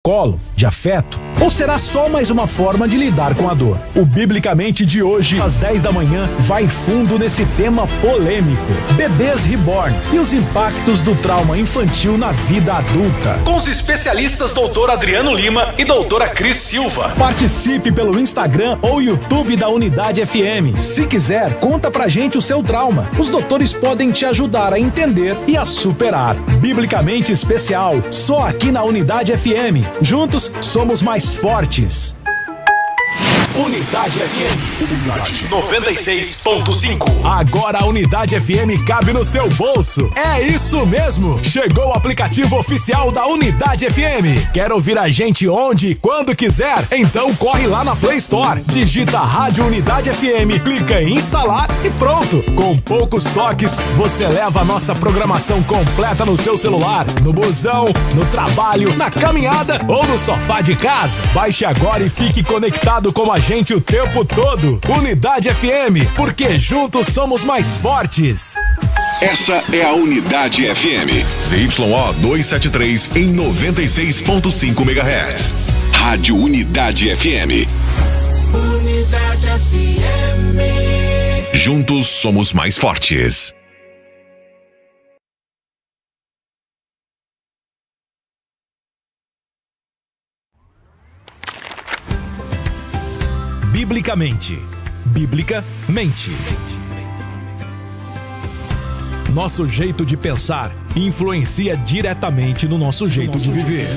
colo, de afeto? Ou será só mais uma forma de lidar com a dor? O Biblicamente de hoje, às 10 da manhã, vai fundo nesse tema polêmico. Bebês reborn e os impactos do trauma infantil na vida adulta. Com os especialistas Dr. Adriano Lima e doutora Cris Silva. Participe pelo Instagram ou YouTube da Unidade FM. Se quiser, conta pra gente o seu trauma. Os doutores podem te ajudar a entender e a superar. Biblicamente especial, só aqui na Unidade FM. Juntos, somos mais fortes. Unidade FM 96.5. Agora a Unidade FM cabe no seu bolso. É isso mesmo! Chegou o aplicativo oficial da Unidade FM. Quer ouvir a gente onde e quando quiser? Então corre lá na Play Store, digita Rádio Unidade FM, clica em instalar e pronto! Com poucos toques, você leva a nossa programação completa no seu celular, no busão, no trabalho, na caminhada ou no sofá de casa. Baixe agora e fique conectado com a gente o tempo todo. Unidade FM, porque juntos somos mais fortes. Essa é a Unidade FM, ZYO 273 em 96.5 MHz. Rádio Unidade FM. Unidade FM. Juntos somos mais fortes. Biblicamente. Biblicamente. Nosso jeito de pensar influencia diretamente no nosso jeito de viver.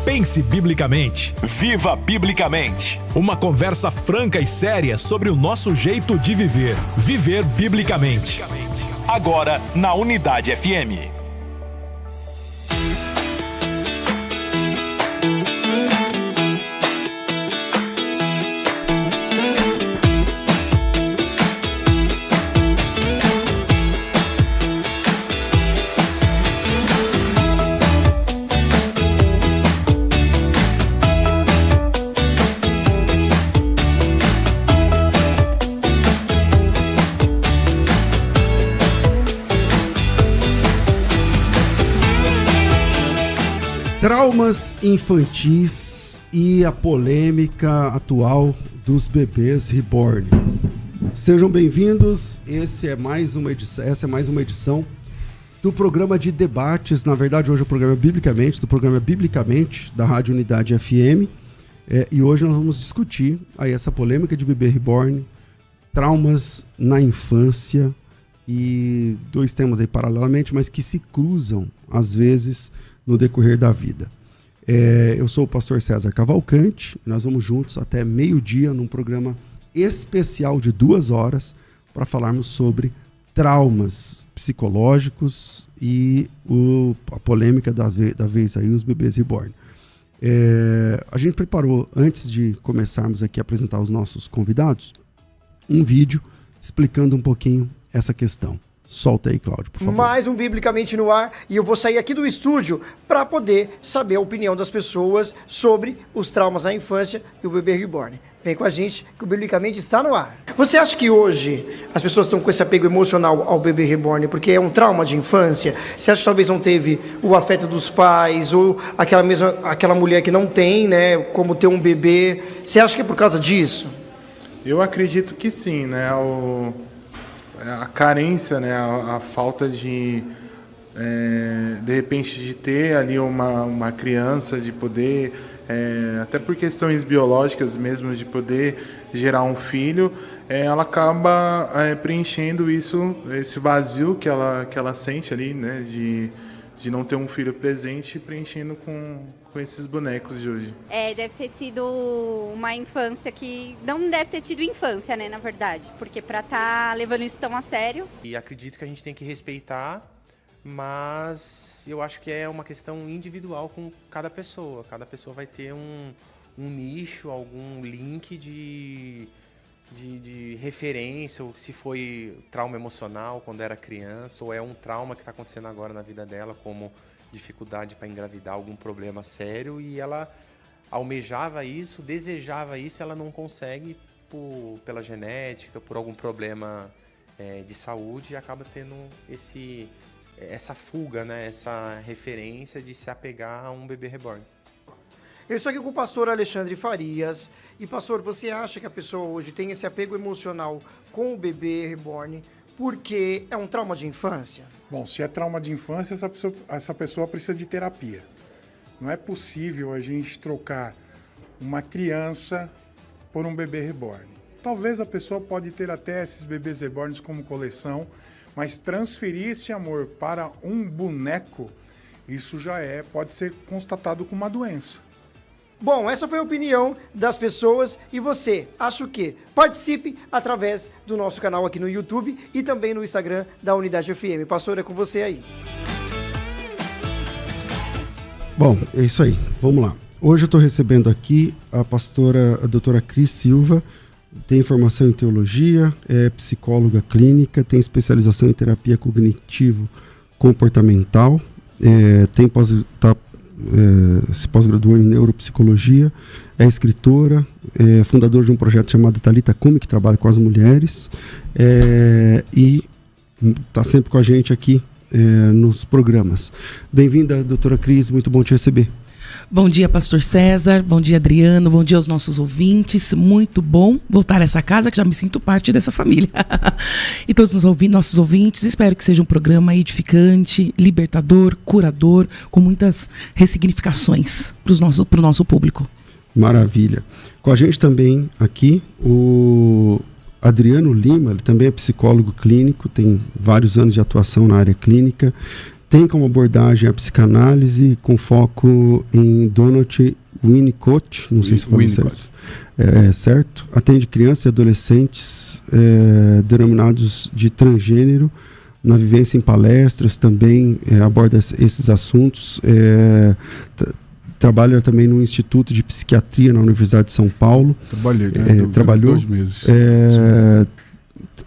Pense biblicamente. Viva biblicamente. Uma conversa franca e séria sobre o nosso jeito de viver. Viver biblicamente. Agora na Unidade FM. Traumas infantis e a polêmica atual dos bebês reborn. Sejam bem-vindos. Essa é mais uma edição do programa de debates. Na verdade, hoje é o programa Biblicamente, da Rádio Unidade FM. E hoje nós vamos discutir aí essa polêmica de bebê reborn, traumas na infância e dois temas aí paralelamente, mas que se cruzam às vezes no decorrer da vida. Eu sou o pastor César Cavalcante, nós vamos juntos até meio-dia num programa especial de 2 horas para falarmos sobre traumas psicológicos e a polêmica da vez aí, os bebês reborn. A gente preparou, antes de começarmos aqui a apresentar os nossos convidados, um vídeo explicando um pouquinho essa questão. Solta aí, Cláudio, por favor. Mais um Biblicamente no ar, e eu vou sair aqui do estúdio para poder saber a opinião das pessoas sobre os traumas na infância e o bebê reborn. Vem com a gente que o Biblicamente está no ar. Você acha que hoje as pessoas estão com esse apego emocional ao bebê reborn porque é um trauma de infância? Você acha que talvez não teve o afeto dos pais ou aquela mulher que não tem, né, como ter um bebê? Você acha que é por causa disso? Eu acredito que sim, né? A carência, né, a falta de repente de ter ali uma criança, de poder, até por questões biológicas mesmo, de poder gerar um filho, ela acaba preenchendo esse vazio que ela sente ali, né, de não ter um filho presente, preenchendo com esses bonecos de hoje. Deve ter sido uma infância que não deve ter tido infância, né, na verdade, porque para estar levando isso tão a sério. E acredito que a gente tem que respeitar, mas eu acho que é uma questão individual com cada pessoa. Cada pessoa vai ter um nicho, algum link de referência, ou se foi trauma emocional quando era criança, ou é um trauma que está acontecendo agora na vida dela, como dificuldade para engravidar, algum problema sério, e ela almejava isso, desejava isso, ela não consegue pela genética, por algum problema de saúde, e acaba tendo essa fuga, né, essa referência de se apegar a um bebê reborn. Eu estou aqui com o pastor Alexandre Farias. E, pastor, você acha que a pessoa hoje tem esse apego emocional com o bebê reborn porque é um trauma de infância? Bom, se é trauma de infância, essa pessoa precisa de terapia. Não é possível a gente trocar uma criança por um bebê reborn. Talvez a pessoa pode ter até esses bebês reborns como coleção, mas transferir esse amor para um boneco, isso já pode ser constatado como uma doença. Bom, essa foi a opinião das pessoas e você acha o quê? Participe através do nosso canal aqui no YouTube e também no Instagram da Unidade FM. Pastor, é com você aí. Bom, é isso aí. Vamos lá. Hoje eu estou recebendo aqui a doutora Cris Silva, tem formação em teologia, é psicóloga clínica, tem especialização em terapia cognitivo-comportamental, se pós-graduou em neuropsicologia, é escritora, é fundadora de um projeto chamado Thalita Cume, que trabalha com as mulheres, e está sempre com a gente aqui nos programas. Bem-vinda, doutora Cris, muito bom te receber. Bom dia, pastor César, bom dia, Adriano, bom dia aos nossos ouvintes, muito bom voltar a essa casa, que já me sinto parte dessa família. E todos nossos ouvintes, espero que seja um programa edificante, libertador, curador, com muitas ressignificações para o nosso público. Maravilha. Com a gente também aqui o Adriano Lima, ele também é psicólogo clínico, tem vários anos de atuação na área clínica, tem como abordagem a psicanálise com foco em Donald Winnicott, não sei se falei certo. Certo? Atende crianças e adolescentes denominados de transgênero, na vivência em palestras também aborda esses assuntos. Trabalha também no Instituto de Psiquiatria na Universidade de São Paulo. Trabalhou 2 meses.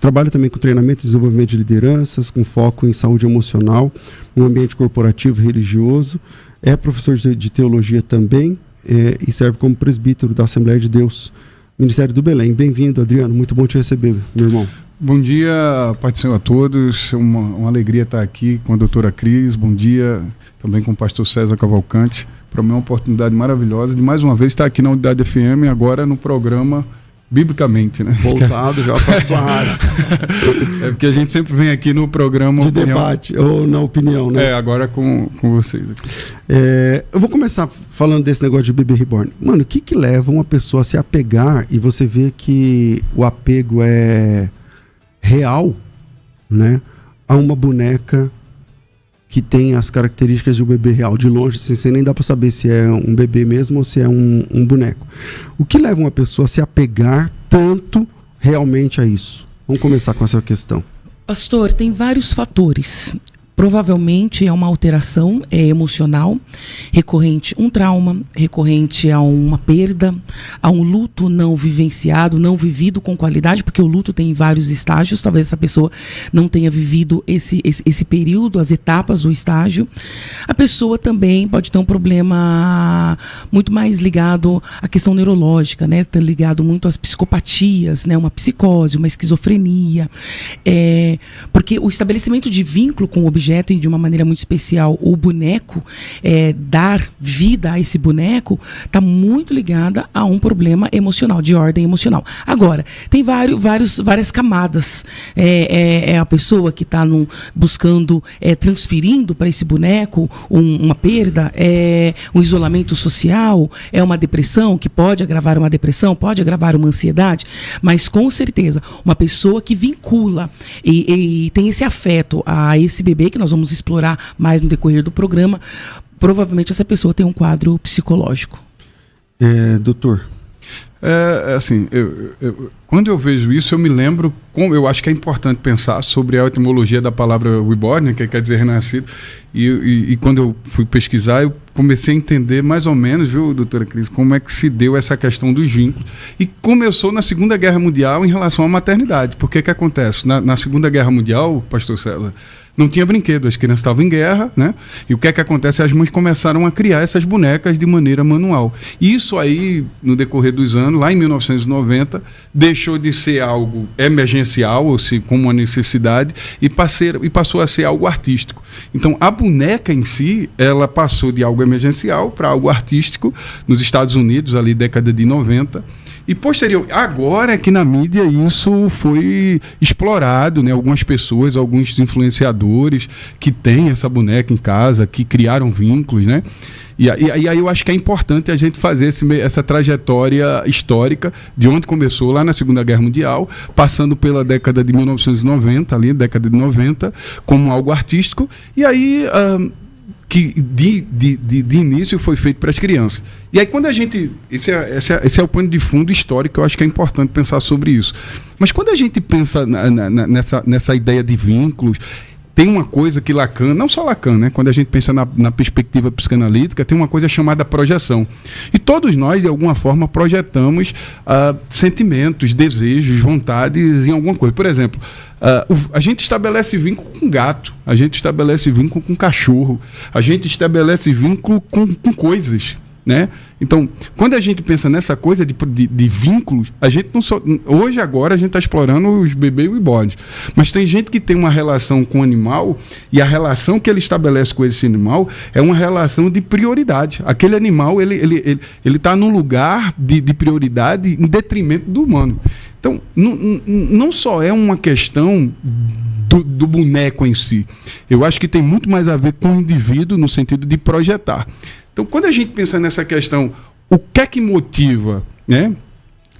Trabalha também com treinamento e desenvolvimento de lideranças, com foco em saúde emocional, no ambiente corporativo e religioso. É professor de teologia também e serve como presbítero da Assembleia de Deus, Ministério do Belém. Bem-vindo, Adriano. Muito bom te receber, meu irmão. Bom dia, Pai do Senhor a todos. Uma alegria estar aqui com a doutora Cris. Bom dia também com o pastor César Cavalcante. Para mim é uma oportunidade maravilhosa de mais uma vez estar aqui na Unidade FM, agora no programa Biblicamente, né? Voltado já para a sua área. É porque a gente sempre vem aqui no programa de debate, ou na opinião, né? Agora com vocês aqui. Eu vou começar falando desse negócio de bebê reborn. Mano, o que leva uma pessoa a se apegar e você vê que o apego é real, né? A uma boneca que tem as características de um bebê real. De longe, assim, nem dá para saber se é um bebê mesmo ou se é um boneco. O que leva uma pessoa a se apegar tanto realmente a isso? Vamos começar com essa questão. Pastor, tem vários fatores. Provavelmente é uma alteração emocional recorrente, um trauma, recorrente a uma perda, a um luto não vivenciado, não vivido com qualidade, porque o luto tem vários estágios, talvez essa pessoa não tenha vivido esse período, as etapas do estágio. A pessoa também pode ter um problema muito mais ligado à questão neurológica, né? Tá ligado muito às psicopatias, né? Uma psicose, uma esquizofrenia, porque o estabelecimento de vínculo com o objeto e de uma maneira muito especial o boneco, dar vida a esse boneco, está muito ligada a um problema emocional, de ordem emocional. Agora, tem várias camadas. É a pessoa que está buscando, transferindo para esse boneco uma perda, um isolamento social, é uma depressão, que pode agravar uma depressão, pode agravar uma ansiedade, mas com certeza, uma pessoa que vincula e tem esse afeto a esse bebê, que nós vamos explorar mais no decorrer do programa, provavelmente essa pessoa tem um quadro psicológico. Doutor? Assim, quando eu vejo isso, eu me lembro, eu acho que é importante pensar sobre a etimologia da palavra reborn, que quer dizer renascido, e quando eu fui pesquisar, eu comecei a entender mais ou menos, viu, doutora Cris, como é que se deu essa questão dos vínculos. E começou na Segunda Guerra Mundial em relação à maternidade. Porque que acontece? Na Segunda Guerra Mundial, pastor César, não tinha brinquedo, as crianças estavam em guerra, né? E o que é que acontece? As mães começaram a criar essas bonecas de maneira manual. Isso aí, no decorrer dos anos, lá em 1990, deixou de ser algo emergencial, ou se como uma necessidade, e passou a ser algo artístico. Então, a boneca em si, ela passou de algo emergencial para algo artístico nos Estados Unidos, ali década de 90. E posterior, agora é que na mídia isso foi explorado, né? Algumas pessoas, alguns influenciadores que têm essa boneca em casa, que criaram vínculos, né? E aí eu acho que é importante a gente fazer essa trajetória histórica de onde começou lá na Segunda Guerra Mundial, passando pela década de 1990, ali, década de 90, como algo artístico, e aí que de início foi feito para as crianças. E aí quando a gente... Esse é o pano de fundo histórico, eu acho que é importante pensar sobre isso. Mas quando a gente pensa nessa ideia de vínculos, tem uma coisa que Lacan, não só Lacan, né? Quando a gente pensa na perspectiva psicanalítica, tem uma coisa chamada projeção. E todos nós, de alguma forma, projetamos sentimentos, desejos, vontades em alguma coisa. Por exemplo, a gente estabelece vínculo com gato, a gente estabelece vínculo com cachorro, a gente estabelece vínculo com coisas, né? Então, quando a gente pensa nessa coisa de vínculos, a gente não só... Hoje, agora, a gente está explorando os bebês reborns. Mas tem gente que tem uma relação com o animal, e a relação que ele estabelece com esse animal é uma relação de prioridade. Aquele animal, ele está num lugar de prioridade em detrimento do humano. Então, não só é uma questão do boneco em si. Eu acho que tem muito mais a ver com o indivíduo no sentido de projetar. Então, quando a gente pensa nessa questão, o que é que motiva, né?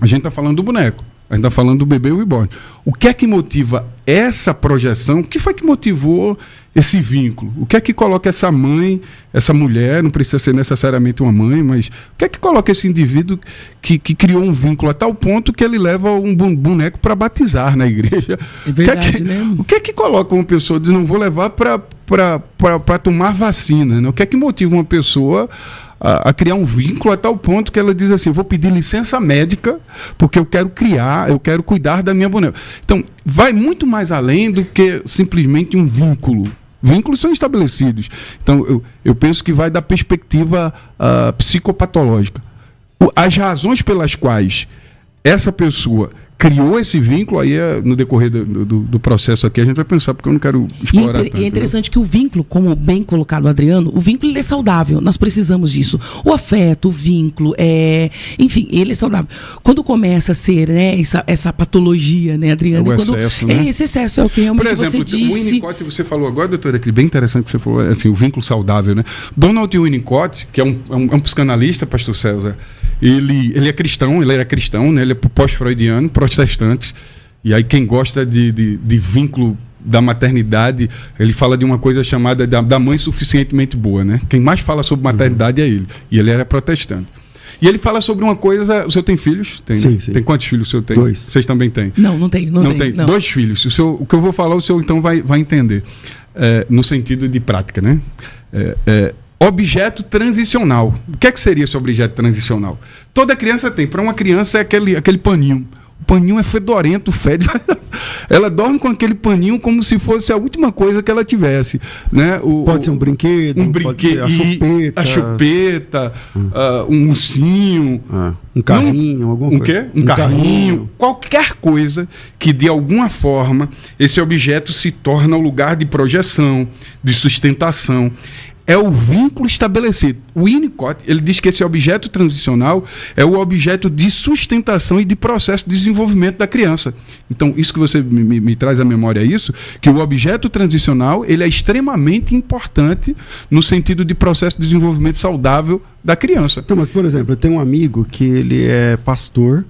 A gente está falando do boneco, a gente está falando do bebê reborn. O que é que motiva essa projeção? O que foi que motivou esse vínculo? O que é que coloca essa mãe, essa mulher, não precisa ser necessariamente uma mãe, mas o que é que coloca esse indivíduo que criou um vínculo a tal ponto que ele leva um boneco para batizar na igreja? É verdade, né? O que é que coloca uma pessoa diz, não vou levar para tomar vacina, né? O que é que motiva uma pessoa a criar um vínculo a tal ponto que ela diz assim, vou pedir licença médica porque eu quero cuidar da minha boneca. Então, vai muito mais além do que simplesmente um vínculo. Vínculos são estabelecidos. Então, eu penso que vai da perspectiva psicopatológica. As razões pelas quais essa pessoa criou esse vínculo, aí no decorrer do processo aqui a gente vai pensar, porque eu não quero explorar tanto. E é interessante que o vínculo, como bem colocado o Adriano, o vínculo ele é saudável, nós precisamos disso. O afeto, o vínculo, enfim, ele é saudável. Quando começa a ser, né, essa patologia, né, Adriano? O excesso, né? Esse excesso é o que realmente você disse. Por exemplo, o Winnicott, você falou agora, doutora, que bem interessante que você falou, assim, o vínculo saudável, né? Donald Winnicott, que é um psicanalista, pastor César, ele é cristão, ele era cristão, né? Ele é pós-freudiano, protestante, e aí quem gosta de vínculo da maternidade, ele fala de uma coisa chamada da mãe suficientemente boa, né? Quem mais fala sobre maternidade é ele, e ele era protestante. E ele fala sobre uma coisa... O senhor tem filhos? Tem, sim, né? Sim. Tem quantos filhos o senhor tem? 2. Vocês também têm? Não tenho. Não tem. 2 filhos. O que eu vou falar, o senhor então vai entender. No sentido de prática, né? Objeto transicional. O que é que seria esse objeto transicional? Toda criança tem. Para uma criança é aquele paninho. O paninho é fedorento, fede. Ela dorme com aquele paninho como se fosse a última coisa que ela tivesse, né? Pode ser um brinquedo, pode ser a chupeta, um ursinho, um carrinho, alguma coisa. Um carrinho, qualquer coisa que de alguma forma esse objeto se torna o lugar de projeção, de sustentação. É o vínculo estabelecido. O Winnicott, ele diz que esse objeto transicional é o objeto de sustentação e de processo de desenvolvimento da criança. Então, isso que você me traz à memória é isso, que o objeto transicional ele é extremamente importante no sentido de processo de desenvolvimento saudável da criança. Então, mas, por exemplo, eu tenho um amigo que ele é pastor,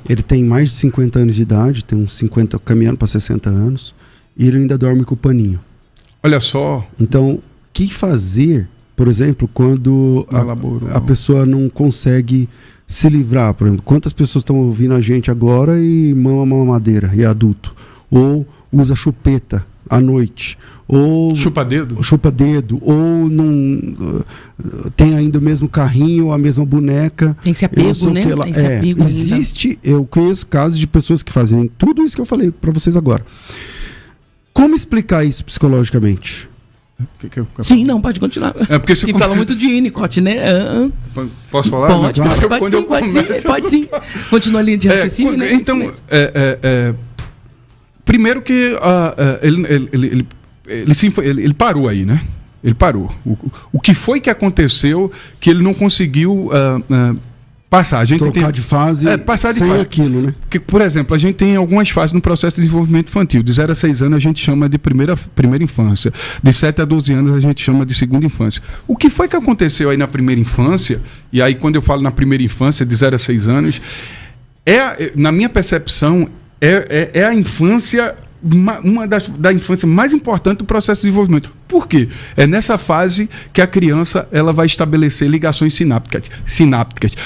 ele tem mais de 50 anos de idade, tem uns 50, caminhando para 60 anos, e ele ainda dorme com o paninho. Olha só. Então... O que fazer, por exemplo, quando a pessoa não consegue se livrar? Por exemplo, quantas pessoas estão ouvindo a gente agora e mama mamadeira, e é adulto? Ou usa chupeta à noite? Ou chupa-dedo? Ou não tem ainda o mesmo carrinho, a mesma boneca? Tem esse apego, né? Tem esse apego existe, eu conheço casos de pessoas que fazem tudo isso que eu falei para vocês agora. Como explicar isso psicologicamente? Sim, não, pode continuar. Porque e fala muito de Winnicott, né? Posso falar? Pode sim. Continua a linha de raciocínio, né? Então, primeiro que ele parou aí, né? Ele parou. O que foi que aconteceu que ele não conseguiu passar? A gente trocar de fase sem aquilo, né? Porque, por exemplo, a gente tem algumas fases no processo de desenvolvimento infantil. De 0 a 6 anos a gente chama de primeira infância. De 7 a 12 anos a gente chama de segunda infância. O que foi que aconteceu aí na primeira infância? E aí quando eu falo na primeira infância, de 0 a 6 anos, na minha percepção, é a infância... uma da infância mais importante do processo de desenvolvimento. Por quê? É nessa fase que a criança ela vai estabelecer ligações sinápticas.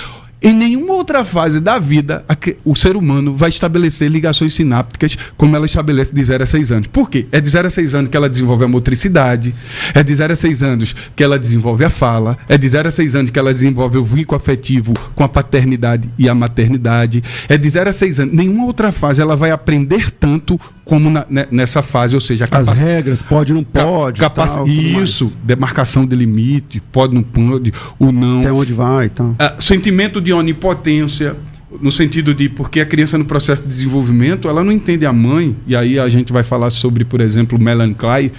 Em nenhuma outra fase da vida, o ser humano vai estabelecer ligações sinápticas como ela estabelece de 0 a 6 anos. Por quê? É de 0 a 6 anos que ela desenvolve a motricidade, é de 0 a 6 anos que ela desenvolve a fala, é de 0 a 6 anos que ela desenvolve o vínculo afetivo com a paternidade e a maternidade, é de 0 a 6 anos. Nenhuma outra fase ela vai aprender tanto como nessa fase, ou seja... As regras, pode, não pode, isso, demarcação de limite, pode, não pode, o não... Até onde vai e tal. Sentimento de onipotência, no sentido de, porque a criança no processo de desenvolvimento, ela não entende a mãe, e aí a gente vai falar sobre, por exemplo, Mellencamp.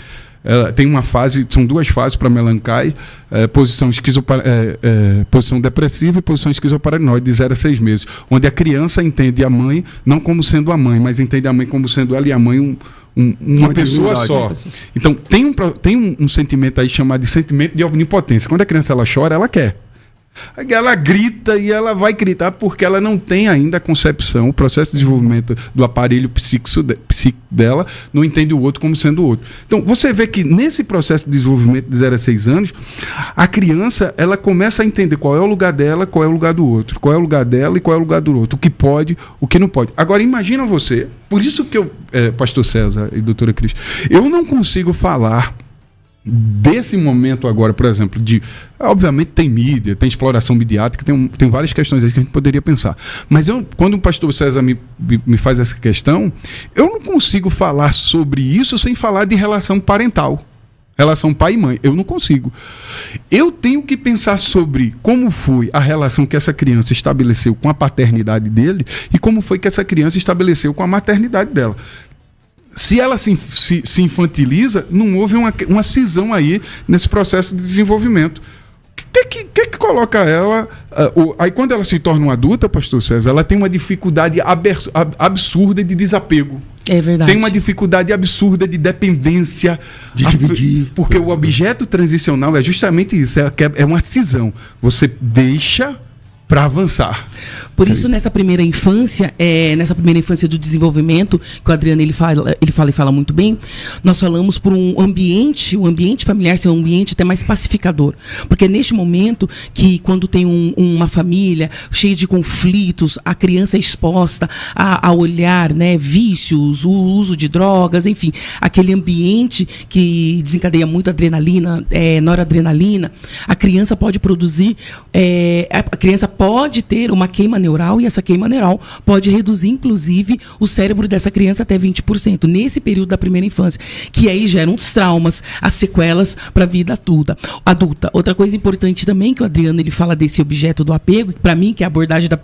Tem uma fase, são 2 fases para Mellencamp, posição depressiva e posição esquizoparanoide, de 0 a 6 meses, onde a criança entende a mãe não como sendo a mãe, mas entende a mãe como sendo ela e a mãe uma pessoa só. Então tem um sentimento aí chamado de sentimento de onipotência. Quando a criança ela chora, ela quer. Ela grita e ela vai gritar porque ela não tem ainda a concepção, o processo de desenvolvimento do aparelho psíquico dela não entende o outro como sendo o outro. Então, você vê que nesse processo de desenvolvimento de 0 a 6 anos, a criança ela começa a entender qual é o lugar dela, qual é o lugar do outro, qual é o lugar dela e qual é o lugar do outro, o que pode, o que não pode. Agora, imagina você, por isso que eu, Pastor César e doutora Cris, eu não consigo falar desse momento agora, por exemplo, obviamente tem mídia, tem exploração midiática, tem várias questões aí que a gente poderia pensar, mas quando o pastor César me faz essa questão, eu não consigo falar sobre isso sem falar de relação parental, relação pai e mãe, eu não consigo. Eu tenho que pensar sobre como foi a relação que essa criança estabeleceu com a paternidade dele e como foi que essa criança estabeleceu com a maternidade dela. Se ela se infantiliza, não houve uma cisão aí nesse processo de desenvolvimento. O que coloca ela... aí quando ela se torna uma adulta, pastor César, ela tem uma dificuldade absurda de desapego. É verdade. Tem uma dificuldade absurda de dependência. De dividir. Porque o objeto transicional é justamente isso, é uma cisão. Você deixa para avançar. Por isso, nessa primeira infância do desenvolvimento, que o Adriano ele fala muito bem, nós falamos por o ambiente familiar ser um ambiente até mais pacificador. Porque é neste momento que, quando tem uma família cheia de conflitos, a criança é exposta a olhar, né, vícios, o uso de drogas, enfim, aquele ambiente que desencadeia muito adrenalina, noradrenalina, a criança pode produzir, a criança pode ter uma queima neural, e essa queima neural pode reduzir, inclusive, o cérebro dessa criança até 20%, nesse período da primeira infância, que aí geram os traumas, as sequelas para a vida adulta. Outra coisa importante também, que o Adriano ele fala desse objeto do apego, para mim, que é a abordagem da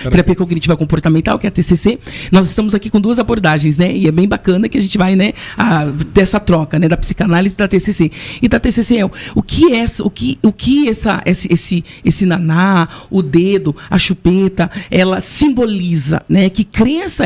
terapia cognitiva comportamental, que é a TCC, nós estamos aqui com 2 abordagens, né? E é bem bacana que a gente vai, né, dessa troca, né, da psicanálise e da TCC. E da TCC o que esse naná, o dedo, a chupeta, ela simboliza, né? Que crença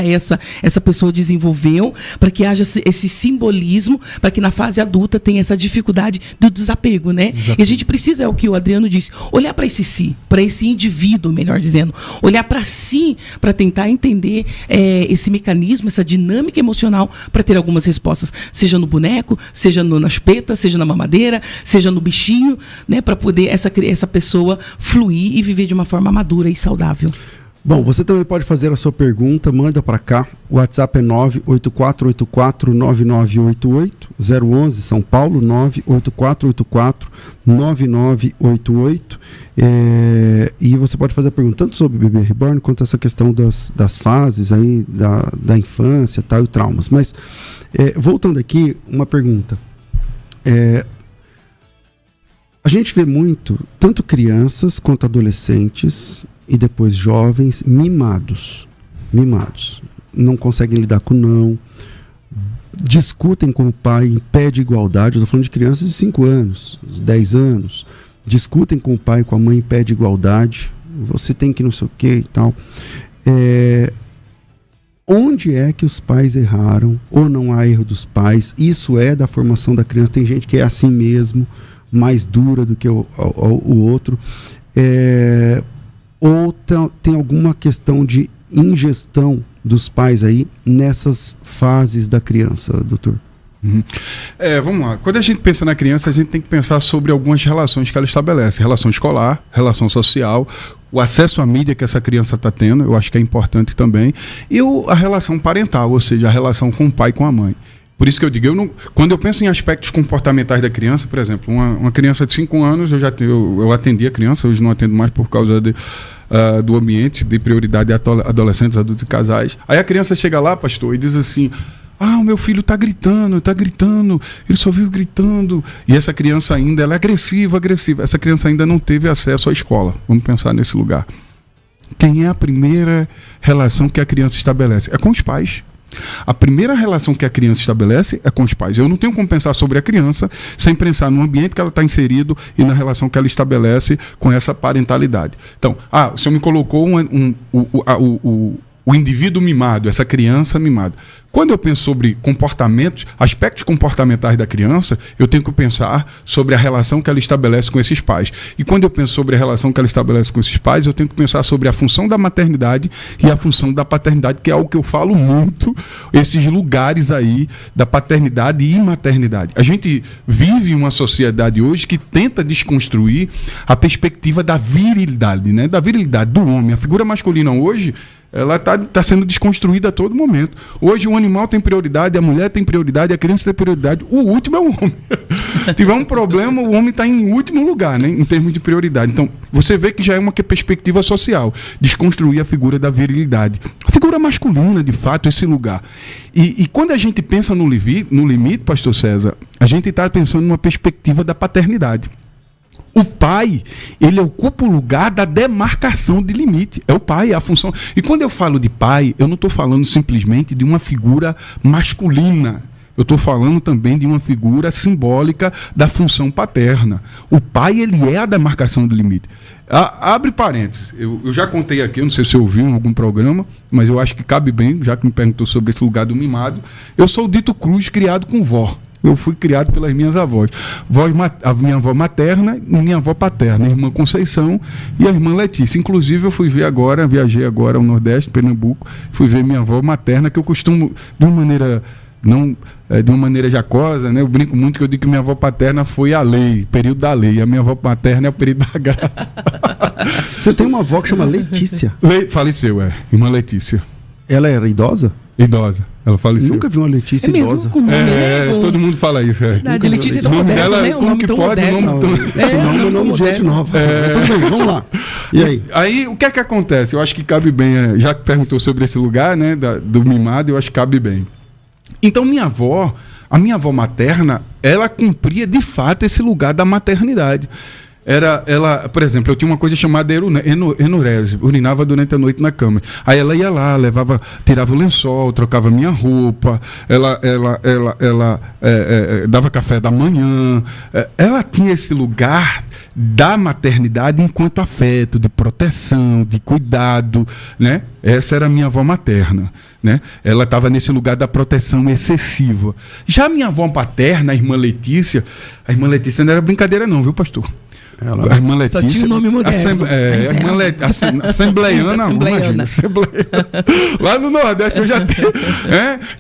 essa pessoa desenvolveu para que haja esse simbolismo, para que na fase adulta tenha essa dificuldade do desapego, né? Exatamente. E a gente precisa, é o que o Adriano disse, olhar para esse si, para esse indivíduo, melhor dizendo, olhar para si, para tentar entender esse mecanismo, essa dinâmica emocional, para ter algumas respostas, seja no boneco, seja na chupeta, seja na mamadeira, seja no bichinho, né? Para poder essa pessoa fluir e viver de uma forma madura e saudável. Bom, você também pode fazer a sua pergunta, manda para cá. O WhatsApp é 984849988, 011 São Paulo, 984849988. E você pode fazer a pergunta tanto sobre o bebê reborn quanto essa questão das fases aí da infância, tal, e traumas. Mas, voltando aqui, uma pergunta. A gente vê muito, tanto crianças quanto adolescentes e depois jovens mimados. Não conseguem lidar com não, discutem com o pai em pé de igualdade. Eu estou falando de crianças de 5 anos, 10 anos, discutem com o pai e com a mãe em pé de igualdade. Você tem que não sei o que e tal. Onde é que os pais erraram? Ou não há erro dos pais? Isso é da formação da criança. Tem gente que é assim mesmo, mais dura do que o outro. Ou tem alguma questão de ingestão dos pais aí nessas fases da criança, doutor? Vamos lá. Quando a gente pensa na criança, a gente tem que pensar sobre algumas relações que ela estabelece. Relação escolar, relação social, o acesso à mídia que essa criança está tendo, eu acho que é importante também, e a relação parental, ou seja, a relação com o pai e com a mãe. Por isso que eu digo, quando eu penso em aspectos comportamentais da criança, por exemplo, uma criança de 5 anos, eu atendi a criança, hoje não atendo mais por causa do ambiente, de prioridade a adolescentes, adultos e casais. Aí a criança chega lá, pastor, e diz assim: o meu filho está gritando, ele só vive gritando. E essa criança ainda, ela é agressiva. Essa criança ainda não teve acesso à escola. Vamos pensar nesse lugar. Quem é a primeira relação que a criança estabelece? É com os pais. A primeira relação que a criança estabelece é com os pais. Eu não tenho como pensar sobre a criança sem pensar no ambiente que ela está inserido e na relação que ela estabelece com essa parentalidade. Então, o senhor me colocou o indivíduo mimado, essa criança mimada. Quando eu penso sobre comportamentos, aspectos comportamentais da criança, eu tenho que pensar sobre a relação que ela estabelece com esses pais. E quando eu penso sobre a relação que ela estabelece com esses pais, eu tenho que pensar sobre a função da maternidade e a função da paternidade, que é algo que eu falo muito, esses lugares aí da paternidade e maternidade. A gente vive uma sociedade hoje que tenta desconstruir a perspectiva da virilidade, né? Da virilidade do homem. A figura masculina hoje, ela está sendo desconstruída a todo momento. Hoje o animal tem prioridade, a mulher tem prioridade, a criança tem prioridade, o último é o homem. Se tiver um problema, o homem está em último lugar, né, em termos de prioridade. Então, você vê que já é uma perspectiva social, desconstruir a figura da virilidade. A figura masculina, de fato, esse lugar. E quando a gente pensa no limite, pastor César, a gente está pensando numa perspectiva da paternidade. O pai, ele ocupa o lugar da demarcação de limite. É o pai, é a função. E quando eu falo de pai, eu não estou falando simplesmente de uma figura masculina. Eu estou falando também de uma figura simbólica da função paterna. O pai, ele é a demarcação do limite. Abre parênteses. Eu já contei aqui, eu não sei se você ouviu em algum programa, mas eu acho que cabe bem, já que me perguntou sobre esse lugar do mimado. Eu sou o Dito Cruz, criado com vó. Eu fui criado pelas minhas avós. A minha avó materna e minha avó paterna, a irmã Conceição e a irmã Letícia. Inclusive, eu viajei agora ao Nordeste, Pernambuco, fui ver minha avó materna, que eu costumo, de uma maneira jacosa, né? Eu brinco muito que eu digo que minha avó paterna foi a lei, período da lei. A minha avó paterna é o período da graça. Você tem uma avó que chama Letícia? Faleceu, irmã Letícia. Ela era idosa? Idosa. Ela faleceu. Nunca vi uma Letícia idosa. Todo mundo fala isso. De Letícia é tão moderno, né? Como que pode? Esse nome é o nome de gente nova. Tudo bem, vamos lá. E aí? Aí, o que é que acontece? Eu acho que cabe bem, já que perguntou sobre esse lugar, né, do mimado, eu acho que cabe bem. Então, a minha avó materna, ela cumpria, de fato, esse lugar da maternidade. Ela, por exemplo, eu tinha uma coisa chamada enurese, urinava durante a noite na cama. Aí ela ia lá, tirava o lençol, trocava minha roupa, ela dava café da manhã. Ela tinha esse lugar da maternidade enquanto afeto, de proteção, de cuidado, né? Essa era a minha avó materna, né? Ela estava nesse lugar da proteção excessiva. Já a minha avó paterna, a irmã Letícia não era brincadeira não, viu, pastor? A irmã Letícia. Só tinha um nome moderno. Assembleiana. Imagina, lá no Nordeste eu já tenho.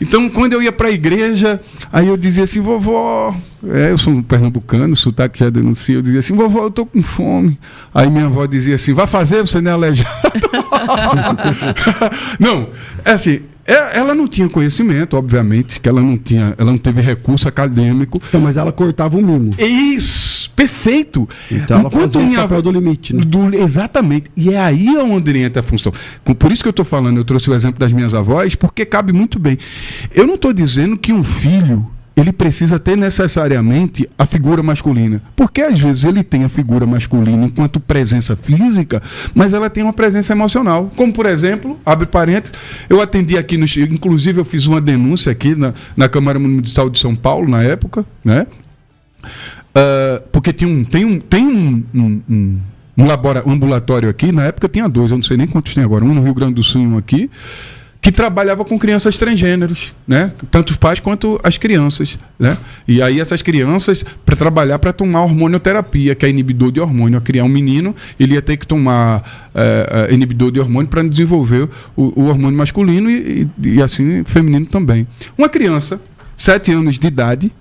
Então, quando eu ia para a igreja, aí eu dizia assim, vovó... eu sou um pernambucano, o sotaque já denuncia. Eu dizia assim, vovó, eu tô com fome. Aí minha avó dizia assim, vai fazer, você não é aleijado. Não, é assim... Ela não tinha conhecimento, obviamente, que ela não teve recurso acadêmico. Então, mas ela cortava o mimo. Isso, perfeito. Então ela fazia esse papel do limite, né? Exatamente. E é aí onde entra a função. Por isso que eu estou falando, eu trouxe o exemplo das minhas avós, porque cabe muito bem. Eu não estou dizendo que um filho... ele precisa ter necessariamente a figura masculina. Porque às vezes ele tem a figura masculina enquanto presença física, mas ela tem uma presença emocional. Como, por exemplo, abre parênteses, eu atendi aqui, inclusive eu fiz uma denúncia aqui na Câmara Municipal de São Paulo, na época, né? Porque tem um ambulatório aqui, na época tinha 2, eu não sei nem quantos tem agora, um no Rio Grande do Sul e um aqui, que trabalhava com crianças transgêneros, né? Tanto os pais quanto as crianças, né? E aí essas crianças, para trabalhar, para tomar hormonioterapia, que é inibidor de hormônio. A criar um menino, ele ia ter que tomar inibidor de hormônio para desenvolver o hormônio masculino e assim feminino também. Uma criança, 7 anos de idade,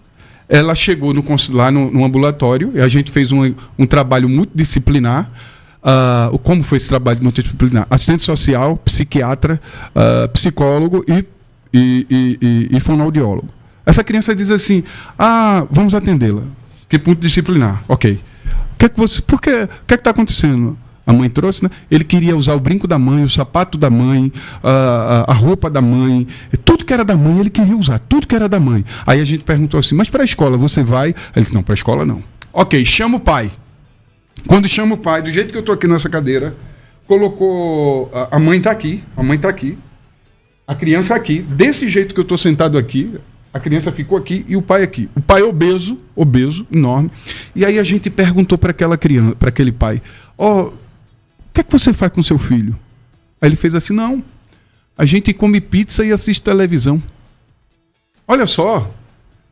ela chegou lá no ambulatório, e a gente fez um trabalho multidisciplinar. Como foi esse trabalho multidisciplinar? Assistente social, psiquiatra, psicólogo e fonoaudiólogo. Essa criança diz assim, vamos atendê-la. Que ponto disciplinar? Ok. Por que está acontecendo? A mãe trouxe, né? Ele queria usar o brinco da mãe, o sapato da mãe, a roupa da mãe, tudo que era da mãe ele queria usar, tudo que era da mãe. Aí a gente perguntou assim, mas para a escola você vai? Ele disse, não, para a escola não. Ok, chama o pai. Quando chama o pai, do jeito que eu estou aqui nessa cadeira, colocou... A mãe está aqui, a criança aqui, desse jeito que eu estou sentado aqui, a criança ficou aqui e o pai aqui. O pai obeso, enorme. E aí a gente perguntou para aquela criança, para aquele pai, o que é que você faz com seu filho? Aí ele fez assim, não, a gente come pizza e assiste televisão. Olha só...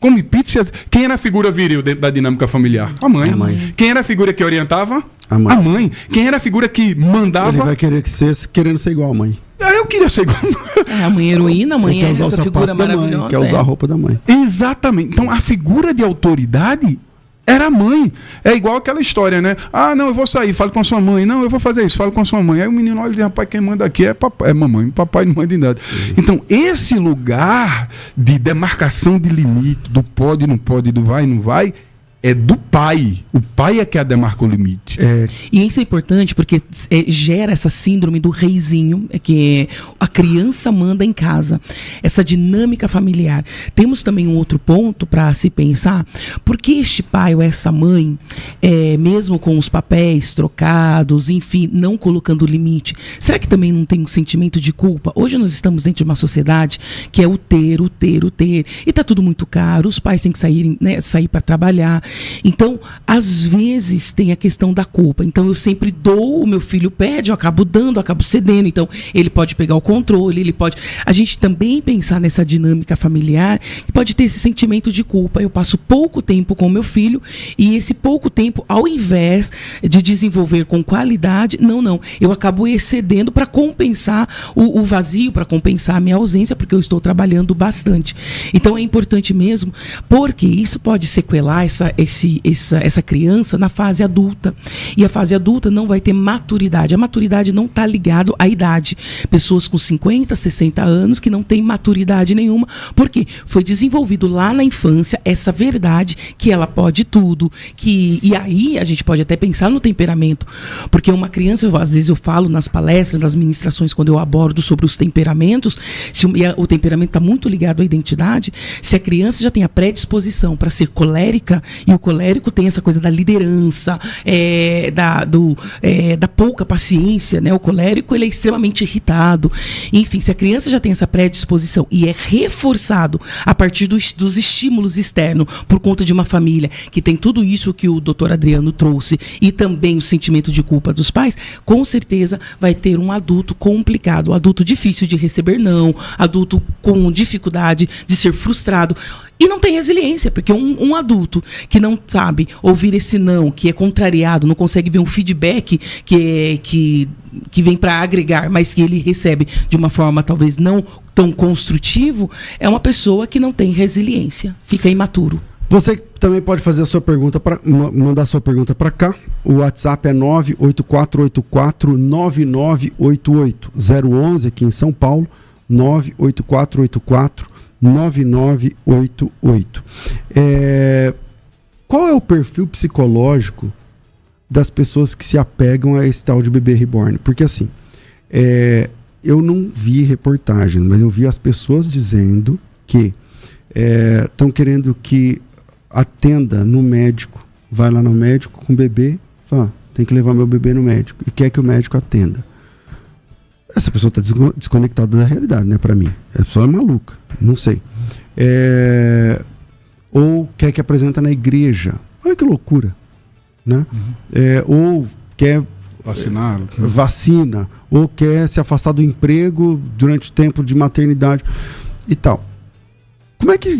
Come pizza. Quem era a figura viril dentro da dinâmica familiar? A mãe. Quem era a figura que orientava? A mãe. Quem era a figura que mandava? Ele vai querendo ser igual a mãe. Eu queria ser igual a mãe. A mãe heroína, a mãe é essa figura maravilhosa. Quer usar a roupa da mãe. Exatamente. Então a figura de autoridade era a mãe. É igual aquela história, né? Não, eu vou sair, falo com a sua mãe. Não, eu vou fazer isso, falo com a sua mãe. Aí o menino olha e diz, rapaz, quem manda aqui é papai, é mamãe. Papai não manda em nada. Então, esse lugar de demarcação de limite, do pode, não pode, do vai, não vai, é do pai. O pai é que demarca o limite. E isso é importante porque gera essa síndrome do reizinho, que a criança manda em casa. Essa dinâmica familiar. Temos também um outro ponto para se pensar. Por que este pai ou essa mãe, mesmo com os papéis trocados, enfim, não colocando limite, será que também não tem um sentimento de culpa? Hoje nós estamos dentro de uma sociedade que é o ter. E está tudo muito caro, os pais têm que sair para trabalhar. Então, às vezes tem a questão da culpa. Então, eu sempre dou, o meu filho pede, eu acabo dando, eu acabo cedendo. Então, ele pode pegar o controle, ele pode... A gente também pensar nessa dinâmica familiar, que pode ter esse sentimento de culpa. Eu passo pouco tempo com o meu filho e esse pouco tempo, ao invés de desenvolver com qualidade, não. Eu acabo excedendo para compensar o vazio, para compensar a minha ausência, porque eu estou trabalhando bastante. Então, é importante mesmo, porque isso pode sequelar essa criança na fase adulta. E a fase adulta não vai ter maturidade. A maturidade não está ligada à idade. Pessoas com 50, 60 anos que não têm maturidade nenhuma, porque foi desenvolvido lá na infância essa verdade que ela pode tudo. E aí a gente pode até pensar no temperamento. Porque uma criança, às vezes eu falo nas palestras, nas ministrações, quando eu abordo sobre os temperamentos, se o temperamento está muito ligado à identidade, se a criança já tem a predisposição para ser colérica, e o colérico tem essa coisa da liderança, da pouca paciência, né? O colérico, ele é extremamente irritado. Enfim, se a criança já tem essa predisposição e é reforçado a partir dos estímulos externos por conta de uma família que tem tudo isso que o doutor Adriano trouxe e também o sentimento de culpa dos pais, com certeza vai ter um adulto complicado, um adulto difícil de receber não, adulto com dificuldade de ser frustrado. E não tem resiliência, porque um adulto que não sabe ouvir esse não, que é contrariado, não consegue ver um feedback que vem para agregar, mas que ele recebe de uma forma talvez não tão construtivo, é uma pessoa que não tem resiliência, fica imaturo. Você também pode fazer a sua pergunta, mandar sua pergunta para cá. O WhatsApp é 984849988, 011 aqui em São Paulo, 984849988. Qual é o perfil psicológico das pessoas que se apegam a esse tal de bebê reborn? Porque assim, eu não vi reportagens, mas eu vi as pessoas dizendo que estão querendo que atenda no médico, vai lá no médico com o bebê, fala, tem que levar meu bebê no médico, e quer que o médico atenda. Essa pessoa está desconectada da realidade, né, para mim. Essa pessoa é maluca, não sei. Ou quer que apresenta na igreja. Olha que loucura, né? Ou quer vacinar, vacina, ou quer se afastar do emprego durante o tempo de maternidade e tal. Como é que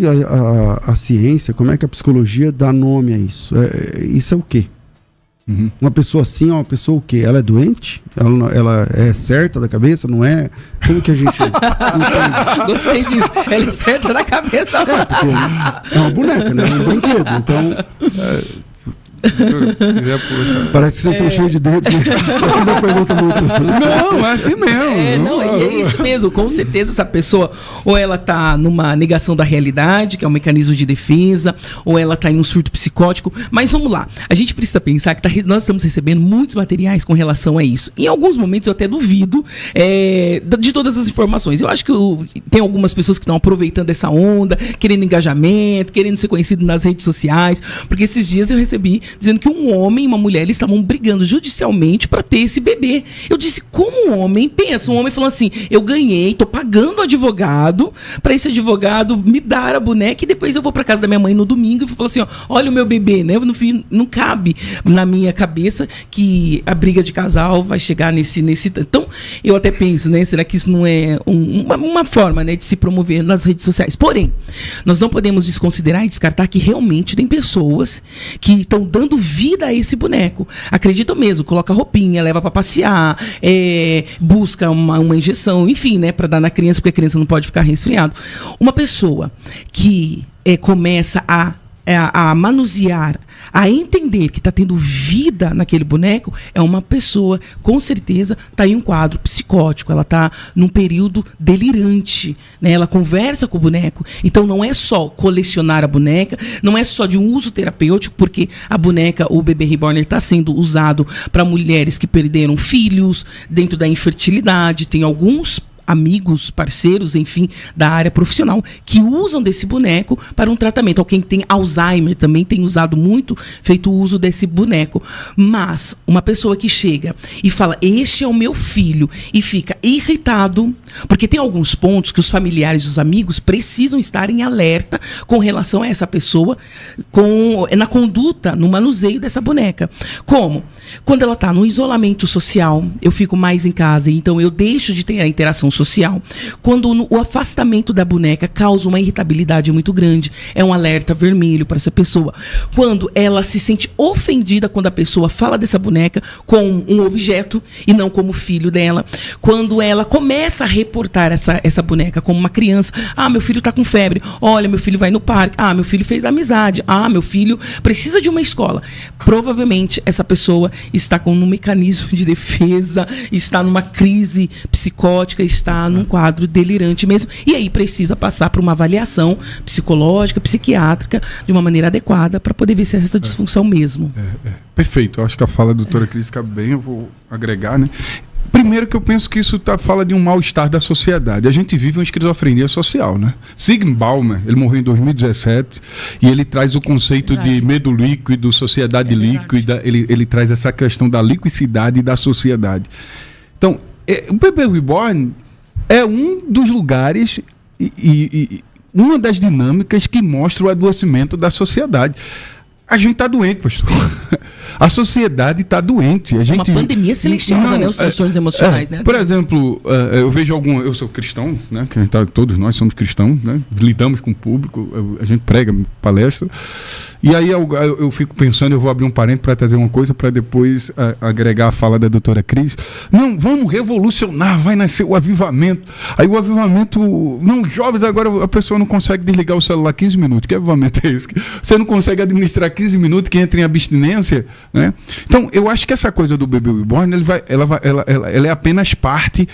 a ciência, como é que a psicologia dá nome a isso? Isso é o quê? Uma pessoa assim é uma pessoa o quê? Ela é doente? Ela é certa da cabeça? Não é? Como que a gente entende? Gostei disso. Ela é certa da cabeça. Porque é uma boneca, né? É um brinquedo. Então... Parece que vocês estão cheios de dedos, né? Eu fiz uma pergunta muito... Não, é assim mesmo. E é isso mesmo. Com certeza essa pessoa, ou ela está numa negação da realidade, que é um mecanismo de defesa, ou ela está em um surto psicótico. Mas vamos lá. A gente precisa pensar que nós estamos recebendo muitos materiais com relação a isso. Em alguns momentos eu até duvido de todas as informações. Eu acho que tem algumas pessoas que estão aproveitando essa onda, querendo engajamento, querendo ser conhecido nas redes sociais, porque esses dias eu recebi dizendo que um homem e uma mulher eles estavam brigando judicialmente para ter esse bebê. Eu disse, como um homem? Pensa, um homem falando assim, eu ganhei, tô pagando o advogado para esse advogado me dar a boneca e depois eu vou para casa da minha mãe no domingo e vou falar assim, olha o meu bebê, né? No fim, não cabe na minha cabeça que a briga de casal vai chegar nesse... Então, eu até penso, né? Será que isso não é uma forma, né, de se promover nas redes sociais? Porém, nós não podemos desconsiderar e descartar que realmente tem pessoas que estão dando vida a esse boneco. Acredito mesmo, coloca roupinha, leva para passear, busca uma injeção, enfim, né, para dar na criança, porque a criança não pode ficar resfriado. Uma pessoa que começa a manusear, a entender que está tendo vida naquele boneco, é uma pessoa, com certeza, está em um quadro psicótico, ela está num período delirante, né? Ela conversa com o boneco, então não é só colecionar a boneca, não é só de um uso terapêutico, porque a boneca, o bebê reborn, está sendo usado para mulheres que perderam filhos, dentro da infertilidade, tem alguns amigos, parceiros, enfim, da área profissional, que usam desse boneco para um tratamento. Quem tem Alzheimer também tem usado muito, feito uso desse boneco. Mas uma pessoa que chega e fala, este é o meu filho, e fica irritado, porque tem alguns pontos que os familiares e os amigos precisam estar em alerta com relação a essa pessoa, na conduta, no manuseio dessa boneca. Como? Quando ela está no isolamento social, eu fico mais em casa, então eu deixo de ter a interação social. Quando o afastamento da boneca causa uma irritabilidade muito grande, é um alerta vermelho para essa pessoa. Quando ela se sente ofendida quando a pessoa fala dessa boneca com um objeto e não como filho dela. Quando ela começa a reportar essa boneca como uma criança. Meu filho está com febre. Olha, meu filho vai no parque. Meu filho fez amizade. Meu filho precisa de uma escola. Provavelmente essa pessoa está com um mecanismo de defesa, está numa crise psicótica, está num quadro delirante mesmo, e aí precisa passar por uma avaliação psicológica, psiquiátrica, de uma maneira adequada, para poder ver se é essa disfunção mesmo. Perfeito, eu acho que a fala da doutora Cris cabe bem, eu vou agregar, né? Primeiro que eu penso que isso fala de um mal-estar da sociedade. A gente vive uma esquizofrenia social, né? Zygmunt Bauman, ele morreu em 2017, e ele traz o conceito de medo líquido, sociedade líquida, ele traz essa questão da liquicidade e da sociedade. Então, o bebê reborn é um dos lugares e uma das dinâmicas que mostra o adoecimento da sociedade. A gente está doente, pastor. A sociedade está doente. A gente... Uma pandemia silenciosa, né? Os transtornos emocionais, né? Por exemplo, eu vejo eu sou cristão, né? Todos nós somos cristãos, né? Lidamos com o público, a gente prega, palestra. E aí eu fico pensando, eu vou abrir um parênteses para trazer uma coisa para depois agregar a fala da doutora Cris. Não, vamos revolucionar, vai nascer o avivamento. Aí o avivamento, não, jovens, agora a pessoa não consegue desligar o celular 15 minutos. Que avivamento é esse? Você não consegue administrar 15 minutos que entra em abstinência, né? Então, eu acho que essa coisa do bebê reborn, ela é apenas parte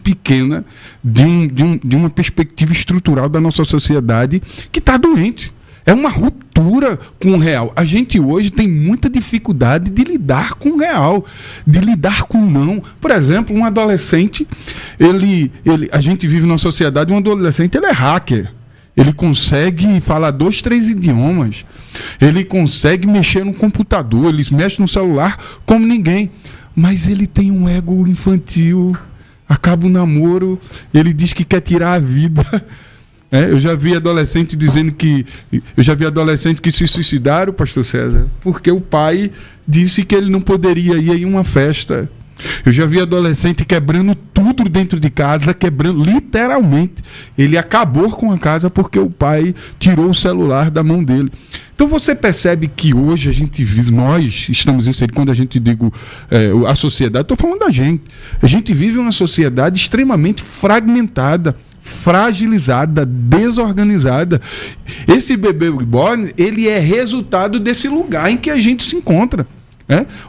pequena de uma perspectiva estrutural da nossa sociedade que está doente. É uma ruptura com o real. A gente hoje tem muita dificuldade de lidar com o real, de lidar com o não. Por exemplo, um adolescente, a gente vive numa sociedade, um adolescente ele é hacker. Ele consegue falar 2, 3 idiomas. Ele consegue mexer no computador, ele mexe no celular como ninguém. Mas ele tem um ego infantil, acaba o namoro, ele diz que quer tirar a vida. Eu já vi adolescente dizendo que... Eu já vi adolescente que se suicidaram, pastor César, porque o pai disse que ele não poderia ir em uma festa. Eu já vi adolescente quebrando tudo dentro de casa, quebrando, literalmente. Ele acabou com a casa porque o pai tirou o celular da mão dele. Então você percebe que hoje a gente vive, nós estamos inseridos, quando a gente digo a sociedade, estou falando da gente. A gente vive uma sociedade extremamente fragmentada, fragilizada, desorganizada. Esse bebê reborn, ele é resultado desse lugar em que a gente se encontra,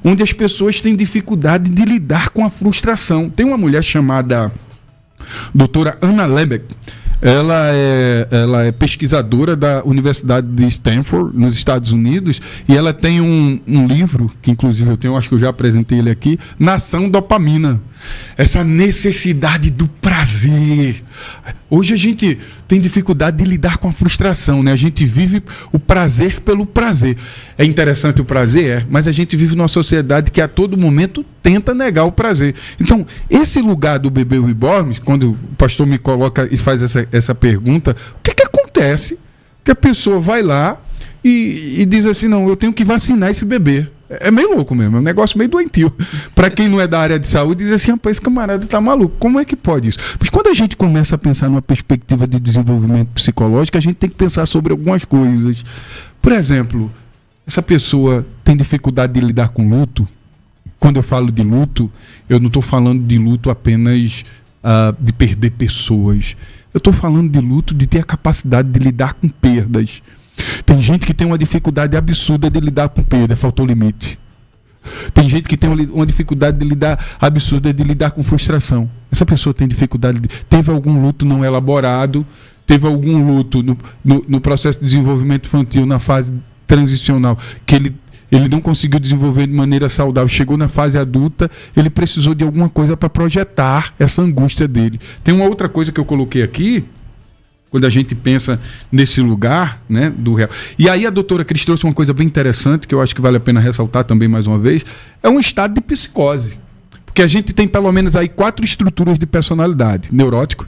onde as pessoas têm dificuldade de lidar com a frustração. Tem uma mulher chamada doutora Anna Lebeck. Ela é pesquisadora da Universidade de Stanford, nos Estados Unidos, e ela tem um livro, que inclusive eu tenho, acho que eu já apresentei ele aqui, Nação Dopamina. Essa necessidade do prazer. Hoje a gente tem dificuldade de lidar com a frustração, né? A gente vive o prazer pelo prazer. É interessante o prazer, mas a gente vive numa sociedade que a todo momento tenta negar o prazer. Então, esse lugar do bebê reborn, quando o pastor me coloca e faz essa pergunta, o que acontece? Que a pessoa vai lá e diz assim, não, eu tenho que vacinar esse bebê. É meio louco mesmo, é um negócio meio doentio. Para quem não é da área de saúde, diz assim, rapaz, esse camarada tá maluco. Como é que pode isso? Porque quando a gente começa a pensar numa perspectiva de desenvolvimento psicológico, a gente tem que pensar sobre algumas coisas. Por exemplo, essa pessoa tem dificuldade de lidar com luto. Quando eu falo de luto, eu não estou falando de luto apenas de perder pessoas. Eu estou falando de luto de ter a capacidade de lidar com perdas. Tem gente que tem uma dificuldade absurda de lidar com perda, faltou limite. Tem gente que tem uma dificuldade de lidar absurda de lidar com frustração. Essa pessoa tem dificuldade teve algum luto não elaborado, teve algum luto no processo de desenvolvimento infantil, na fase transicional, que ele não conseguiu desenvolver de maneira saudável, chegou na fase adulta, ele precisou de alguma coisa para projetar essa angústia dele. Tem uma outra coisa que eu coloquei aqui, quando a gente pensa nesse lugar, né, do real. E aí a doutora Cris trouxe uma coisa bem interessante, que eu acho que vale a pena ressaltar também mais uma vez, é um estado de psicose. Porque a gente tem pelo menos aí 4 estruturas de personalidade. Neurótico.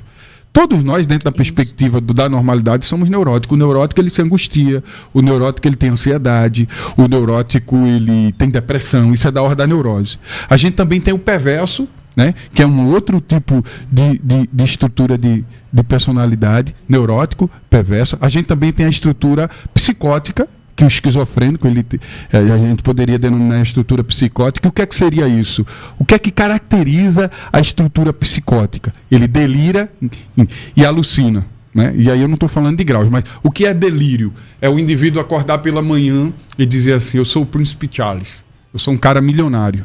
Todos nós, dentro da perspectiva da normalidade, somos neuróticos. O neurótico, ele se angustia. O neurótico, ele tem ansiedade. O neurótico, ele tem depressão. Isso é da ordem da neurose. A gente também tem o perverso, né, que é um outro tipo de estrutura de personalidade, neurótico, perverso. A gente também tem a estrutura psicótica, que o esquizofrênico, a gente poderia denominar a estrutura psicótica. O que é que seria isso? O que é que caracteriza a estrutura psicótica? Ele delira e alucina. Né? E aí eu não estou falando de graus, mas o que é delírio? É o indivíduo acordar pela manhã e dizer assim, eu sou o Príncipe Charles, eu sou um cara milionário.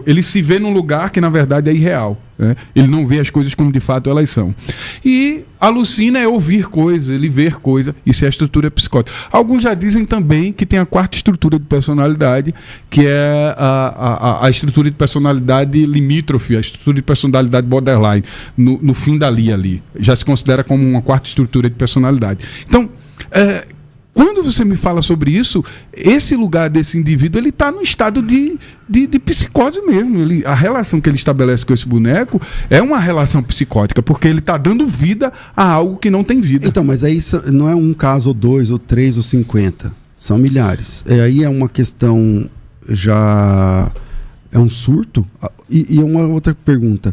Ele se vê num lugar que na verdade é irreal, né? Ele não vê as coisas como de fato elas são. E alucina é ouvir coisa, ele ver coisa, isso é a estrutura psicótica. Alguns já dizem também que tem a 4ª estrutura de personalidade, que é a estrutura de personalidade limítrofe, a estrutura de personalidade borderline, no fim da linha ali. Já se considera como uma 4ª estrutura de personalidade. Então, quando você me fala sobre isso, esse lugar desse indivíduo, ele está no estado de psicose mesmo. A relação que ele estabelece com esse boneco é uma relação psicótica, porque ele está dando vida a algo que não tem vida. Então, mas aí não é um caso, ou 2, ou 3, ou 50. São milhares. Aí é uma questão já... É um surto? E uma outra pergunta.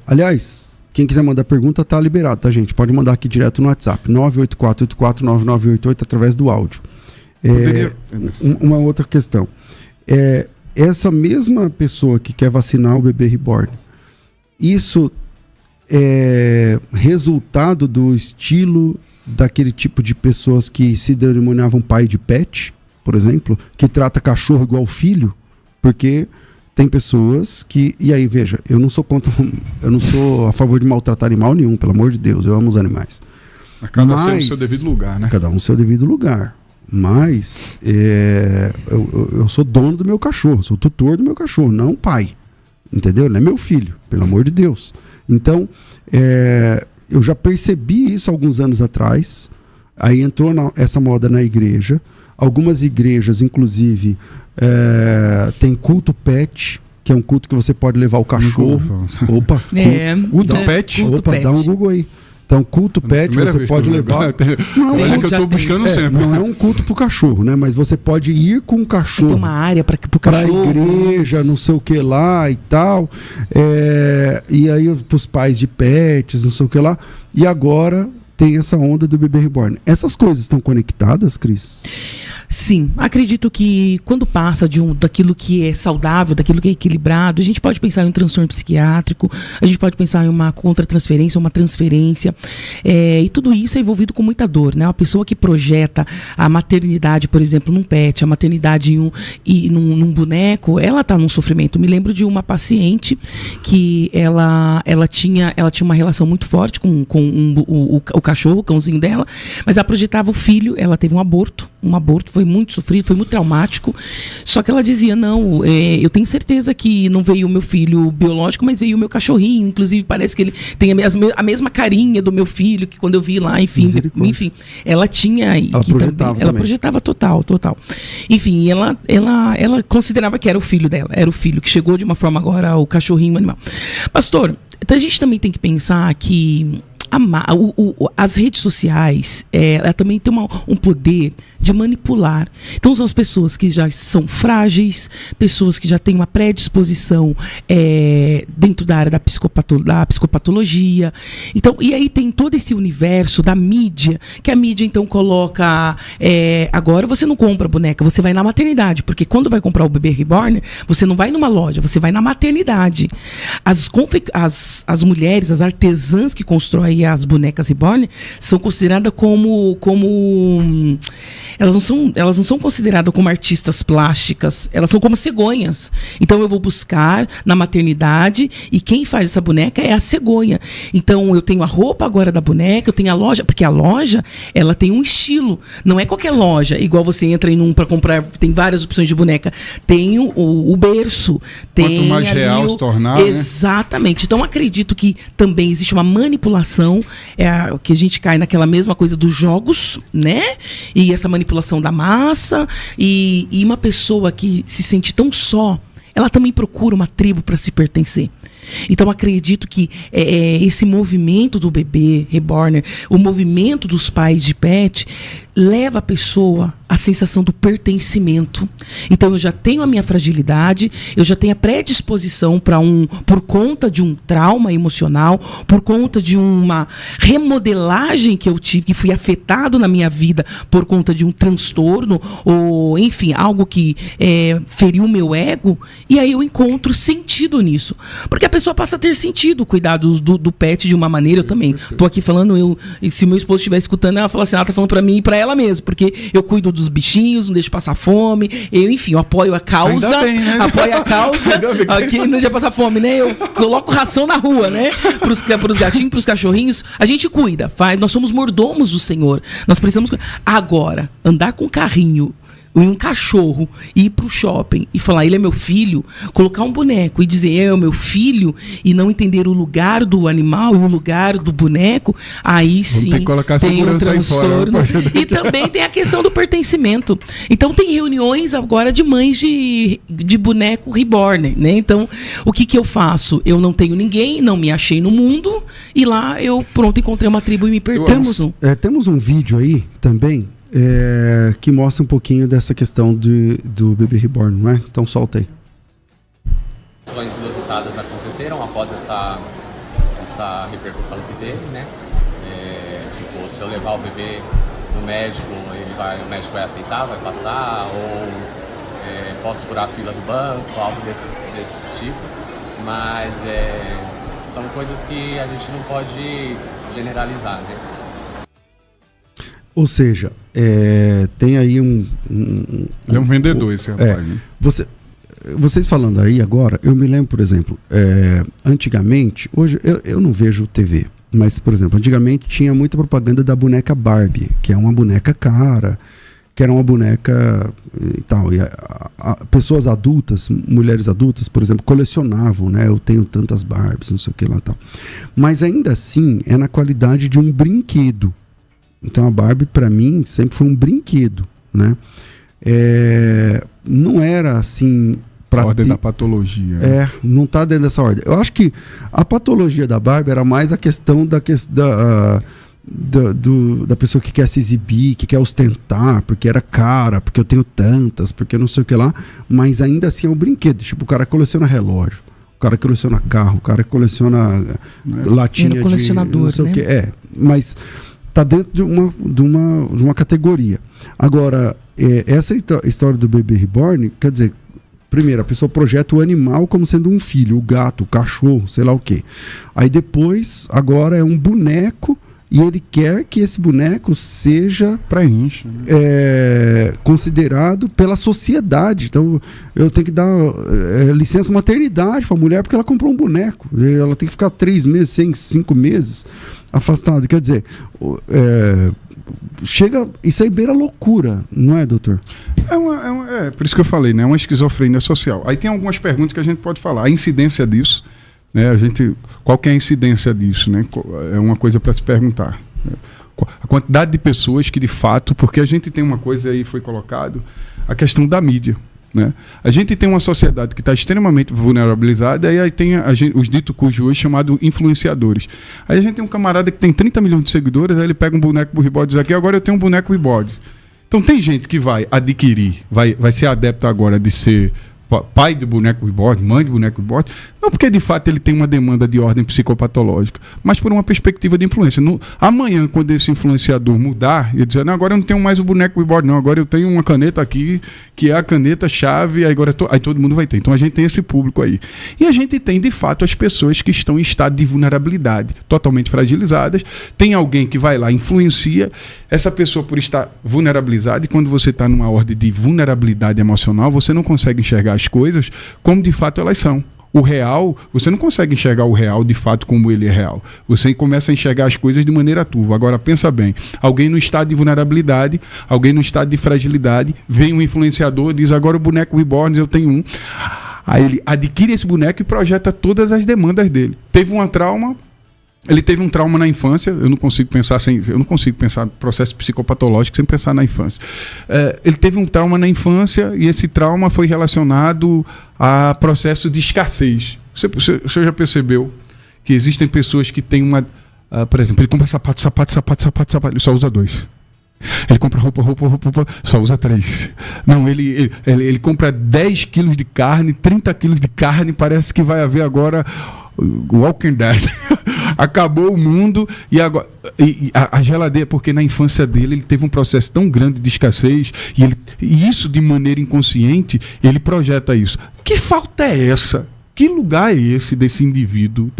Aliás, quem quiser mandar pergunta tá liberado, tá, gente? Pode mandar aqui direto no WhatsApp. 984849988 através do áudio. Uma outra questão. Essa mesma pessoa que quer vacinar o bebê reborn, isso é resultado do estilo daquele tipo de pessoas que se denominavam pai de pet, por exemplo, que trata cachorro igual filho? Porque tem pessoas que... E aí, veja, eu não sou a favor de maltratar animal nenhum, pelo amor de Deus, eu amo os animais. Cada um no seu devido lugar, né? Cada um no seu devido lugar. Mas eu sou dono do meu cachorro, sou tutor do meu cachorro, não pai. Entendeu? Ele é meu filho, pelo amor de Deus. Então, eu já percebi isso alguns anos atrás. Aí entrou essa moda na igreja. Algumas igrejas, inclusive, tem culto pet, que é um culto que você pode levar o cachorro. Opa! Culto pet? Opa, dá um Google aí. Então, culto pet, você pode levar... Não é um culto, que eu tô buscando sempre. Não é um culto pro cachorro, né? Mas você pode ir com o cachorro. Tem uma área pro cachorro. Pra igreja, não sei o que lá e tal. E aí, pros pais de pets, não sei o que lá. E agora tem essa onda do bebê reborn. Essas coisas estão conectadas, Cris? Sim, acredito que quando passa daquilo que é saudável, daquilo que é equilibrado, a gente pode pensar em um transtorno psiquiátrico, a gente pode pensar em uma contratransferência, uma transferência, e tudo isso é envolvido com muita dor, né? Uma pessoa que projeta a maternidade, por exemplo, num pet, a maternidade num boneco, ela está num sofrimento. Me lembro de uma paciente que ela tinha uma relação muito forte com o cachorro, o cãozinho dela, mas ela projetava o filho, ela teve um aborto foi muito sofrido, foi muito traumático, só que ela dizia, não, eu tenho certeza que não veio o meu filho biológico, mas veio o meu cachorrinho, inclusive parece que ele tem a mesma carinha do meu filho, que quando eu vi lá, enfim, ela tinha... Ela projetava total. Enfim, ela considerava que era o filho dela, era o filho que chegou de uma forma agora, o cachorrinho, o animal. Pastor, a gente também tem que pensar que as redes sociais, ela também tem um poder de manipular. Então são as pessoas que já são frágeis, pessoas que já têm uma predisposição dentro da área da psicopatologia. Então, e aí tem todo esse universo da mídia, que a mídia então coloca, agora você não compra boneca, você vai na maternidade, porque quando vai comprar o bebê reborn, você não vai numa loja, você vai na maternidade. As mulheres, as artesãs que constroem as bonecas reborn são consideradas como elas não são consideradas como artistas plásticas, elas são como cegonhas. Então eu vou buscar na maternidade e quem faz essa boneca é a cegonha. Então eu tenho a roupa agora da boneca, eu tenho a loja, porque a loja ela tem um estilo, não é qualquer loja, igual você entra em para comprar, tem várias opções de boneca, tem o berço, tem quanto mais real se tornar, exatamente, né? Então acredito que também existe uma manipulação, que a gente cai naquela mesma coisa dos jogos, né? E essa manipulação da massa, e uma pessoa que se sente tão só, ela também procura uma tribo para se pertencer. Então acredito que esse movimento do bebê reborn, o movimento dos pais de pet, leva a pessoa à sensação do pertencimento. Então eu já tenho a minha fragilidade, eu já tenho a predisposição por conta de um trauma emocional, por conta de uma remodelagem que eu tive, que fui afetado na minha vida por conta de um transtorno, ou enfim, algo que feriu o meu ego, e aí eu encontro sentido nisso. Porque a pessoa passa a ter sentido cuidar do pet de uma maneira. Eu também tô aqui falando, se meu esposo estiver escutando, ela fala assim, ela tá falando pra mim e pra ela mesma, porque eu cuido dos bichinhos, não deixo passar fome, eu apoio a causa, bem, né? apoio a causa, aqui não deixa passar fome, né? Eu coloco ração na rua, né? Pros gatinhos, pros cachorrinhos, a gente cuida, nós somos mordomos do Senhor, nós precisamos... Agora, andar com carrinho e um cachorro, ir pro shopping e falar, ele é meu filho, colocar um boneco e dizer, é o meu filho, e não entender o lugar do animal e o lugar do boneco, aí sim tem um transtorno. E também tem a questão do pertencimento. Então tem reuniões agora de mães de boneco reborn, né? Então, o que eu faço? Eu não tenho ninguém, não me achei no mundo, e lá eu encontrei uma tribo e me pertenço. Temos um vídeo aí também, que mostra um pouquinho dessa questão do bebê reborn, não é? Então solta aí. Ações inusitadas aconteceram após essa repercussão que teve, né? Tipo, se eu levar o bebê no médico, o médico vai aceitar, vai passar, ou posso furar a fila do banco, algo desses tipos, mas são coisas que a gente não pode generalizar, né? Ou seja, tem aí ele é um vendedor, esse rapaz, né? Vocês falando aí agora, eu me lembro, por exemplo, antigamente, hoje eu não vejo TV, mas, por exemplo, antigamente tinha muita propaganda da boneca Barbie, que é uma boneca cara, que era uma boneca e tal. E pessoas adultas, mulheres adultas, por exemplo, colecionavam, né? Eu tenho tantas Barbies, não sei o que lá e tal. Mas ainda assim, é na qualidade de um brinquedo. Então a Barbie, para mim, sempre foi um brinquedo, né? Não era assim... ordem da patologia. Não está dentro dessa ordem. Eu acho que a patologia da Barbie era mais a questão da pessoa que quer se exibir, que quer ostentar, porque era cara, porque eu tenho tantas, porque não sei o que lá, mas ainda assim é um brinquedo. Tipo, o cara coleciona relógio, o cara coleciona carro, o cara coleciona latinha de não sei, né? O que. Mas tá dentro de uma categoria. Agora, essa história do bebê reborn, quer dizer, primeiro, a pessoa projeta o animal como sendo um filho, o gato, o cachorro, sei lá o quê. Aí depois, agora é um boneco, e ele quer que esse boneco seja considerado pela sociedade. Então, eu tenho que dar licença maternidade para a mulher porque ela comprou um boneco. Ela tem que ficar 3 meses, 5 meses afastada. Quer dizer, isso aí beira loucura, não é, doutor? Por isso que eu falei, né? É uma esquizofrenia social. Aí tem algumas perguntas que a gente pode falar. A incidência disso, né? Qual que é a incidência disso, né? É uma coisa para se perguntar. A quantidade de pessoas que de fato, porque a gente tem uma coisa aí, foi colocado, a questão da mídia, né? A gente tem uma sociedade que está extremamente vulnerabilizada, e aí tem os ditos cujos chamados influenciadores. Aí a gente tem um camarada que tem 30 milhões de seguidores, aí ele pega um boneco reborn e diz aqui, agora eu tenho um boneco reborn. Então tem gente que vai adquirir, vai ser adepto agora de ser pai de boneco reborn, mãe de boneco reborn, não porque de fato ele tem uma demanda de ordem psicopatológica, mas por uma perspectiva de influência. Amanhã, quando esse influenciador mudar e dizer, não, agora eu não tenho mais o boneco reborn, não, agora eu tenho uma caneta aqui, que é a caneta chave, aí todo mundo vai ter. Então a gente tem esse público aí. E a gente tem, de fato, as pessoas que estão em estado de vulnerabilidade, totalmente fragilizadas. Tem alguém que vai lá, influencia essa pessoa por estar vulnerabilizada, e quando você está numa ordem de vulnerabilidade emocional, você não consegue enxergar as coisas como de fato elas são. O real, você não consegue enxergar o real de fato como ele é real. Você começa a enxergar as coisas de maneira turva. Agora, pensa bem, alguém no estado de vulnerabilidade, alguém no estado de fragilidade, vem um influenciador, diz, agora o boneco reborn, eu tenho um. Aí ele adquire esse boneco e projeta todas as demandas dele. Ele teve um trauma na infância, eu não consigo pensar no processo psicopatológico sem pensar na infância. Ele teve um trauma na infância e esse trauma foi relacionado a processo de escassez. Você já percebeu que existem pessoas que têm por exemplo, ele compra sapato, ele só usa 2. Ele compra roupa, só usa 3. Não, ele compra 10 quilos de carne, 30 quilos de carne, parece que vai haver agora Walking Dead. Acabou o mundo e agora a geladeira, porque na infância dele ele teve um processo tão grande de escassez e isso de maneira inconsciente ele projeta isso. Que falta é essa? Que lugar é esse desse indivíduo,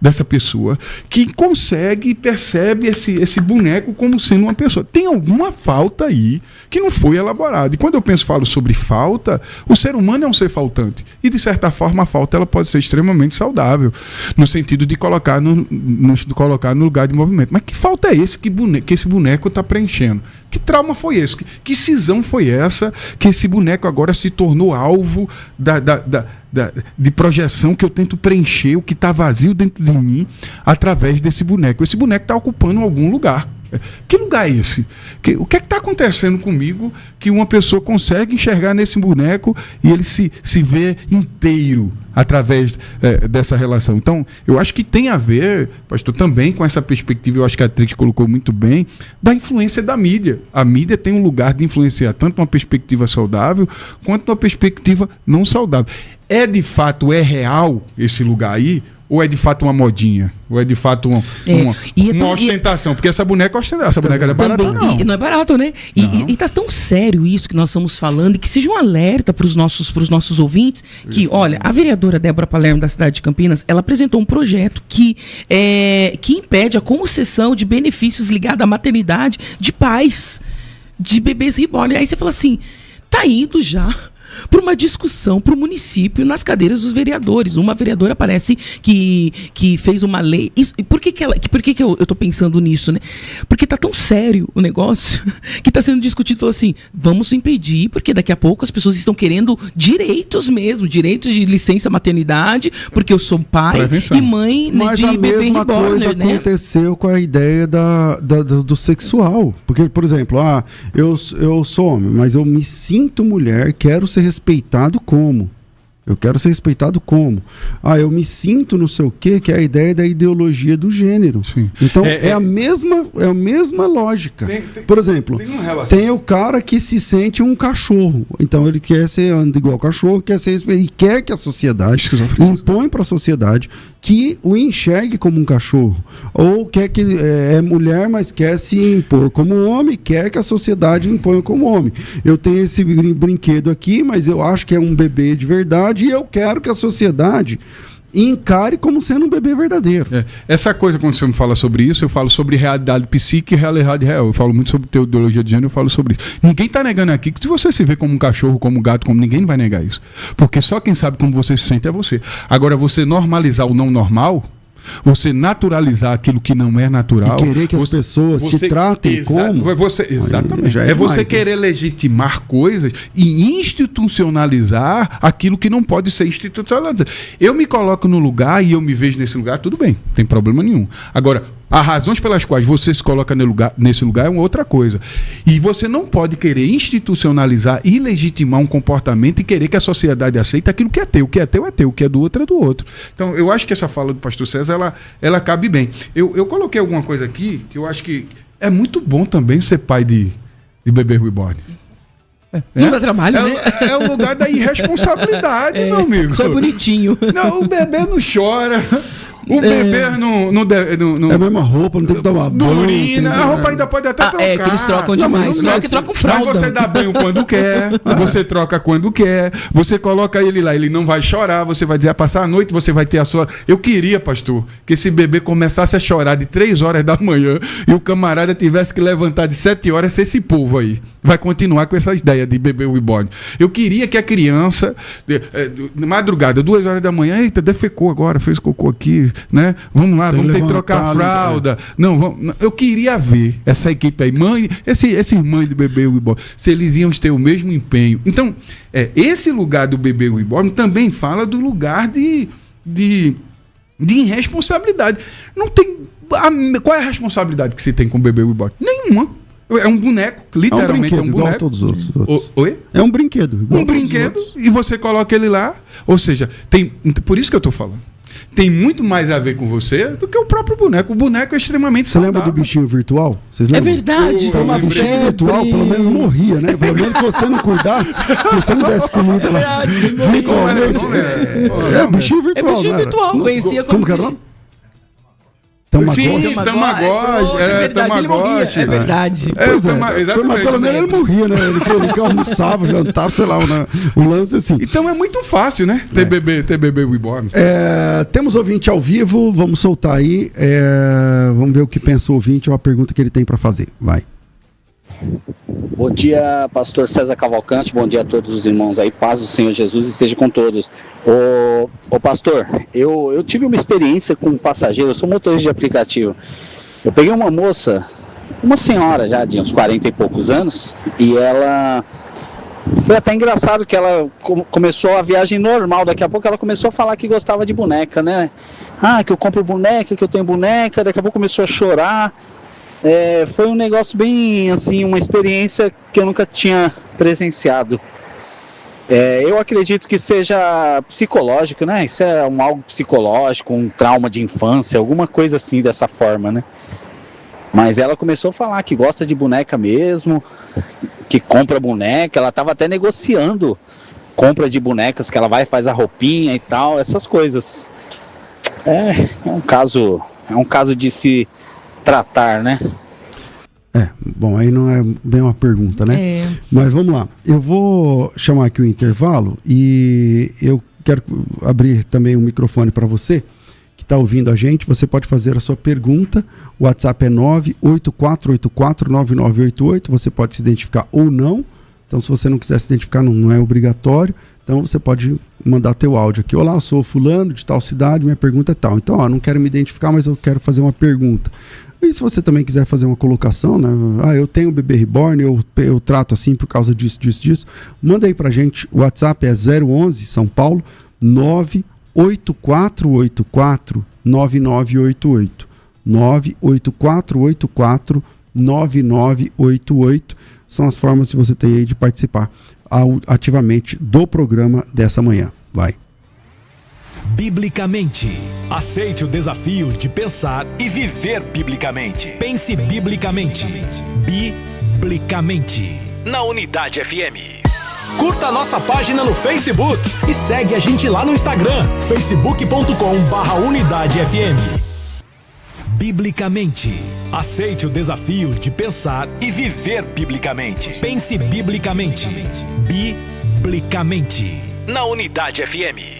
dessa pessoa, que consegue e percebe esse boneco como sendo uma pessoa? Tem alguma falta aí que não foi elaborada. E quando eu falo sobre falta, o ser humano é um ser faltante. E, de certa forma, a falta ela pode ser extremamente saudável, no sentido de colocar no lugar de movimento. Mas que falta é esse que esse boneco está preenchendo? Que trauma foi esse? Que cisão foi essa que esse boneco agora se tornou alvo de projeção, que eu tento preencher o que está vazio dentro de mim através desse boneco? Esse boneco está ocupando algum lugar. Que lugar é esse? O que é que está acontecendo comigo que uma pessoa consegue enxergar nesse boneco e ele se vê inteiro através dessa relação? Então, eu acho que tem a ver, pastor, também com essa perspectiva, eu acho que a Trix colocou muito bem, da influência da mídia. A mídia tem um lugar de influenciar tanto uma perspectiva saudável quanto uma perspectiva não saudável. É de fato, é real esse lugar aí? Ou é de fato uma modinha? Ou é de fato uma ostentação? Porque essa boneca não é barata, não. Não é barato, né? E tá tão sério isso que nós estamos falando, e que seja um alerta para os nossos ouvintes, que, olha, a vereadora Débora Palermo, da cidade de Campinas, ela apresentou um projeto que impede a concessão de benefícios ligados à maternidade de pais de bebês reborn. Aí você fala assim, tá indo já para uma discussão para o município nas cadeiras dos vereadores. Uma vereadora parece que fez uma lei. Isso, por que eu estou pensando nisso, né? Porque está tão sério o negócio que está sendo discutido. Falou assim, vamos impedir, porque daqui a pouco as pessoas estão querendo direitos mesmo, direitos de licença maternidade, porque eu sou pai e mãe, né, de bebê reborn. Mas a mesma coisa aconteceu com a ideia do sexual. Porque, por exemplo, eu sou homem, mas eu me sinto mulher, quero ser respeitado como? Eu quero ser respeitado como? Eu me sinto não sei o quê, que é a ideia da ideologia do gênero. Sim. Então, é a mesma lógica. Por exemplo, tem o cara que se sente um cachorro. Então, ele anda igual cachorro, quer ser respeitado, e quer que a sociedade impõe para a sociedade que o enxergue como um cachorro. Ou quer que é mulher, mas quer se impor como homem, quer que a sociedade imponha como homem. Eu tenho esse brinquedo aqui, mas eu acho que é um bebê de verdade, e eu quero que a sociedade encare como sendo um bebê verdadeiro. Essa coisa, quando você me fala sobre isso, eu falo sobre realidade psíquica e realidade real. Eu falo muito sobre ideologia de gênero, eu falo sobre isso. Ninguém está negando aqui que se você se vê como um cachorro, como um gato, como ninguém vai negar isso. Porque só quem sabe como você se sente é você. Agora, você normalizar o não normal, você naturalizar aquilo que não é natural, e querer que as pessoas se tratem como exatamente você querer legitimar coisas e institucionalizar aquilo que não pode ser institucionalizado. Eu me coloco no lugar e eu me vejo nesse lugar, tudo bem, não tem problema nenhum. Agora, as razões pelas quais você se coloca nesse lugar é uma outra coisa. E você não pode querer institucionalizar e legitimar um comportamento e querer que a sociedade aceite aquilo que é teu. O que é teu é teu, o que é do outro é do outro. Então, eu acho que essa fala do pastor César, ela cabe bem. Eu coloquei alguma coisa aqui que eu acho que é muito bom também ser pai de bebê reborn. Não dá trabalho, né? É o lugar da irresponsabilidade, meu amigo. Só é bonitinho. Não, o bebê não chora. O bebê não é a mesma roupa, não tem que tomar banho. A roupa ainda pode até trocar. É que eles trocam demais. Só que trocam fralda. Mas você dá banho quando quer, você troca quando quer, você coloca ele lá, ele não vai chorar, você vai dizer, passar a noite, você vai ter a sua... Eu queria, pastor, que esse bebê começasse a chorar de 3 horas da manhã e o camarada tivesse que levantar de 7 horas, esse povo aí vai continuar com essa ideia de bebê reborn. Eu queria que a criança, de madrugada, 2 horas da manhã, eita, defecou agora, fez cocô aqui, né? Vamos lá, vamos ter que trocar a fralda. Eu queria ver essa equipe aí, esses mães de bebê reborn, se eles iam ter o mesmo empenho. Então, esse lugar do bebê reborn também fala do lugar de irresponsabilidade. Não tem... Qual é a responsabilidade que se tem com o bebê reborn? Nenhuma. É um boneco, literalmente é um boneco. Igual a todos os outros. Oi? É um brinquedo. Um brinquedo, e você coloca ele lá. Ou seja, por isso que eu estou falando. Tem muito mais a ver com você do que o próprio boneco. O boneco é extremamente saudável. Você lembra do bichinho virtual? Vocês lembram? É verdade. O bichinho virtual, pelo menos morria, né? Pelo menos se você não cuidasse, se você não desse comida lá virtualmente. Bichinho virtual. É bichinho virtual. Conhecia como que era o nome? Tamagotchi. É verdade. Mas pelo menos ele morria, né? Ele almoçava, jantava, sei lá, um lance assim. Então é muito fácil, né? Ter bebê reborn. Temos ouvinte ao vivo, vamos soltar aí. Vamos ver o que pensa o ouvinte, uma pergunta que ele tem para fazer. Vai. Bom dia, pastor César Cavalcante, bom dia a todos os irmãos aí, paz do Senhor Jesus esteja com todos. Ô pastor, eu tive uma experiência com um passageiro, eu sou motorista de aplicativo, eu peguei uma moça, uma senhora já de uns 40 e poucos anos, e ela, foi até engraçado que ela começou a viagem normal, daqui a pouco ela começou a falar que gostava de boneca, né, que eu compro boneca, que eu tenho boneca, daqui a pouco começou a chorar. foi um negócio bem, assim, uma experiência que eu nunca tinha presenciado. Eu acredito que seja psicológico, né? Isso é algo psicológico, um trauma de infância, alguma coisa assim dessa forma, né? Mas ela começou a falar que gosta de boneca mesmo, que compra boneca, ela estava até negociando compra de bonecas, que ela vai e faz a roupinha e tal, essas coisas. É um caso de se tratar, né? Bom, aí não é bem uma pergunta, né? Mas vamos lá. Eu vou chamar aqui o intervalo e eu quero abrir também o microfone para você que está ouvindo a gente. Você pode fazer a sua pergunta. O WhatsApp é 984849988. Você pode se identificar ou não. Então, se você não quiser se identificar, não é obrigatório. Então, você pode mandar teu áudio aqui. Olá, eu sou fulano de tal cidade, minha pergunta é tal. Então, não quero me identificar, mas eu quero fazer uma pergunta. E se você também quiser fazer uma colocação, né? Eu tenho bebê reborn, eu trato assim por causa disso. Manda aí pra gente. O WhatsApp é 011 São Paulo 984849988. 984849988. São as formas que você tem aí de participar ativamente do programa dessa manhã. Vai. Biblicamente. Aceite o desafio de pensar e viver biblicamente. Pense biblicamente. Biblicamente. Na Unidade FM. Curta a nossa página no Facebook e segue a gente lá no Instagram, facebook.com/UnidadeFM. Biblicamente. Aceite o desafio de pensar e viver biblicamente. Pense biblicamente. Biblicamente. Na Unidade FM.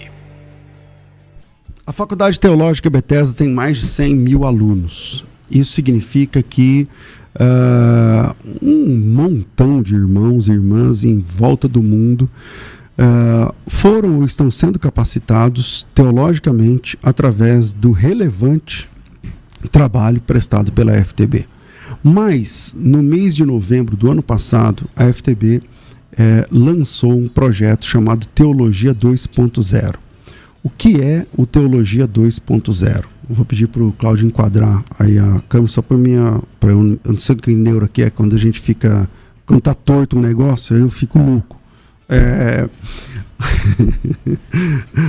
A Faculdade Teológica Bethesda tem mais de 100 mil alunos. Isso significa que um montão de irmãos e irmãs em volta do mundo foram ou estão sendo capacitados teologicamente através do relevante trabalho prestado pela FTB. Mas, no mês de novembro do ano passado, a FTB lançou um projeto chamado Teologia 2.0. O que é o Teologia 2.0? Eu vou pedir para o Cláudio enquadrar aí a câmera, só para eu não sei que neuro que é, quando a gente fica, quando tá torto um negócio, aí eu fico louco.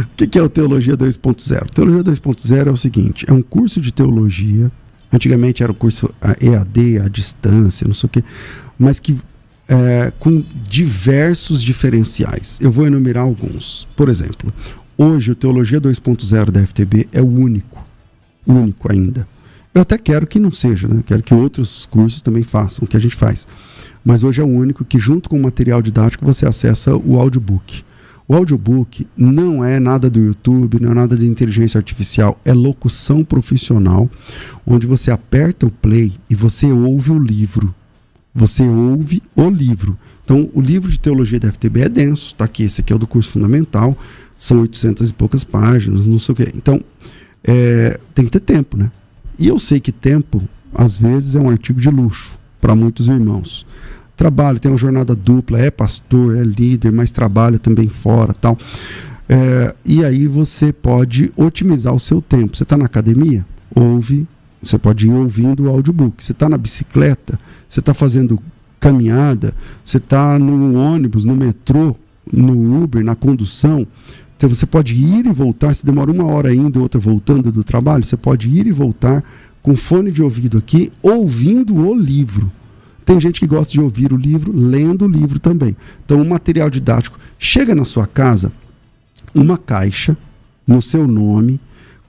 O que é o Teologia 2.0? Teologia 2.0 é o seguinte, é um curso de teologia, antigamente era o curso EAD, à distância, não sei o que, mas que com diversos diferenciais. Eu vou enumerar alguns. Por exemplo, hoje o Teologia 2.0 da FTB é o único ainda. Eu até quero que não seja, né? Quero que outros cursos também façam o que a gente faz. Mas hoje é o único que, junto com o material didático, você acessa o audiobook. O audiobook não é nada do YouTube, não é nada de inteligência artificial, é locução profissional, onde você aperta o play e você ouve o livro. Você ouve o livro. Então, o livro de teologia da FTB é denso, tá aqui, esse aqui é o do curso fundamental, são 800 e poucas páginas, não sei o quê. Então, tem que ter tempo, né? E eu sei que tempo, às vezes, é um artigo de luxo para muitos irmãos. Trabalho, tem uma jornada dupla, é pastor, é líder, mas trabalha também fora, tal. E aí você pode otimizar o seu tempo. Você está na academia? Ouve, você pode ir ouvindo o audiobook. Você está na bicicleta? Você está fazendo caminhada? Você está no ônibus, no metrô, no Uber, na condução? Então, você pode ir e voltar, se demora uma hora indo e outra voltando do trabalho, você pode ir e voltar com fone de ouvido aqui, ouvindo o livro. Tem gente que gosta de ouvir o livro, lendo o livro também. Então, o material didático chega na sua casa, uma caixa no seu nome,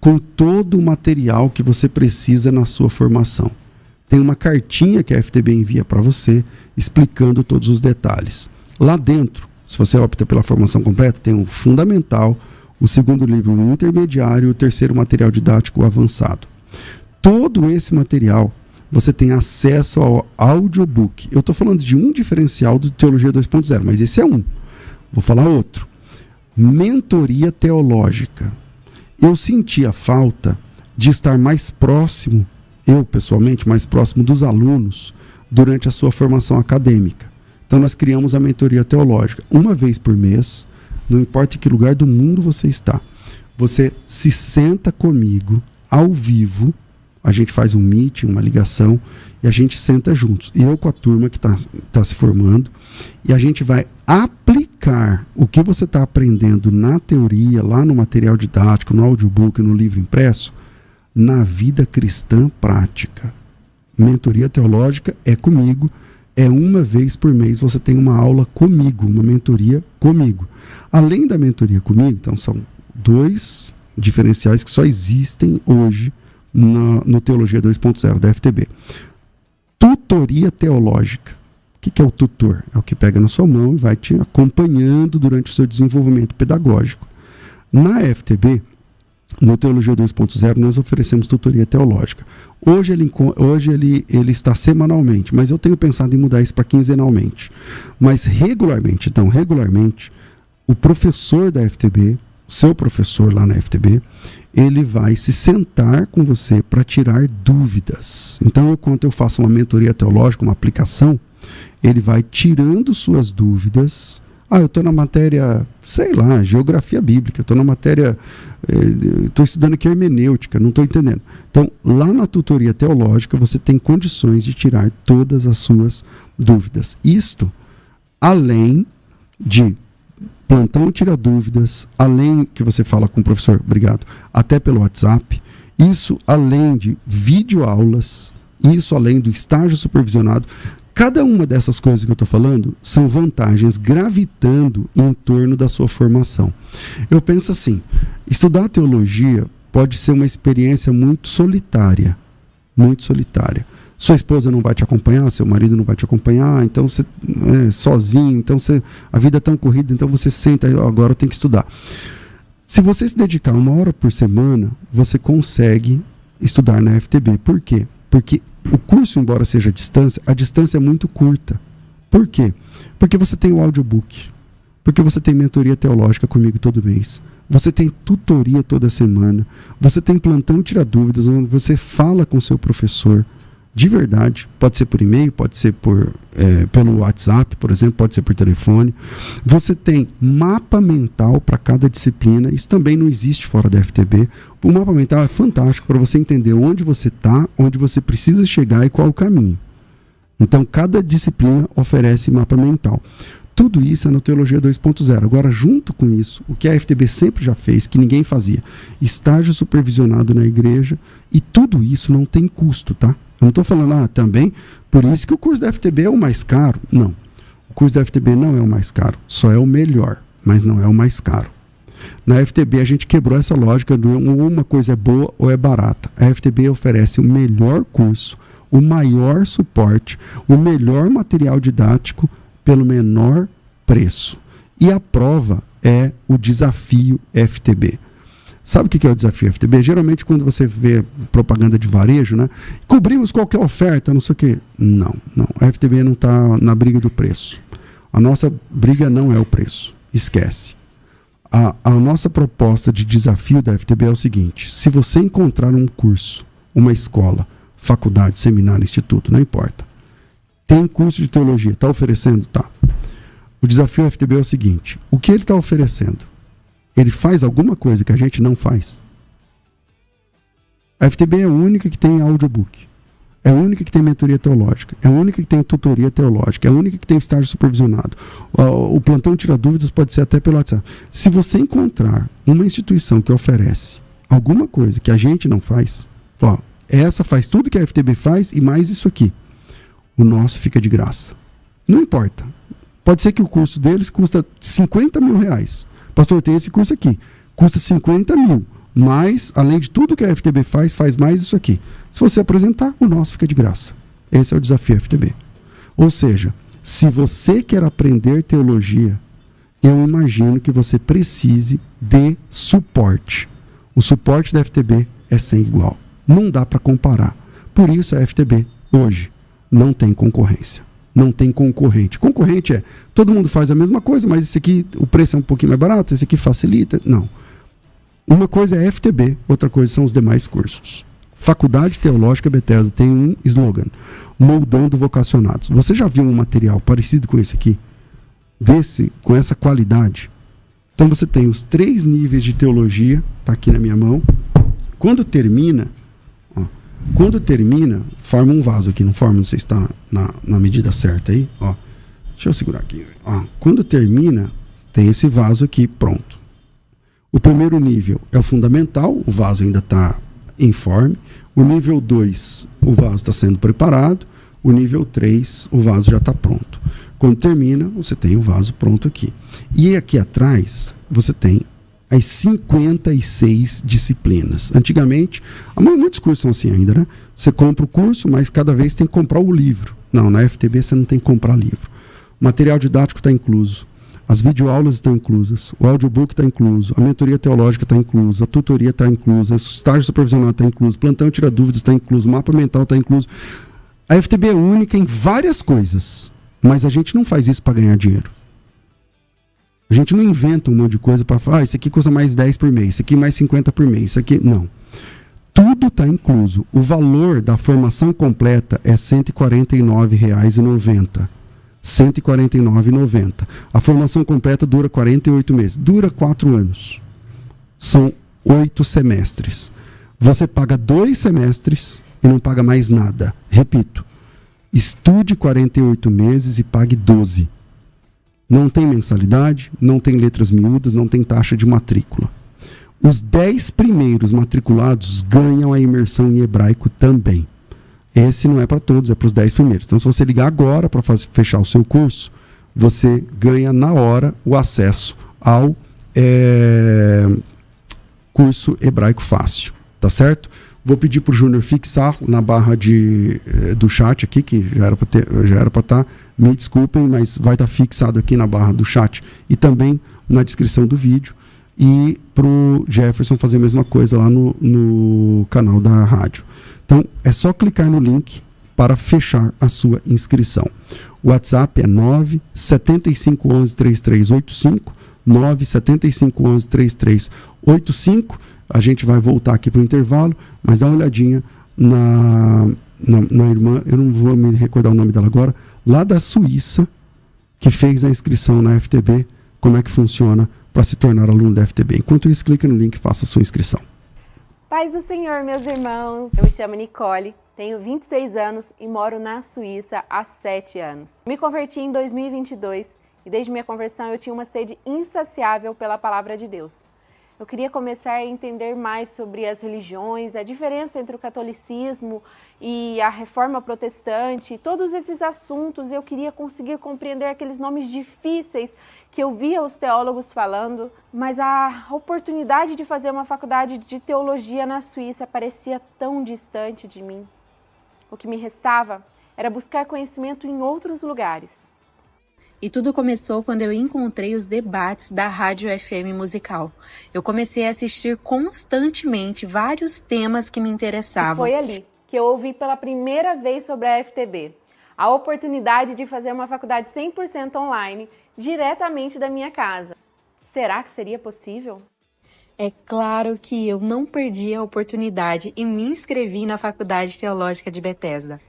com todo o material que você precisa na sua formação. Tem uma cartinha que a FTB envia para você, explicando todos os detalhes. Lá dentro, se você opta pela formação completa, tem o fundamental, o segundo livro, o intermediário e o terceiro material didático, o avançado. Todo esse material você tem acesso ao audiobook. Eu estou falando de um diferencial do Teologia 2.0, mas esse é um. Vou falar outro. Mentoria teológica. Eu senti a falta de estar mais próximo, eu pessoalmente, mais próximo dos alunos durante a sua formação acadêmica. Então nós criamos a mentoria teológica. Uma vez por mês, não importa em que lugar do mundo você está, você se senta comigo, ao vivo, a gente faz um meeting, uma ligação, e a gente senta juntos. E eu com a turma que está se formando, e a gente vai aplicar o que você está aprendendo na teoria, lá no material didático, no audiobook, no livro impresso, na vida cristã prática. Mentoria teológica é comigo, é uma vez por mês você tem uma aula comigo, uma mentoria comigo. Além da mentoria comigo, então são 2 diferenciais que só existem hoje no Teologia 2.0 da FTB. Tutoria teológica. O que é o tutor? É o que pega na sua mão e vai te acompanhando durante o seu desenvolvimento pedagógico. Na FTB, no Teologia 2.0, nós oferecemos tutoria teológica. Hoje ele está semanalmente, mas eu tenho pensado em mudar isso para quinzenalmente. Mas regularmente, o professor da FTB, seu professor lá na FTB, ele vai se sentar com você para tirar dúvidas. Então, enquanto eu faço uma mentoria teológica, uma aplicação, ele vai tirando suas dúvidas. Eu estou na matéria, sei lá, geografia bíblica, estou na matéria, estou estudando aqui hermenêutica, não estou entendendo. Então, lá na tutoria teológica, você tem condições de tirar todas as suas dúvidas. Isto, além de plantão tira dúvidas, além que você fala com o professor, obrigado, até pelo WhatsApp, isso além de videoaulas, isso além do estágio supervisionado. Cada uma dessas coisas que eu estou falando são vantagens gravitando em torno da sua formação. Eu penso assim, estudar teologia pode ser uma experiência muito solitária. Muito solitária. Sua esposa não vai te acompanhar, seu marido não vai te acompanhar, então você sozinho, então a vida é tão corrida, então você senta, agora eu tenho que estudar. Se você se dedicar 1 hora por semana, você consegue estudar na FTB. Por quê? Porque o curso, embora seja à distância, a distância é muito curta. Por quê? Porque você tem o audiobook, porque você tem mentoria teológica comigo todo mês, você tem tutoria toda semana, você tem plantão tira dúvidas, onde você fala com seu professor, de verdade, pode ser por e-mail, pode ser pelo WhatsApp, por exemplo, pode ser por telefone. Você tem mapa mental para cada disciplina, isso também não existe fora da FTB. O mapa mental é fantástico para você entender onde você está, onde você precisa chegar e qual o caminho. Então, cada disciplina oferece mapa mental. Tudo isso é no Teologia 2.0. Agora, junto com isso, o que a FTB sempre já fez, que ninguém fazia, estágio supervisionado na igreja, e tudo isso não tem custo, tá? Eu não estou falando também, por isso que o curso da FTB é o mais caro. Não, o curso da FTB não é o mais caro, só é o melhor, mas não é o mais caro. Na FTB a gente quebrou essa lógica de uma coisa é boa ou é barata. A FTB oferece o melhor curso, o maior suporte, o melhor material didático pelo menor preço. E a prova é o desafio FTB. Sabe o que é o desafio FTB? Geralmente quando você vê propaganda de varejo, né? Cobrimos qualquer oferta, não sei o quê. Não. A FTB não está na briga do preço. A nossa briga não é o preço. Esquece. A nossa proposta de desafio da FTB é o seguinte: se você encontrar um curso, uma escola, faculdade, seminário, instituto, não importa, tem curso de teologia, está oferecendo? Tá. O desafio FTB é o seguinte: o que ele está oferecendo? Ele faz alguma coisa que a gente não faz? A FTB é a única que tem audiobook, é a única que tem mentoria teológica, é a única que tem tutoria teológica, é a única que tem estágio supervisionado. O plantão tira dúvidas pode ser até pelo WhatsApp. Se você encontrar uma instituição que oferece alguma coisa que a gente não faz, essa faz tudo que a FTB faz e mais isso aqui, o nosso fica de graça. Não importa. Pode ser que o curso deles custa 50 mil reais. Pastor, tem esse curso aqui. Custa 50 mil. Mas, além de tudo que a FTB faz mais isso aqui. Se você apresentar, o nosso fica de graça. Esse é o desafio FTB. Ou seja, se você quer aprender teologia, eu imagino que você precise de suporte. O suporte da FTB é sem igual. Não dá para comparar. Por isso a FTB, hoje, não tem concorrência. Não tem concorrente. Concorrente é, todo mundo faz a mesma coisa, mas esse aqui, o preço é um pouquinho mais barato, esse aqui facilita. Não. Uma coisa é FTB, outra coisa são os demais cursos. Faculdade Teológica Bethesda tem um slogan: moldando vocacionados. Você já viu um material parecido com esse aqui? Com essa qualidade? Então você tem os 3 níveis de teologia, está aqui na minha mão. Quando termina, Quando termina, forma um vaso aqui, não forma? Não sei se está na medida certa aí. Ó, deixa eu segurar aqui. Ó, quando termina, tem esse vaso aqui pronto. O primeiro nível é o fundamental, o vaso ainda está informe. O nível 2, o vaso está sendo preparado. O nível 3, o vaso já está pronto. Quando termina, você tem o vaso pronto aqui. E aqui atrás, você tem as 56 disciplinas. Antigamente, muitos cursos são assim ainda, né? Você compra o curso, mas cada vez tem que comprar o livro. Não, na FTB você não tem que comprar livro. O material didático está incluso. As videoaulas estão inclusas, o audiobook está incluso, a mentoria teológica está inclusa, a tutoria está inclusa, o estágio supervisional está incluso, plantão tira dúvidas está incluso, o mapa mental está incluso. A FTB é única em várias coisas, mas a gente não faz isso para ganhar dinheiro. A gente não inventa um monte de coisa para falar, isso aqui custa mais 10 por mês, isso aqui mais 50 por mês, isso aqui... Não. Tudo está incluso. O valor da formação completa é R$ 149,90. R$ 149,90. A formação completa dura 48 meses. Dura 4 anos. São 8 semestres. Você paga 2 semestres e não paga mais nada. Repito, estude 48 meses e pague 12. Não tem mensalidade, não tem letras miúdas, não tem taxa de matrícula. Os 10 primeiros matriculados ganham a imersão em hebraico também. Esse não é para todos, é para os 10 primeiros. Então, se você ligar agora para fechar o seu curso, você ganha na hora o acesso ao curso hebraico fácil, tá certo? Vou pedir para o Júnior fixar na barra do chat aqui, que já era para estar, me desculpem, mas vai estar fixado aqui na barra do chat e também na descrição do vídeo. E para o Jefferson fazer a mesma coisa lá no canal da rádio. Então, é só clicar no link para fechar a sua inscrição. O WhatsApp é 975113385, 975113385. A gente vai voltar aqui para o intervalo, mas dá uma olhadinha na irmã, eu não vou me recordar o nome dela agora, lá da Suíça, que fez a inscrição na FTB, como é que funciona para se tornar aluno da FTB. Enquanto isso, clica no link e faça a sua inscrição. Paz do Senhor, meus irmãos. Eu me chamo Nicole, tenho 26 anos e moro na Suíça há 7 anos. Me converti em 2022 e desde minha conversão eu tinha uma sede insaciável pela palavra de Deus. Eu queria começar a entender mais sobre as religiões, a diferença entre o catolicismo e a reforma protestante, todos esses assuntos. Eu queria conseguir compreender aqueles nomes difíceis que eu via os teólogos falando, mas a oportunidade de fazer uma faculdade de teologia na Suíça parecia tão distante de mim. O que me restava era buscar conhecimento em outros lugares. E tudo começou quando eu encontrei os debates da Rádio FM Musical. Eu comecei a assistir constantemente vários temas que me interessavam. E foi ali que eu ouvi pela primeira vez sobre a FTB. A oportunidade de fazer uma faculdade 100% online, diretamente da minha casa. Será que seria possível? É claro que eu não perdi a oportunidade e me inscrevi na Faculdade Teológica de Bethesda.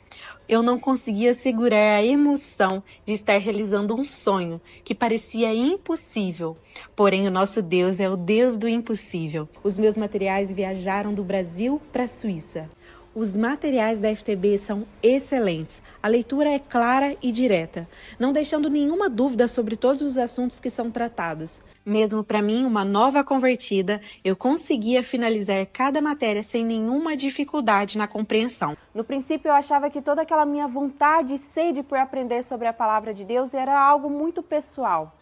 Eu não conseguia segurar a emoção de estar realizando um sonho que parecia impossível. Porém, o nosso Deus é o Deus do impossível. Os meus materiais viajaram do Brasil para a Suíça. Os materiais da FTB são excelentes. A leitura é clara e direta, não deixando nenhuma dúvida sobre todos os assuntos que são tratados. Mesmo para mim, uma nova convertida, eu conseguia finalizar cada matéria sem nenhuma dificuldade na compreensão. No princípio, eu achava que toda aquela minha vontade e sede por aprender sobre a palavra de Deus era algo muito pessoal.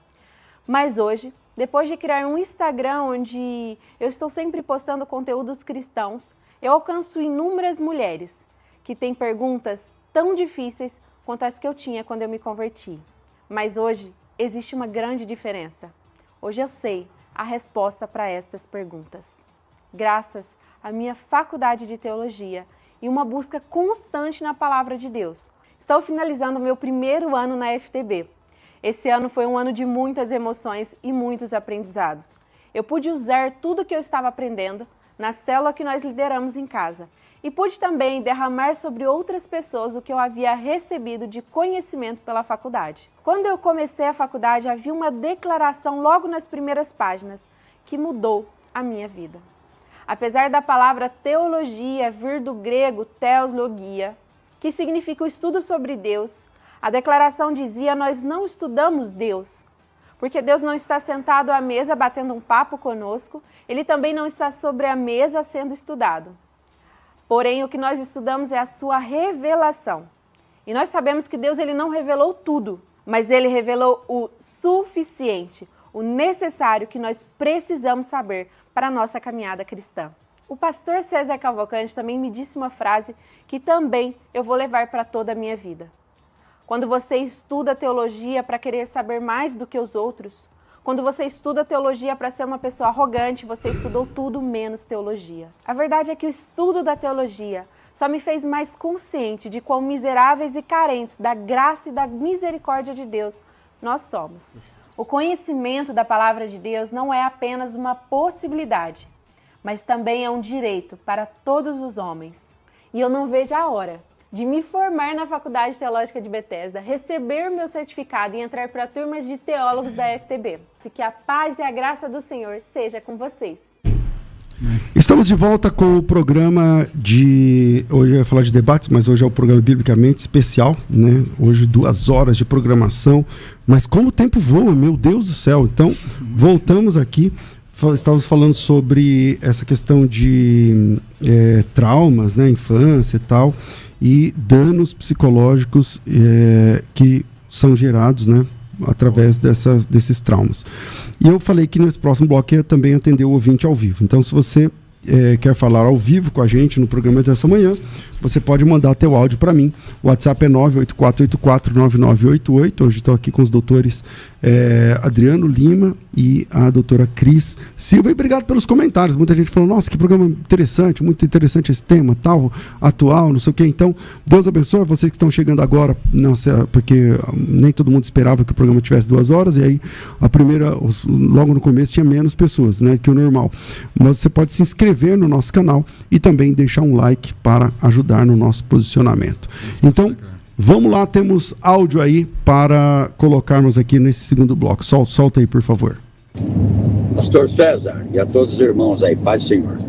Mas hoje, depois de criar um Instagram onde eu estou sempre postando conteúdos cristãos, eu alcanço inúmeras mulheres que têm perguntas tão difíceis quanto as que eu tinha quando eu me converti. Mas hoje existe uma grande diferença. Hoje eu sei a resposta para estas perguntas. Graças à minha faculdade de teologia e uma busca constante na palavra de Deus. Estou finalizando meu primeiro ano na FTB. Esse ano foi um ano de muitas emoções e muitos aprendizados. Eu pude usar tudo que eu estava aprendendo na célula que nós lideramos em casa. E pude também derramar sobre outras pessoas o que eu havia recebido de conhecimento pela faculdade. Quando eu comecei a faculdade, havia uma declaração logo nas primeiras páginas que mudou a minha vida. Apesar da palavra teologia vir do grego theoslogia, que significa o estudo sobre Deus, a declaração dizia: nós não estudamos Deus, porque Deus não está sentado à mesa batendo um papo conosco, Ele também não está sobre a mesa sendo estudado. Porém, o que nós estudamos é a sua revelação. E nós sabemos que Deus ele não revelou tudo, mas Ele revelou o suficiente, o necessário que nós precisamos saber para a nossa caminhada cristã. O pastor César Cavalcante também me disse uma frase que também eu vou levar para toda a minha vida. Quando você estuda teologia para querer saber mais do que os outros, quando você estuda teologia para ser uma pessoa arrogante, você estudou tudo menos teologia. A verdade é que o estudo da teologia só me fez mais consciente de quão miseráveis e carentes da graça e da misericórdia de Deus nós somos. O conhecimento da palavra de Deus não é apenas uma possibilidade, mas também é um direito para todos os homens. E eu não vejo a hora de me formar na Faculdade Teológica de Bethesda, receber o meu certificado e entrar para turmas de teólogos da FTB. Que a paz e a graça do Senhor seja com vocês. Estamos de volta com o programa de... Hoje eu ia falar de debates, mas hoje é o programa Biblicamente Especial, né? Hoje 2 horas de programação, mas como o tempo voa, meu Deus do céu. Então, voltamos aqui, estávamos falando sobre essa questão de traumas, né? Infância e tal, e danos psicológicos que são gerados, né? Através desses traumas. E eu falei que nesse próximo bloco ia também atender o ouvinte ao vivo. Então, se você quer falar ao vivo com a gente no programa dessa manhã, você pode mandar teu áudio para mim. O WhatsApp é 984849988. Hoje estou aqui com os doutores Adriano Lima e a doutora Cris Silva. E obrigado pelos comentários. Muita gente falou: nossa, que programa interessante, muito interessante esse tema, tal, atual, não sei o quê. Então, Deus abençoe vocês que estão chegando agora, porque nem todo mundo esperava que o programa tivesse 2 horas, e aí logo no começo tinha menos pessoas, né, que o normal. Mas você pode se inscrever no nosso canal e também deixar um like para ajudar no nosso posicionamento. Então, vamos lá, temos áudio aí para colocarmos aqui nesse segundo bloco. Solta aí, por favor. Pastor César e a todos os irmãos aí, paz do Senhor.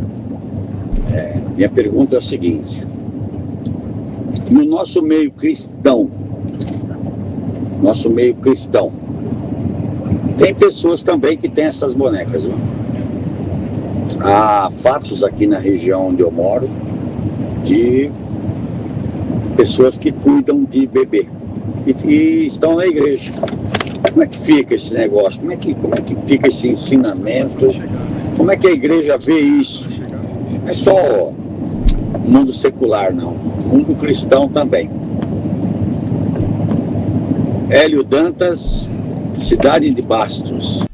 Minha pergunta é o seguinte: no nosso meio cristão, tem pessoas também que têm essas bonecas, viu? Há fatos aqui na região onde eu moro de pessoas que cuidam de bebê e estão na igreja. Como é que fica esse negócio? Como é que fica esse ensinamento? Como é que a igreja vê isso? Não é só o mundo secular, não. O mundo cristão também. Hélio Dantas, cidade de Bastos.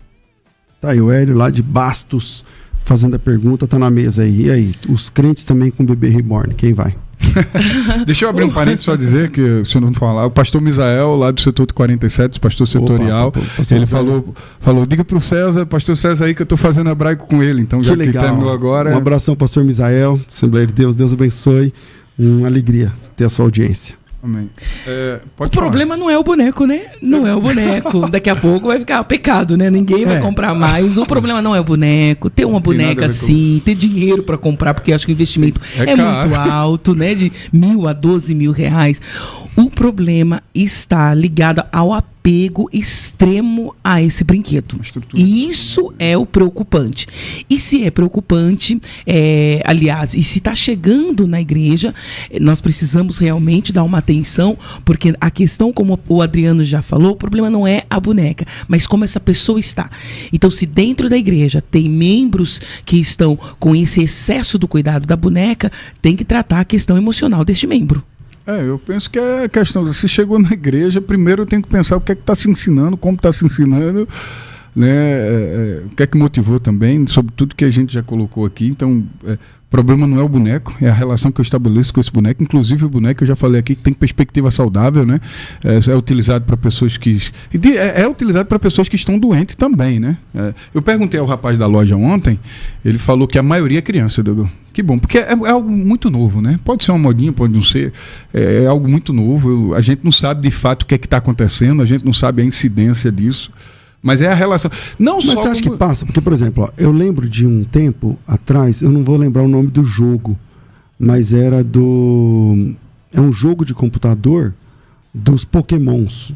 Tá aí o Hélio lá de Bastos fazendo a pergunta, tá na mesa aí. E aí, os crentes também com bebê reborn, quem vai? Deixa eu abrir um parênteses só dizer que, se eu não falar, o pastor Misael, lá do setor 47, pastor setorial, ele falou, diga pro César, pastor César aí que eu tô fazendo hebraico com ele, então já que terminou agora... Um abração, pastor Misael, Assembleia de Deus, Deus abençoe, uma alegria ter a sua audiência. Amém. O problema não é o boneco, né? Não é o boneco. Daqui a pouco vai ficar pecado, né? Ninguém vai comprar mais. O problema não é o boneco. Ter uma boneca sim, ter dinheiro para comprar, porque acho que o investimento é muito alto, né? De 1.000 a 12 mil reais. O problema está ligado ao apego extremo a esse brinquedo. Isso é o preocupante. E se é preocupante, aliás, e se está chegando na igreja, nós precisamos realmente dar uma atenção, porque a questão, como o Adriano já falou, o problema não é a boneca, mas como essa pessoa está. Então, se dentro da igreja tem membros que estão com esse excesso do cuidado da boneca, tem que tratar a questão emocional deste membro. Eu penso que é questão, se chegou na igreja, primeiro eu tenho que pensar o que é que está se ensinando, como está se ensinando, né? O que é que motivou também, sobre tudo que a gente já colocou aqui. Então, o problema não é o boneco, é a relação que eu estabeleço com esse boneco. Inclusive o boneco, eu já falei aqui, que tem perspectiva saudável, né? É utilizado para pessoas que... É utilizado para pessoas que estão doentes também, né? Eu perguntei ao rapaz da loja ontem, ele falou que a maioria é criança, Douglas. Que bom, porque é algo muito novo, né? Pode ser uma modinha, pode não ser, é algo muito novo. A gente não sabe de fato o que é que está acontecendo, a gente não sabe a incidência disso, Mas é a relação. Não Mas só você acha que passa? Porque, por exemplo, ó, eu lembro de um tempo atrás, eu não vou lembrar o nome do jogo, mas era do... É um jogo de computador dos Pokémons.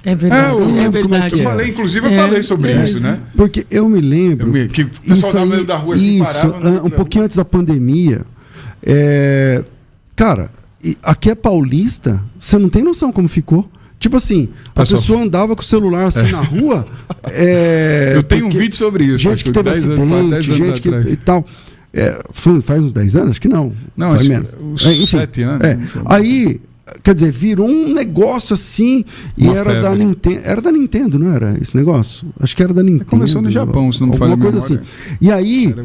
É verdade. Eu falei, inclusive, eu falei sobre isso, né? Porque eu me lembro... Que o pessoal no meio da rua um pouquinho antes da pandemia. Cara, aqui é Paulista, você não tem noção como ficou. Tipo assim, a pessoa andava com o celular assim na rua. Eu tenho um vídeo sobre isso. Gente que teve acidente, gente que e tal. Faz uns 10 anos? Acho que não. Não, faz menos. Enfim, 7, né? Aí, quer dizer, virou um negócio assim e era da Nintendo. Era da Nintendo, não era esse negócio? Acho que era da Nintendo. Começou no Japão, se não me falha a memória. Alguma coisa assim. E aí,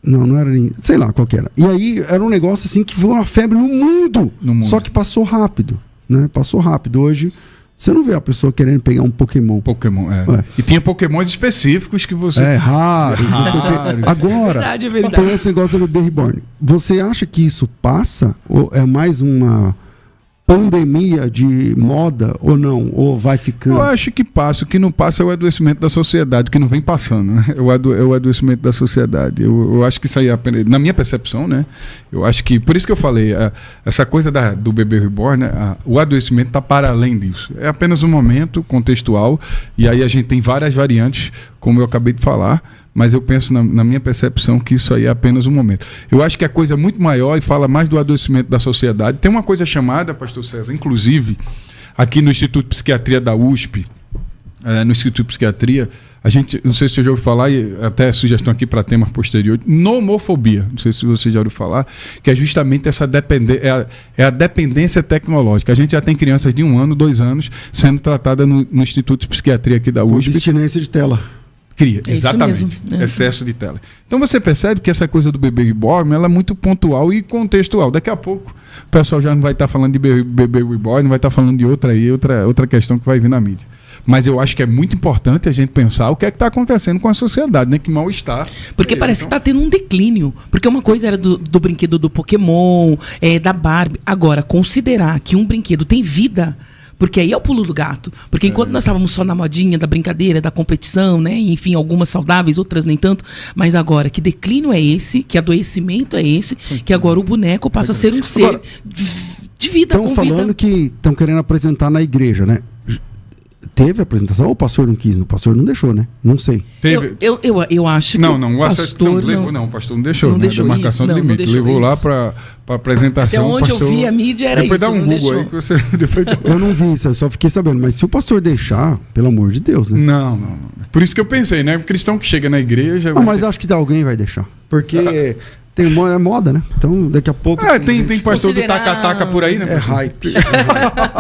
não era nem... Sei lá qual que era. E aí era um negócio assim que foi uma febre no mundo. Só que passou rápido, né? Passou rápido. Hoje, você não vê a pessoa querendo pegar um Pokémon. E tinha Pokémons específicos que você... Raros, não sei o quê. Agora, tem esse negócio do bebê reborn. Você acha que isso passa? Ou é mais uma pandemia de moda ou não? Ou vai ficando? Eu acho que passa. O que não passa é o adoecimento da sociedade, que não vem passando, né? É o adoecimento da sociedade. Eu acho que isso aí, na minha percepção, né? Eu acho que, por isso que eu falei, essa coisa do bebê reborn, né? O adoecimento está para além disso. É apenas um momento contextual, e aí a gente tem várias variantes, como eu acabei de falar, mas eu penso na minha percepção que isso aí é apenas um momento. Eu acho que a coisa é muito maior e fala mais do adoecimento da sociedade. Tem uma coisa chamada, pastor César, inclusive, aqui no Instituto de Psiquiatria da USP, no Instituto de Psiquiatria, a gente, não sei se você já ouviu falar, e até sugestão aqui para temas posteriores, nomofobia, não sei se você já ouviu falar, que é justamente essa a dependência tecnológica. A gente já tem crianças de 1 ano, 2 anos, sendo tratada no Instituto de Psiquiatria aqui da USP. Abstinência de tela. Exatamente. Excesso de tela. Então você percebe que essa coisa do bebê reborn, ela é muito pontual e contextual. Daqui a pouco o pessoal já não vai estar falando de bebê reborn, não vai estar falando de outra questão que vai vir na mídia. Mas eu acho que é muito importante a gente pensar o que é que está acontecendo com a sociedade, né? Que mal está. Porque parece que está tendo um declínio. Porque uma coisa era do brinquedo do Pokémon, da Barbie. Agora, considerar que um brinquedo tem vida... Porque aí é o pulo do gato. Porque enquanto nós estávamos só na modinha da brincadeira, da competição, né? Enfim, algumas saudáveis, outras nem tanto. Mas agora, que declínio é esse? Que adoecimento é esse? Que agora o boneco passa a ser um ser de vida. Estão falando que estão querendo apresentar na igreja, né? Teve apresentação ou o pastor não quis? O pastor não deixou, né? Não sei. Eu acho que o pastor o pastor não deixou. Não deixou demarcação de limite. Levou lá para apresentação. Até onde eu vi a mídia era depois isso. Depois dá um Google aí que você... Eu não vi isso, eu só fiquei sabendo. Mas se o pastor deixar, pelo amor de Deus, né? Não. Por isso que eu pensei, né? O cristão que chega na igreja... mas acho que alguém vai deixar. Porque... É moda, né? Então, daqui a pouco... tem pastor do taca-taca por aí, né? É hype.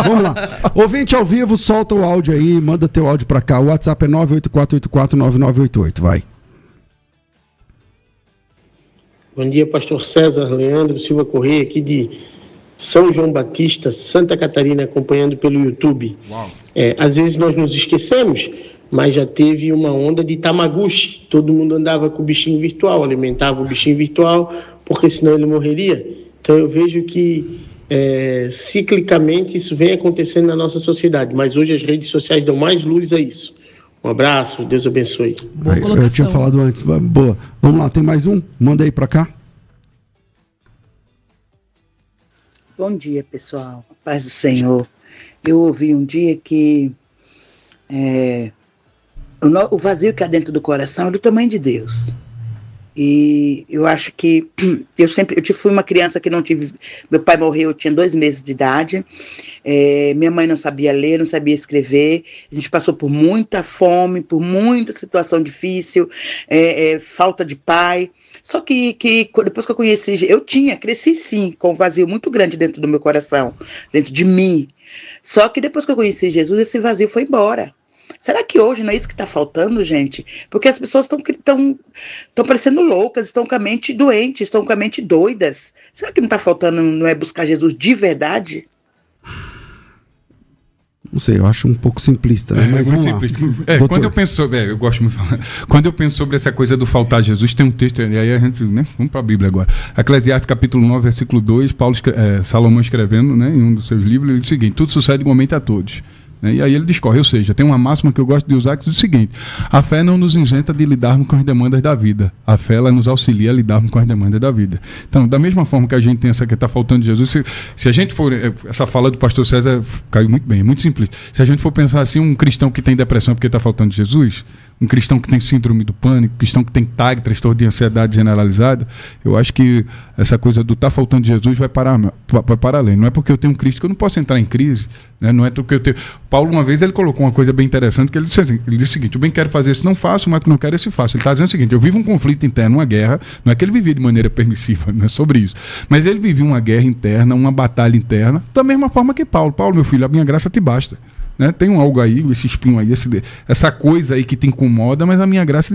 Vamos lá. Ouvinte ao vivo, solta o áudio aí, manda teu áudio pra cá. O WhatsApp é 984849988. Vai. Bom dia, pastor César Leandro Silva Correia, aqui de São João Batista, Santa Catarina, acompanhando pelo YouTube. Uau. Às vezes nós nos esquecemos, mas já teve uma onda de Tamagotchi. Todo mundo andava com o bichinho virtual, alimentava o bichinho virtual, porque senão ele morreria. Então eu vejo que ciclicamente isso vem acontecendo na nossa sociedade, mas hoje as redes sociais dão mais luz a isso. Um abraço, Deus abençoe. Eu tinha falado antes, boa. Vamos lá, tem mais um? Manda aí pra cá. Bom dia, pessoal. Paz do Senhor. Eu ouvi um dia que o vazio que há dentro do coração é do tamanho de Deus. E eu acho que eu fui uma criança que não tive... Meu pai morreu, eu tinha 2 meses de idade. Minha mãe não sabia ler, não sabia escrever. A gente passou por muita fome, por muita situação difícil, falta de pai. Só que depois que eu conheci... Cresci sim, com um vazio muito grande dentro do meu coração, dentro de mim. Só que depois que eu conheci Jesus, esse vazio foi embora. Será que hoje não é isso que está faltando, gente? Porque as pessoas estão parecendo loucas, estão com a mente doentes, estão com a mente doidas. Será que não está faltando, não é buscar Jesus de verdade? Não sei, eu acho um pouco simplista, né? Mas muito vamos simplista. Lá. Quando eu penso eu gosto muito de falar. Quando eu penso sobre essa coisa do faltar Jesus, tem um texto, e aí a gente, né? Vamos para a Bíblia agora. Eclesiastes capítulo 9, versículo 2, Salomão escrevendo, né, em um dos seus livros, ele diz o seguinte: tudo sucede igualmente a todos, Né? E aí ele discorre, ou seja, tem uma máxima que eu gosto de usar que diz o seguinte: a fé não nos isenta de lidarmos com as demandas da vida, a fé ela nos auxilia a lidarmos com as demandas da vida. Então, da mesma forma que a gente tem essa que está faltando de Jesus, se a gente for, essa fala do pastor César caiu muito bem, é muito simples. Se a gente for pensar assim, um cristão que tem depressão porque está faltando de Jesus, um cristão que tem síndrome do pânico, um cristão que tem TAG, transtorno de ansiedade generalizada, eu acho que essa coisa do tá faltando de Jesus vai para além. Não é porque eu tenho um Cristo que eu não posso entrar em crise, né? Não é porque eu tenho... Paulo, uma vez, ele colocou uma coisa bem interessante, que ele disse assim, ele disse o seguinte: eu bem quero fazer isso, não faço, mas que não quero esse faço. Ele está dizendo o seguinte: eu vivo um conflito interno, uma guerra, não é que ele vivia de maneira permissiva, não é sobre isso, mas ele vivia uma guerra interna, uma batalha interna, da mesma forma que Paulo. Paulo, meu filho, a minha graça te basta. Né? Tem algo aí, esse espinho aí, essa coisa aí que te incomoda, mas a minha graça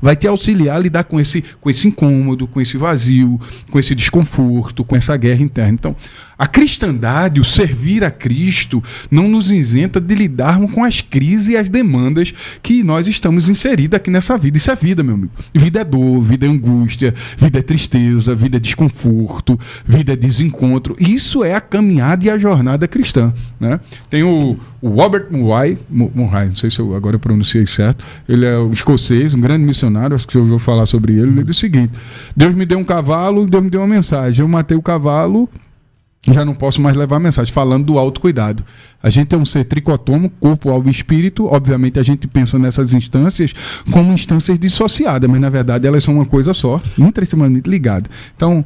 vai te auxiliar a lidar com esse incômodo, com esse vazio, com esse desconforto, com essa guerra interna. Então, a cristandade, o servir a Cristo, não nos isenta de lidarmos com as crises e as demandas que nós estamos inseridos aqui nessa vida. Isso é vida, meu amigo. Vida é dor, vida é angústia, vida é tristeza, vida é desconforto, vida é desencontro. Isso é a caminhada e a jornada cristã. Né? Tem o Robert Murray, não sei se agora eu pronunciei certo, ele é um escocês, um grande missionário, acho que você ouviu falar sobre ele. Ele diz o seguinte: Deus me deu um cavalo, Deus me deu uma mensagem. Eu matei o cavalo, já não posso mais levar a mensagem, falando do autocuidado. A gente é um ser tricotomo, corpo, alma e espírito. Obviamente a gente pensa nessas instâncias como instâncias dissociadas, mas na verdade elas são uma coisa só, intrinsecamente ligadas. Então,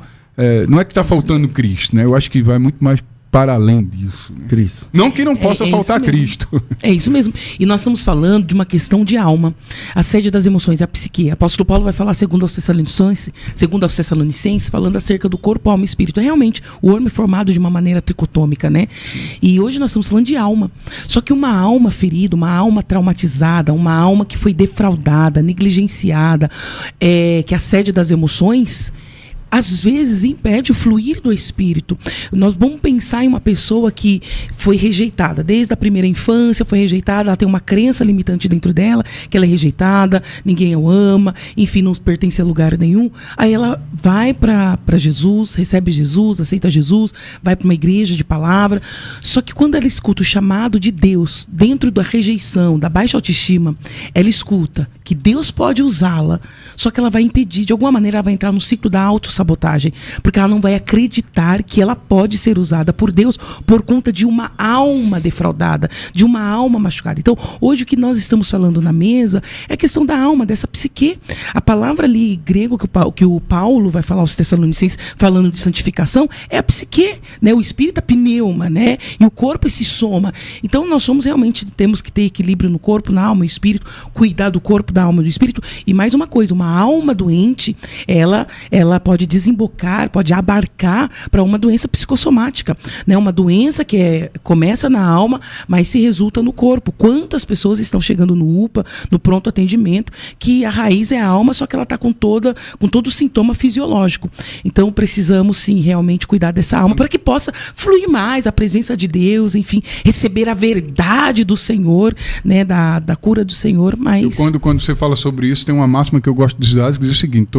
não é que está faltando Cristo, né? Eu acho que vai muito mais para além disso. Né? Cristo. Não que não possa faltar Cristo. É isso mesmo. E nós estamos falando de uma questão de alma. A sede das emoções é a psique. O apóstolo Paulo vai falar, segundo aos Tessalonicenses, falando acerca do corpo, alma e espírito. Realmente, o homem é formado de uma maneira tricotômica, né? E hoje nós estamos falando de alma. Só que uma alma ferida, uma alma traumatizada, uma alma que foi defraudada, negligenciada, que a sede das emoções, às vezes impede o fluir do Espírito. Nós vamos pensar em uma pessoa que foi rejeitada desde a primeira infância, foi rejeitada, ela tem uma crença limitante dentro dela, que ela é rejeitada, ninguém a ama, enfim, não pertence a lugar nenhum. Aí ela vai para Jesus, recebe Jesus, aceita Jesus, vai para uma igreja de palavra. Só que quando ela escuta o chamado de Deus, dentro da rejeição, da baixa autoestima, ela escuta que Deus pode usá-la, só que ela vai impedir, de alguma maneira ela vai entrar no ciclo da autossabotagem, porque ela não vai acreditar que ela pode ser usada por Deus por conta de uma alma defraudada, de uma alma machucada. Então, hoje o que nós estamos falando na mesa é a questão da alma, dessa psique. A palavra ali grego que o Paulo vai falar aos Tessalonicenses, falando de santificação, é a psique, né? O espírito é pneuma, né? E o corpo é esse soma. Então, nós temos que ter equilíbrio no corpo, na alma e espírito, cuidar do corpo, da alma e do espírito. E mais uma coisa, uma alma doente, ela pode desembocar, pode abarcar para uma doença psicossomática, né? Uma doença que começa na alma, mas se resulta no corpo. Quantas pessoas estão chegando no UPA, no pronto atendimento, que a raiz é a alma, só que ela está com todo o sintoma fisiológico. Então precisamos sim realmente cuidar dessa alma para que possa fluir mais a presença de Deus, enfim, receber a verdade do Senhor, né? Da cura do Senhor. Mas quando você fala sobre isso, tem uma máxima que eu gosto de usar, que diz o seguinte: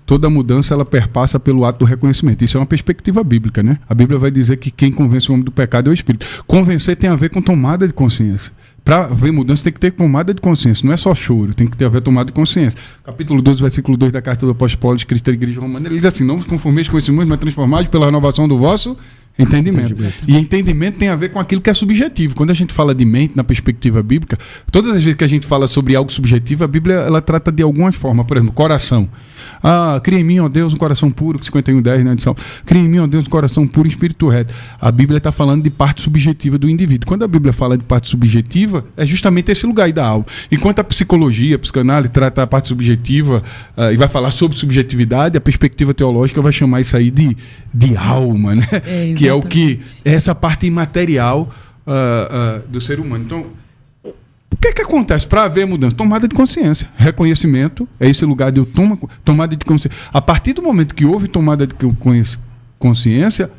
toda mudança ela perpassa pelo ato do reconhecimento. Isso é uma perspectiva bíblica, né? A Bíblia vai dizer que quem convence o homem do pecado é o Espírito. Convencer tem a ver com tomada de consciência. Para haver mudança tem que ter tomada de consciência, não é só choro, tem que ter a ver tomada de consciência. Capítulo 12, versículo 2 da carta do apóstolo Paulo, escrita à igreja romana, ele diz assim: não vos conformeis com esse mundo, mas transformados pela renovação do vosso entendimento. E entendimento tem a ver com aquilo que é subjetivo. Quando a gente fala de mente na perspectiva bíblica, todas as vezes que a gente fala sobre algo subjetivo, a Bíblia ela trata de algumas formas. Por exemplo, coração. Cria em mim, ó Deus, um coração puro, 51:10 na edição. Cria em mim, ó Deus, um coração puro e espírito reto. A Bíblia está falando de parte subjetiva do indivíduo. Quando a Bíblia fala de parte subjetiva, é justamente esse lugar aí da alma. Enquanto a psicologia, a psicanálise trata a parte subjetiva e vai falar sobre subjetividade, a perspectiva teológica vai chamar isso aí de alma, né? Que é o que é essa parte imaterial do ser humano. Então, o que acontece para haver mudança? Tomada de consciência. Reconhecimento é esse lugar de tomada de consciência. A partir do momento que houve tomada de consciência,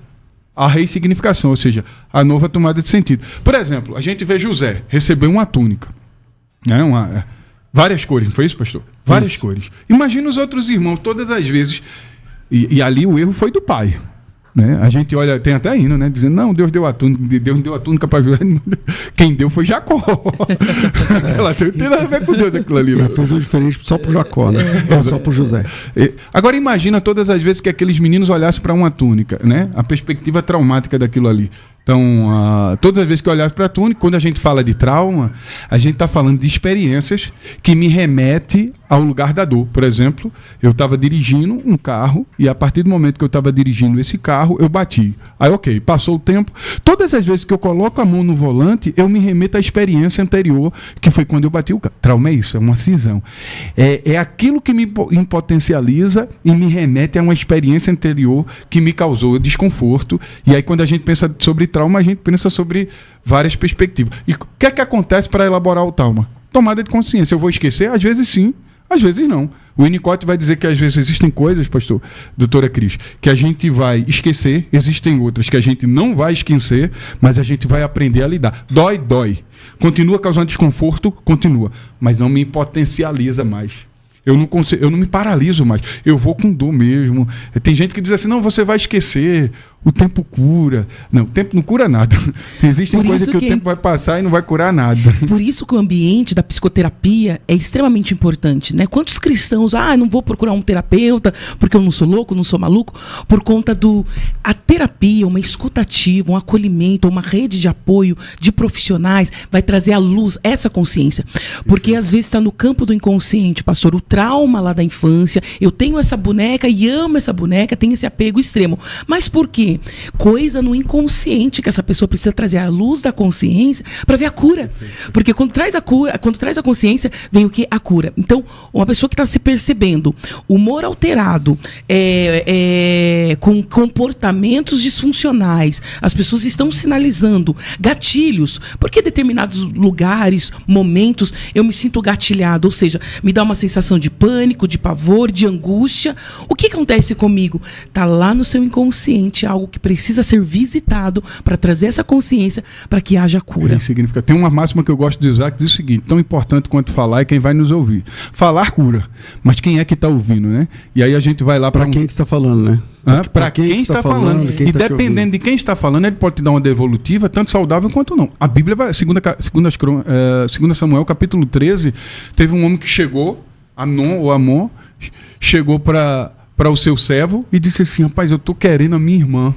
a ressignificação, ou seja, a nova tomada de sentido. Por exemplo, a gente vê José receber uma túnica, né? Várias cores, não foi isso, pastor? Várias cores. Imagina os outros irmãos, todas as vezes, e ali o erro foi do pai. Né? A gente olha, tem até hino, né? Dizendo, não, Deus deu a túnica para José. Quem deu foi Jacó. Ela não tem nada a ver com Deus aquilo ali. Né? Fez um diferente só pro Jacó, né? Não só pro José. Agora imagina todas as vezes que aqueles meninos olhassem para uma túnica, né? A perspectiva traumática daquilo ali. Então, todas as vezes que eu olhar para a túnica, quando a gente fala de trauma, a gente está falando de experiências que me remete ao lugar da dor. Por exemplo, eu estava dirigindo um carro e a partir do momento que eu estava dirigindo esse carro, eu bati. Aí, ok, passou o tempo. Todas as vezes que eu coloco a mão no volante, eu me remeto à experiência anterior, que foi quando eu bati o carro. Trauma é isso, é uma cisão. É aquilo que me potencializa e me remete a uma experiência anterior que me causou desconforto. E aí, quando a gente pensa sobre trauma, a gente pensa sobre várias perspectivas. E o que é que acontece para elaborar o trauma? Tomada de consciência. Eu vou esquecer? Às vezes sim, às vezes não. O Winnicott vai dizer que às vezes existem coisas, pastor, doutora Cris, que a gente vai esquecer, existem outras que a gente não vai esquecer, mas a gente vai aprender a lidar. Dói, dói. Continua causando desconforto? Continua. Mas não me potencializa mais. Eu não me paraliso mais. Eu vou com dor mesmo. Tem gente que diz assim, não, você vai esquecer. O tempo cura. Não, o tempo não cura nada. Existem coisas que o tempo vai passar e não vai curar nada. Por isso que o ambiente da psicoterapia é extremamente importante, né? Quantos cristãos, não vou procurar um terapeuta porque eu não sou louco, não sou maluco, por conta a terapia, uma escutativa, um acolhimento, uma rede de apoio de profissionais vai trazer à luz essa consciência. Porque às vezes está no campo do inconsciente, pastor, o trauma lá da infância, eu tenho essa boneca e amo essa boneca, tenho esse apego extremo. Mas por quê? Coisa no inconsciente que essa pessoa precisa trazer à luz da consciência para ver a cura. Porque quando traz a consciência, vem o que? A cura. Então, uma pessoa que está se percebendo, humor alterado, com comportamentos disfuncionais, as pessoas estão sinalizando gatilhos, porque determinados lugares, momentos, eu me sinto gatilhado, ou seja, me dá uma sensação de pânico, de pavor, de angústia. O que acontece comigo? Está lá no seu inconsciente algo que precisa ser visitado para trazer essa consciência para que haja cura. Significa. Tem uma máxima que eu gosto de usar que diz o seguinte: tão importante quanto falar é quem vai nos ouvir. Falar cura, mas quem é que está ouvindo, né? E aí a gente vai lá para quem que está falando, né? Para quem está falando. E dependendo de quem está falando, ele pode te dar uma devolutiva, tanto saudável quanto não. A Bíblia vai, segundo Samuel, capítulo 13, teve um homem que chegou, Amon, chegou para o seu servo e disse assim: rapaz, eu estou querendo a minha irmã.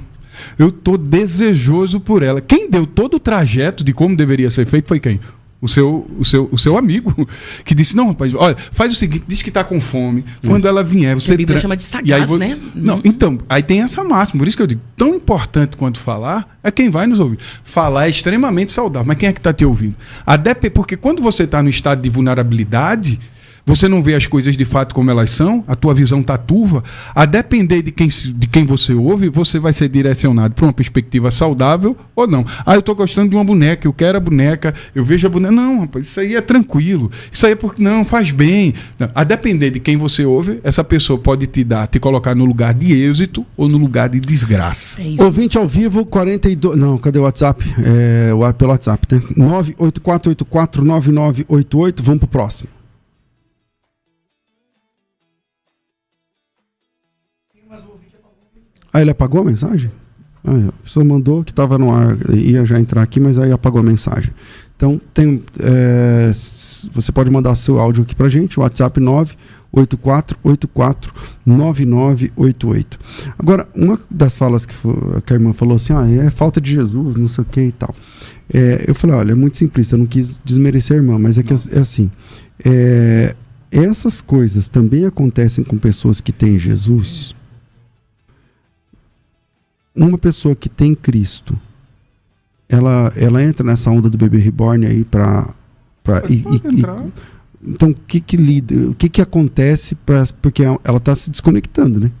Eu estou desejoso por ela. Quem deu todo o trajeto de como deveria ser feito foi quem? O seu amigo, que disse: não, rapaz, olha, faz o seguinte, diz que está com fome. Quando ela vier, você... A Bíblia chama de sagaz, né? Não, então, aí tem essa máxima. Por isso que eu digo, tão importante quanto falar é quem vai nos ouvir. Falar é extremamente saudável, mas quem é que está te ouvindo? Porque quando você está no estado de vulnerabilidade, você não vê as coisas de fato como elas são, a tua visão está turva. A depender de quem você ouve, você vai ser direcionado para uma perspectiva saudável ou não. Eu estou gostando de uma boneca, eu quero a boneca, eu vejo a boneca. Não, rapaz, isso aí é tranquilo. Isso aí é porque não, faz bem. Não. A depender de quem você ouve, essa pessoa pode te colocar no lugar de êxito ou no lugar de desgraça. Ouvinte ao vivo, 42... Não, cadê o WhatsApp? Pelo WhatsApp, né? 984849988. Vamos pro próximo. Ele apagou a mensagem? A pessoa mandou que estava no ar, ia já entrar aqui, mas aí apagou a mensagem. Então, você pode mandar seu áudio aqui pra gente, o WhatsApp 984849988. Agora, uma das falas que a irmã falou assim, é falta de Jesus, não sei o que e tal. Eu falei, olha, é muito simplista, eu não quis desmerecer a irmã, mas é que é assim, essas coisas também acontecem com pessoas que têm Jesus. Uma pessoa que tem Cristo, ela entra nessa onda do bebê reborn aí então o que acontece porque ela está se desconectando, né?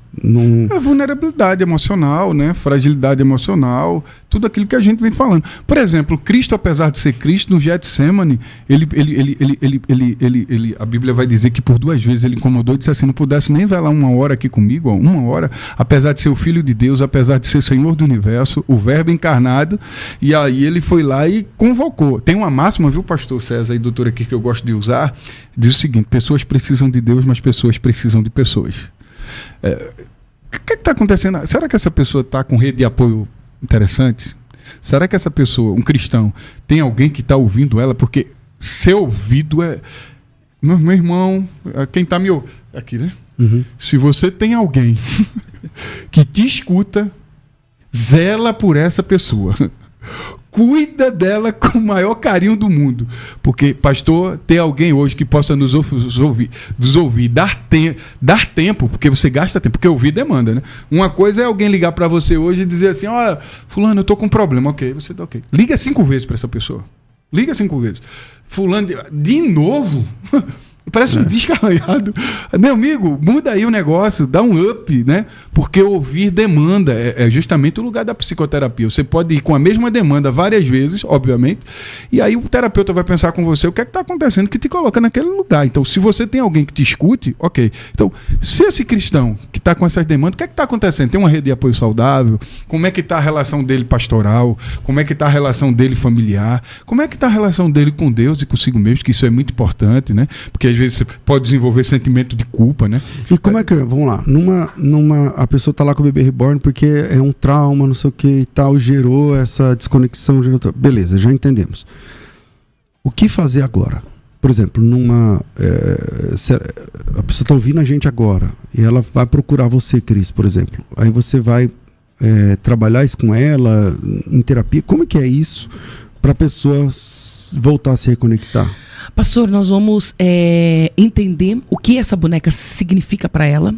A vulnerabilidade emocional, né? Fragilidade emocional, tudo aquilo que a gente vem falando. Por exemplo, Cristo, apesar de ser Cristo, no Getsemane, a Bíblia vai dizer que por 2 vezes ele incomodou e disse assim: não pudesse nem velar 1 hora aqui comigo, 1 hora, apesar de ser o Filho de Deus, apesar de ser Senhor do Universo, o Verbo encarnado, e aí ele foi lá e convocou. Tem uma máxima, viu, pastor César e doutora aqui, que eu gosto de usar, diz o seguinte: pessoas precisam de Deus, mas pessoas precisam de pessoas. que está acontecendo? Será que essa pessoa está com rede de apoio interessante? Será que essa pessoa, um cristão, tem alguém que está ouvindo ela? Porque ser ouvido é... Meu irmão, quem está me ouvindo... Aqui, né? Se você tem alguém que te escuta, zela por essa pessoa. Cuida dela com o maior carinho do mundo. Porque, pastor, ter alguém hoje que possa nos ouvir, dar tempo, porque você gasta tempo, porque ouvir demanda, né? Uma coisa é alguém ligar para você hoje e dizer assim, ó, fulano, eu tô com um problema, ok, você tá ok. Liga 5 vezes para essa pessoa. Liga 5 vezes. Fulano, de novo... Parece um descaralhado. Meu amigo, muda aí o negócio, dá um up, né? Porque ouvir demanda é justamente o lugar da psicoterapia. Você pode ir com a mesma demanda várias vezes, obviamente, e aí o terapeuta vai pensar com você o que é que está acontecendo que te coloca naquele lugar. Então, se você tem alguém que te escute, ok. Então, se esse cristão que está com essas demandas, o que é que está acontecendo? Tem uma rede de apoio saudável? Como é que está a relação dele pastoral? Como é que está a relação dele familiar? Como é que está a relação dele com Deus e consigo mesmo? Que isso é muito importante, né? Porque às vezes você pode desenvolver sentimento de culpa, né? E como é que, vamos lá, a pessoa tá lá com o bebê reborn porque é um trauma, não sei o que e tal, gerou essa desconexão, beleza, já entendemos. O que fazer agora? Por exemplo, a pessoa tá ouvindo a gente agora e ela vai procurar você, Cris, por exemplo. Aí você vai trabalhar isso com ela em terapia. Como é que é isso para a pessoa voltar a se reconectar? Pastor, nós vamos entender o que essa boneca significa para ela.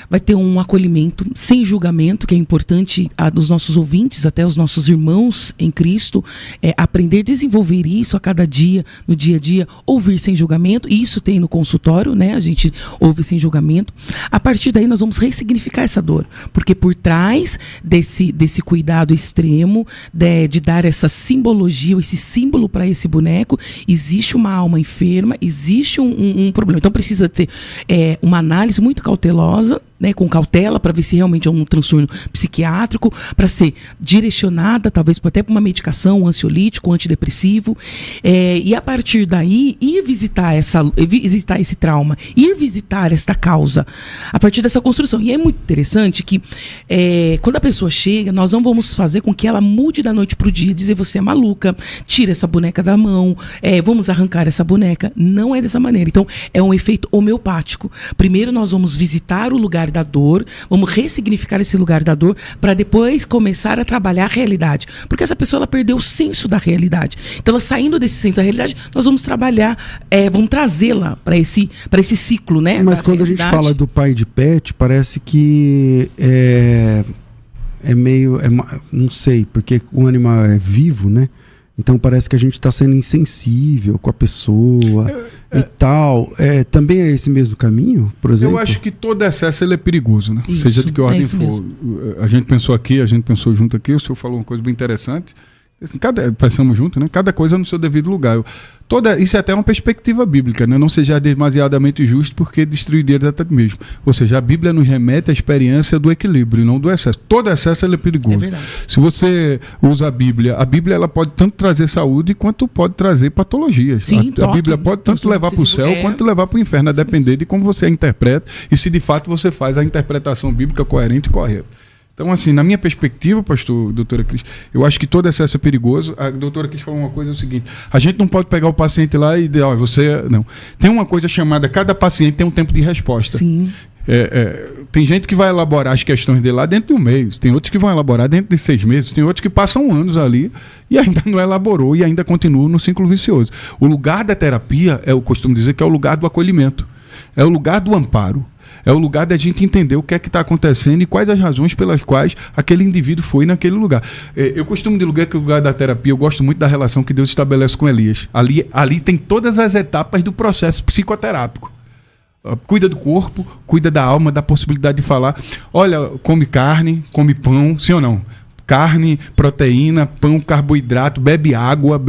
Vai ter um acolhimento sem julgamento, que é importante dos nossos ouvintes, até os nossos irmãos em Cristo, aprender a desenvolver isso a cada dia, no dia a dia, ouvir sem julgamento. E isso tem no consultório, né? A gente ouve sem julgamento. A partir daí nós vamos ressignificar essa dor, porque por trás desse cuidado extremo, de dar essa simbologia, esse símbolo para esse boneco, existe uma alma enferma, existe um problema. Então precisa ter uma análise muito cautelosa, né, com cautela, para ver se realmente é um transtorno psiquiátrico, para ser direcionada, talvez até para uma medicação, um ansiolítico, um antidepressivo, e a partir daí ir visitar esse trauma, ir visitar esta causa, a partir dessa construção. E é muito interessante que quando a pessoa chega, nós não vamos fazer com que ela mude da noite para o dia, dizer você é maluca, tira essa boneca da mão, vamos arrancar essa boneca. Não é dessa maneira. Então é um efeito homeopático. Primeiro nós vamos visitar o lugar da dor, vamos ressignificar esse lugar da dor, para depois começar a trabalhar a realidade. Porque essa pessoa ela perdeu o senso da realidade. Então, ela saindo desse senso da realidade, nós vamos trabalhar, vamos trazê-la para esse ciclo, né? Mas quando a gente fala do pai de pet, parece que não sei, porque o animal é vivo, né? Então parece que a gente está sendo insensível com a pessoa e tal. Também é esse mesmo caminho, por exemplo? Eu acho que todo excesso ele é perigoso, né? Isso, seja de que ordem for. Mesmo. A gente pensou aqui, a gente pensou junto aqui, o senhor falou uma coisa bem interessante. Assim, pensamos junto, né? Cada coisa no seu devido lugar. Isso é até uma perspectiva bíblica, né? Não seja demasiadamente justo, porque destruiria até mesmo. Ou seja, a Bíblia nos remete à experiência do equilíbrio, não do excesso. Todo excesso ele é perigoso. Se você usa a Bíblia ela pode tanto trazer saúde quanto pode trazer patologias. Sim, a Bíblia pode tanto levar para o céu quanto levar para o inferno, a depender de como você a interpreta e se de fato você faz a interpretação bíblica coerente e correta. Então, assim, na minha perspectiva, doutora Cris, eu acho que todo excesso é perigoso. A doutora Cris falou uma coisa, é o seguinte: a gente não pode pegar o paciente lá e dizer, você... Não. Tem uma coisa chamada, cada paciente tem um tempo de resposta. Sim. Tem gente que vai elaborar as questões dele lá dentro de um mês, tem outros que vão elaborar dentro de 6 meses, tem outros que passam anos ali e ainda não elaborou e ainda continua no ciclo vicioso. O lugar da terapia, eu costumo dizer que é o lugar do acolhimento, é o lugar do amparo. É o lugar da gente entender o que é que está acontecendo e quais as razões pelas quais aquele indivíduo foi naquele lugar. Eu costumo dizer que o lugar da terapia, eu gosto muito da relação que Deus estabelece com Elias. Ali tem todas as etapas do processo psicoterápico. Cuida do corpo, cuida da alma, da possibilidade de falar. Olha, come carne, come pão, sim ou não? Carne, proteína, pão, carboidrato, bebe água,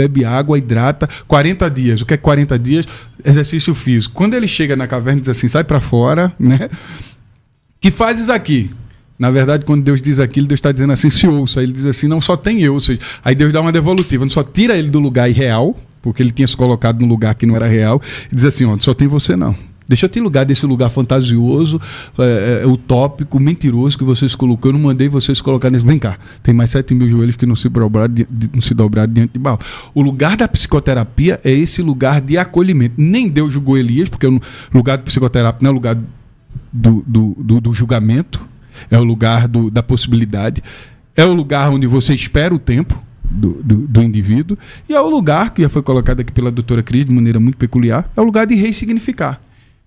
hidrata. 40 dias. O que é 40 dias? Exercício físico. Quando ele chega na caverna e diz assim, sai para fora, né? Que fazes aqui? Na verdade, quando Deus diz aquilo, Deus está dizendo assim, se ouça. Ele diz assim, não, só tem eu. Ou seja, aí Deus dá uma devolutiva. Não só tira ele do lugar irreal, porque ele tinha se colocado num lugar que não era real, e diz assim, ó, só tem você não. Deixa eu te lugar desse lugar fantasioso, utópico, mentiroso que vocês colocou. Eu não mandei vocês colocar nesse. Vem cá, tem mais 7 mil joelhos que não se dobraram diante de Baal. O lugar da psicoterapia é esse lugar de acolhimento. Nem Deus julgou Elias, porque o lugar do psicoterapia não é o lugar do julgamento, é o lugar da possibilidade, é o lugar onde você espera o tempo do indivíduo, e é o lugar, que já foi colocado aqui pela doutora Cris de maneira muito peculiar, é o lugar de ressignificar.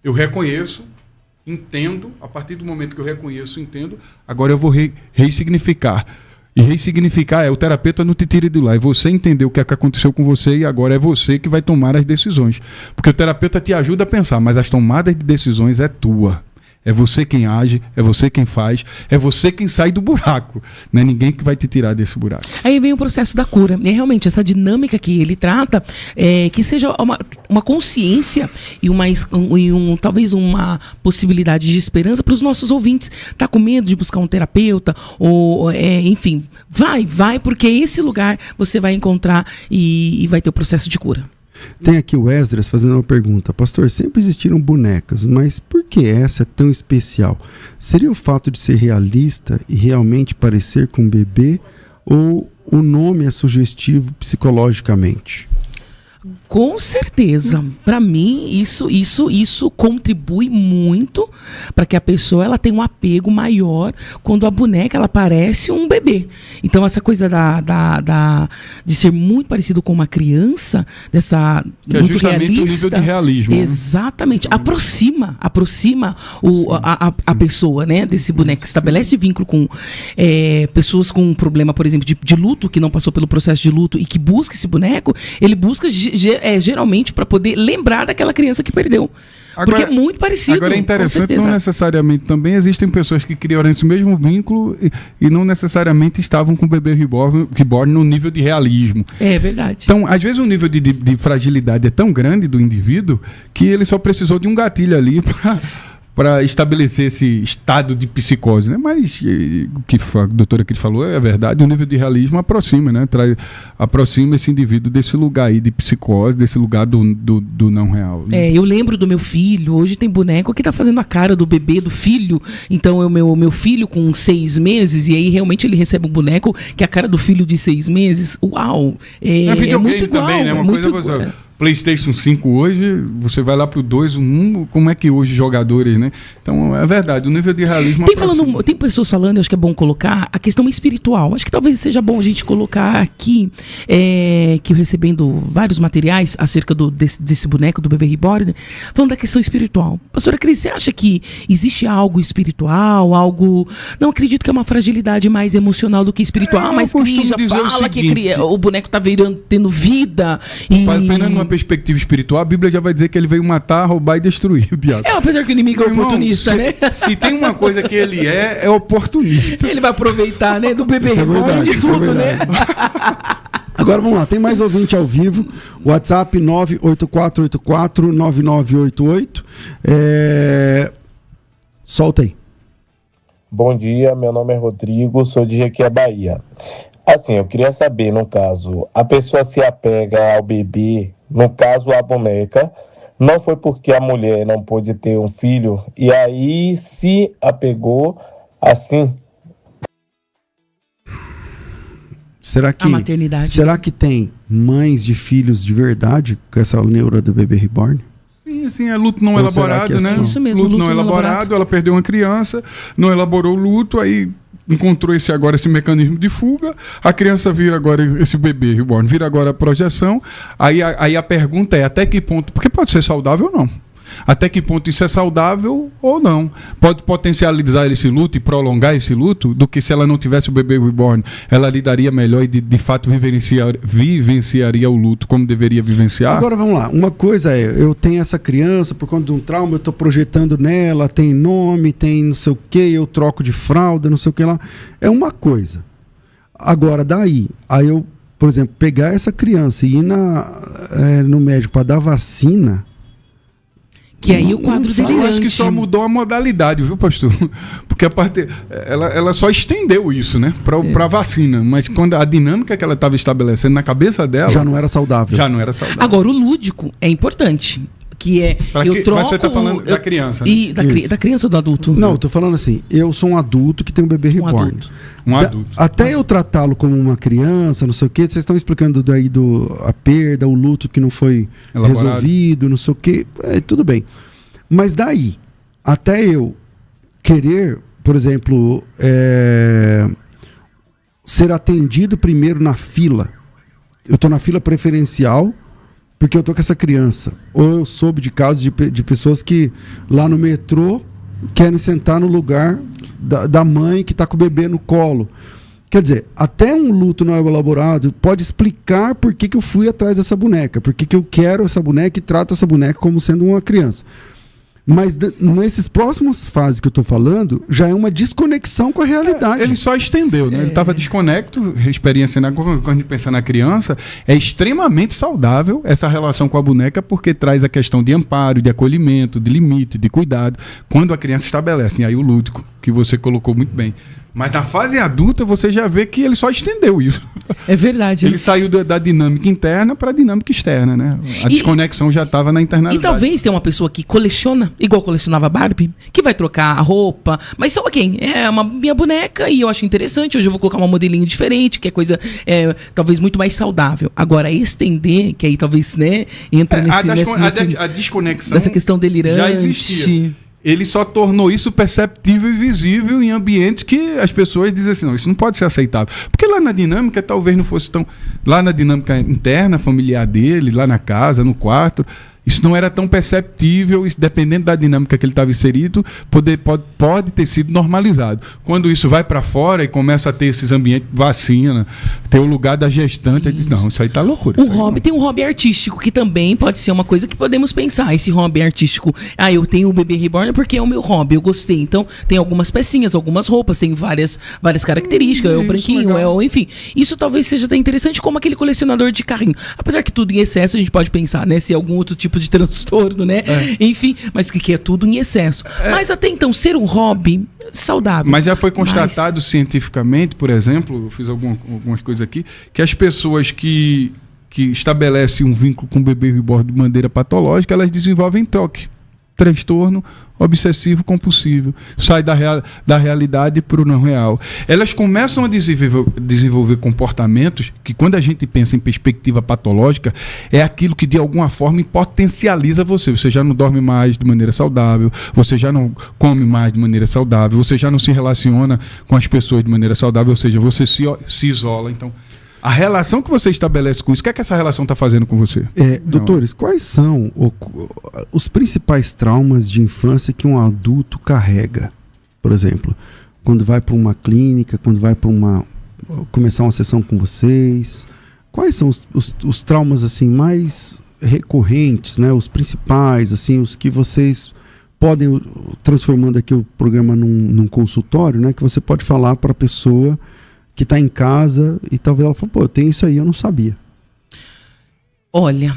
Eu reconheço, entendo, a partir do momento que eu reconheço, entendo, agora eu vou ressignificar. E ressignificar o terapeuta não te tira de lá, é você entender o que é que aconteceu com você e agora é você que vai tomar as decisões. Porque o terapeuta te ajuda a pensar, mas as tomadas de decisões é tua. É você quem age, é você quem faz, é você quem sai do buraco. Não é ninguém que vai te tirar desse buraco. Aí vem o processo da cura. E realmente essa dinâmica que ele trata, que seja uma consciência e talvez uma possibilidade de esperança para os nossos ouvintes. Tá com medo de buscar um terapeuta? Ou, enfim, vai, porque esse lugar você vai encontrar e vai ter o processo de cura. Tem aqui o Esdras fazendo uma pergunta. Pastor, sempre existiram bonecas, mas por que essa é tão especial? Seria o fato de ser realista e realmente parecer com um bebê, ou o nome é sugestivo psicologicamente? Com certeza. Para mim, isso contribui muito para que a pessoa ela tenha um apego maior quando a boneca ela parece um bebê. Então, essa coisa de ser muito parecido com uma criança, dessa que é muito justamente realista, o nível de realismo. Exatamente. Né? Aproxima a pessoa, né, desse boneco. Estabelece vínculo com pessoas com um problema, por exemplo, de luto, que não passou pelo processo de luto e que busca esse boneco, ele busca geralmente para poder lembrar daquela criança que perdeu. Porque é muito parecido. Agora é interessante, não necessariamente também existem pessoas que criaram esse mesmo vínculo e não necessariamente estavam com o bebê reborn no nível de realismo. É verdade. Então, às vezes o nível de fragilidade é tão grande do indivíduo que ele só precisou de um gatilho ali para estabelecer esse estado de psicose, né? Mas o que a doutora aqui falou é verdade, o nível de realismo aproxima, né? Aproxima esse indivíduo desse lugar aí de psicose, desse lugar do não real. Né? Eu lembro do meu filho, hoje tem boneco que tá fazendo a cara do bebê, do filho, então o meu filho com 6 meses, e aí realmente ele recebe um boneco que é a cara do filho de 6 meses, uau! É muito igual, também, né? Uma coisa PlayStation 5 hoje, você vai lá pro 2, o 1, como é que hoje jogadores, né? Então, é verdade, o nível de realismo... Tem pessoas falando, eu acho que é bom colocar, a questão espiritual. Acho que talvez seja bom a gente colocar aqui, que eu recebendo vários materiais acerca desse boneco, do bebê reborn, falando da questão espiritual. Pastora Cris, você acha que existe algo espiritual, algo... Não acredito que é uma fragilidade mais emocional do que espiritual, mas Cris já fala que o boneco tá tendo vida e... Numa perspectiva espiritual, a Bíblia já vai dizer que ele veio matar, roubar e destruir o diabo. Apesar que o inimigo é oportunista, né? Se tem uma coisa que ele é oportunista. Ele vai aproveitar, né, do bebê reborn de tudo, né? Agora vamos lá, tem mais ouvinte ao vivo, WhatsApp 984849988. Solta aí. Bom dia, meu nome é Rodrigo, sou de Jequié, Bahia. Assim, eu queria saber, no caso, a pessoa se apega ao bebê, no caso a boneca, não foi porque a mulher não pôde ter um filho, e aí se apegou assim. Será que tem mães de filhos de verdade com essa neura do bebê reborn? Sim, é luto não elaborado, né? Isso mesmo, luto não elaborado, ela perdeu uma criança, não elaborou o luto, aí encontrou esse mecanismo de fuga, a criança vira agora, esse bebê reborn, vira agora a projeção, aí a pergunta é até que ponto, porque pode ser saudável ou não, até que ponto isso é saudável ou não, pode potencializar esse luto e prolongar esse luto, do que se ela não tivesse o bebê reborn, ela lidaria melhor e de fato vivenciaria o luto como deveria vivenciar. Agora vamos lá, uma coisa eu tenho essa criança por conta de um trauma, eu estou projetando nela, tem nome, tem não sei o que, eu troco de fralda, não sei o que lá, é uma coisa. Agora aí eu, por exemplo, pegar essa criança e ir no médico para dar vacina, que aí o quadro delirante. Eu acho que só mudou a modalidade, viu, pastor? Porque ela só estendeu isso, né? Para vacina. Mas quando a dinâmica que ela estava estabelecendo na cabeça dela... Já não era saudável. Já não era saudável. Agora, o lúdico é importante. que é eu troco... Mas você está falando da criança, né? E da criança ou do adulto? Não, eu tô falando assim, eu sou um adulto que tem um bebê reborn. Até eu tratá-lo como uma criança, não sei o quê, vocês estão explicando daí a perda, o luto que não foi resolvido, não sei o quê, tudo bem. Mas daí, até eu querer, por exemplo, ser atendido primeiro na fila, eu tô na fila preferencial porque eu tô com essa criança. Ou eu soube de casos de pessoas que lá no metrô querem sentar no lugar da mãe que está com o bebê no colo. Quer dizer, até um luto não elaborado pode explicar por que eu fui atrás dessa boneca, por que eu quero essa boneca e trato essa boneca como sendo uma criança. Mas nesses próximos fases que eu estou falando, já é uma desconexão com a realidade. Ele só estendeu, né? Ele estava desconecto, experiência, quando a gente pensa na criança, é extremamente saudável essa relação com a boneca, porque traz a questão de amparo, de acolhimento, de limite, de cuidado, quando a criança estabelece. E aí o lúdico, que você colocou muito bem. Mas na fase adulta você já vê que ele só estendeu isso. É verdade. Ele saiu da dinâmica interna para a dinâmica externa, né? A desconexão já estava na internalidade. E talvez tenha uma pessoa que coleciona, igual colecionava Barbie, que vai trocar a roupa, mas só quem? É uma minha boneca e eu acho interessante, hoje eu vou colocar um modelinho diferente, que é coisa talvez muito mais saudável. Agora, estender, que aí talvez, né, entra a desconexão nessa questão delirante. Já existia. Ele só tornou isso perceptível e visível em ambientes que as pessoas dizem assim, não, isso não pode ser aceitável. Porque lá na dinâmica talvez não fosse tão... Lá na dinâmica interna, familiar dele, lá na casa, no quarto, isso não era tão perceptível, isso, dependendo da dinâmica que ele estava inserido, pode ter sido normalizado. Quando isso vai para fora e começa a ter esses ambientes, vacina, ter o lugar da gestante, ele diz, não, isso aí tá loucura. Tem um hobby artístico, que também pode ser uma coisa que podemos pensar. Esse hobby artístico, eu tenho o bebê reborn porque é o meu hobby, eu gostei. Então, tem algumas pecinhas, algumas roupas, tem várias características, o branquinho, enfim. Isso talvez seja até interessante como aquele colecionador de carrinho. Apesar que tudo em excesso, a gente pode pensar, né, se algum outro tipo de transtorno, né? Enfim, mas que é tudo em excesso. Mas até então, ser um hobby saudável. Mas já foi constatado cientificamente, por exemplo, eu fiz algumas coisas aqui, que as pessoas que estabelecem um vínculo com o bebê reborn de maneira patológica, elas desenvolvem TOC, transtorno obsessivo compulsivo, sai da realidade para o não real. Elas começam a desenvolver comportamentos que, quando a gente pensa em perspectiva patológica, é aquilo que de alguma forma potencializa você. Você já não dorme mais de maneira saudável, você já não come mais de maneira saudável, você já não se relaciona com as pessoas de maneira saudável, ou seja, você se isola. Então, a relação que você estabelece com isso, o que é que essa relação está fazendo com você? Doutores, quais são os principais traumas de infância que um adulto carrega? Por exemplo, quando vai para uma clínica, quando vai para começar uma sessão com vocês, quais são os traumas assim mais recorrentes, né? Os principais, assim, os que vocês podem, transformando aqui o programa num consultório, né? Que você pode falar para a pessoa que está em casa e talvez ela fale, eu tenho isso aí, eu não sabia. Olha,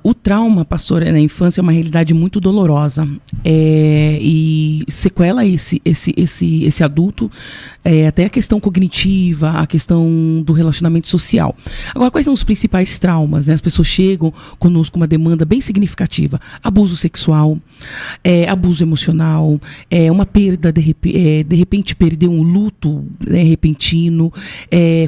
o trauma, pastor, na infância é uma realidade muito dolorosa e sequela esse adulto, até a questão cognitiva, a questão do relacionamento social. Agora, quais são os principais traumas? Né? As pessoas chegam conosco com uma demanda bem significativa. Abuso sexual, abuso emocional, uma perda, de repente perder um luto repentino,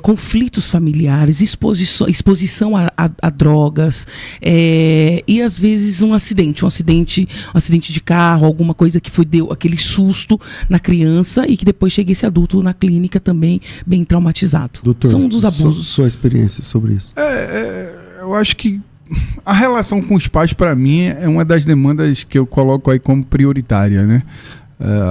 conflitos familiares, exposição a drogas, e às vezes um acidente de carro, alguma coisa que deu aquele susto na criança e que depois chega esse adulto na clínica também bem traumatizado. Doutor, são um dos abusos. Sua experiência sobre isso? Eu acho que a relação com os pais, para mim, é uma das demandas que eu coloco aí como prioritária, né?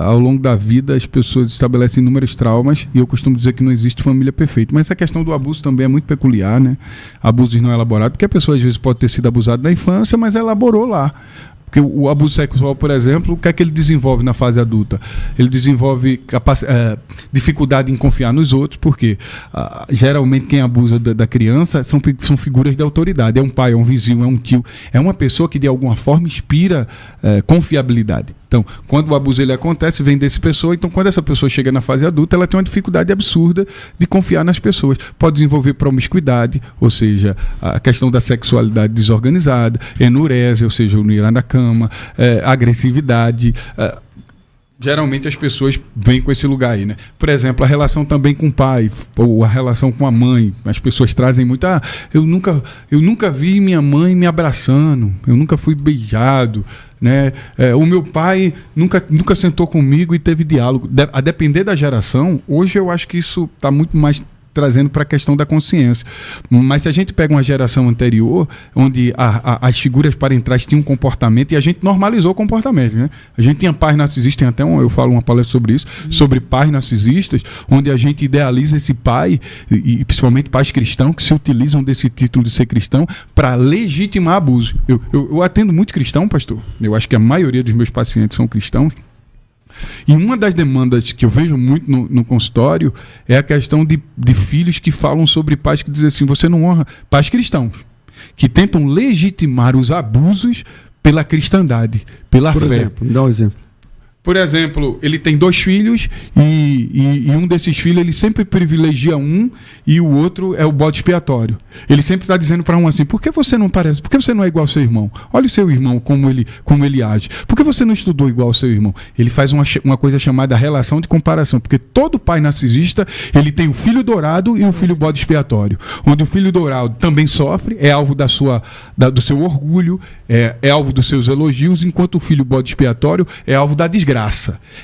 Ao longo da vida as pessoas estabelecem inúmeros traumas e eu costumo dizer que não existe família perfeita, mas essa questão do abuso também é muito peculiar, né? Abusos não elaborados, porque a pessoa às vezes pode ter sido abusada na infância, mas elaborou lá. Porque o abuso sexual, por exemplo, o que é que ele desenvolve na fase adulta? Ele desenvolve dificuldade em confiar nos outros, porque geralmente quem abusa da criança são figuras de autoridade. É um pai, é um vizinho, é um tio, é uma pessoa que de alguma forma inspira confiabilidade. Então, quando o abuso ele acontece, vem dessa pessoa. Então, quando essa pessoa chega na fase adulta, ela tem uma dificuldade absurda de confiar nas pessoas. Pode desenvolver promiscuidade, ou seja, a questão da sexualidade desorganizada, enurese, ou seja, unir na cama, agressividade. Geralmente as pessoas vêm com esse lugar aí, né? Por exemplo, a relação também com o pai, ou a relação com a mãe. As pessoas trazem muito, eu nunca vi minha mãe me abraçando, eu nunca fui beijado, né? O meu pai nunca sentou comigo e teve diálogo. A depender da geração, hoje eu acho que isso está muito mais trazendo para a questão da consciência. Mas se a gente pega uma geração anterior, onde as figuras parentais tinham um comportamento, e a gente normalizou o comportamento, né? A gente tinha pais narcisistas, tem até eu falo uma palestra sobre isso, sobre pais narcisistas, onde a gente idealiza esse pai, e principalmente pais cristãos, que se utilizam desse título de ser cristão para legitimar abuso. Eu atendo muito cristão, pastor. Eu acho que a maioria dos meus pacientes são cristãos. E uma das demandas que eu vejo muito no consultório é a questão de filhos que falam sobre pais que dizem assim, você não honra, pais cristãos, que tentam legitimar os abusos pela cristandade, pela fé. Por exemplo, me dá um exemplo. Por exemplo, ele tem 2 filhos e um desses filhos ele sempre privilegia um e o outro é o bode expiatório. Ele sempre está dizendo para um assim, por que você não parece? Por que você não é igual ao seu irmão? Olha o seu irmão, como ele age. Por que você não estudou igual ao seu irmão? Ele faz uma coisa chamada relação de comparação, porque todo pai narcisista, ele tem o filho dourado e o filho bode expiatório. Onde o filho dourado também sofre, é alvo do seu orgulho, é alvo dos seus elogios, enquanto o filho bode expiatório é alvo da desgraça.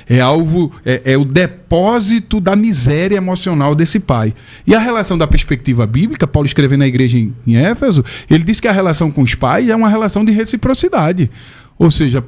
É o depósito da miséria emocional desse pai. E a relação da perspectiva bíblica, Paulo escrevendo na igreja em Éfeso, ele diz que a relação com os pais é uma relação de reciprocidade. Ou seja,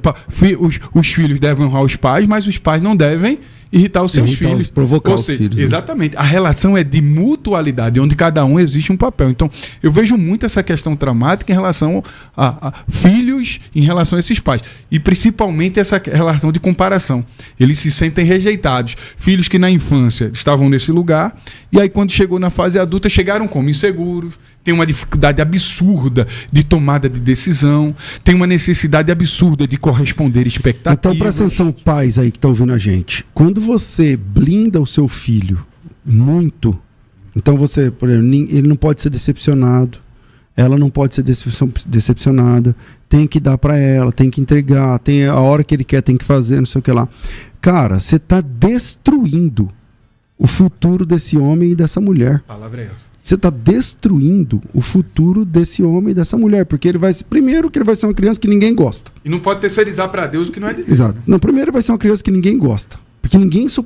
os filhos devem honrar os pais, mas os pais não devem irritar os seus filhos. Provocar os filhos. Exatamente. A relação é de mutualidade, onde cada um existe um papel. Então, eu vejo muito essa questão traumática em relação a filhos, em relação a esses pais. E principalmente essa relação de comparação. Eles se sentem rejeitados. Filhos que na infância estavam nesse lugar, e aí quando chegou na fase adulta, chegaram como inseguros, tem uma dificuldade absurda de tomada de decisão, tem uma necessidade absurda de corresponder expectativas. Então presta atenção, pais aí que estão ouvindo a gente. Quando você blinda o seu filho muito, então você, por exemplo, ele não pode ser decepcionado, ela não pode ser decepcionada, tem que dar para ela, tem que entregar, tem a hora que ele quer, tem que fazer, não sei o que lá. Cara, você está destruindo o futuro desse homem e dessa mulher. A palavra é essa. Você está destruindo o futuro desse homem e dessa mulher, porque ele vai primeiro que ele vai ser uma criança que ninguém gosta. E não pode terceirizar para Deus o que não é de Deus. Exato. Não, primeiro ele vai ser uma criança que ninguém gosta. Porque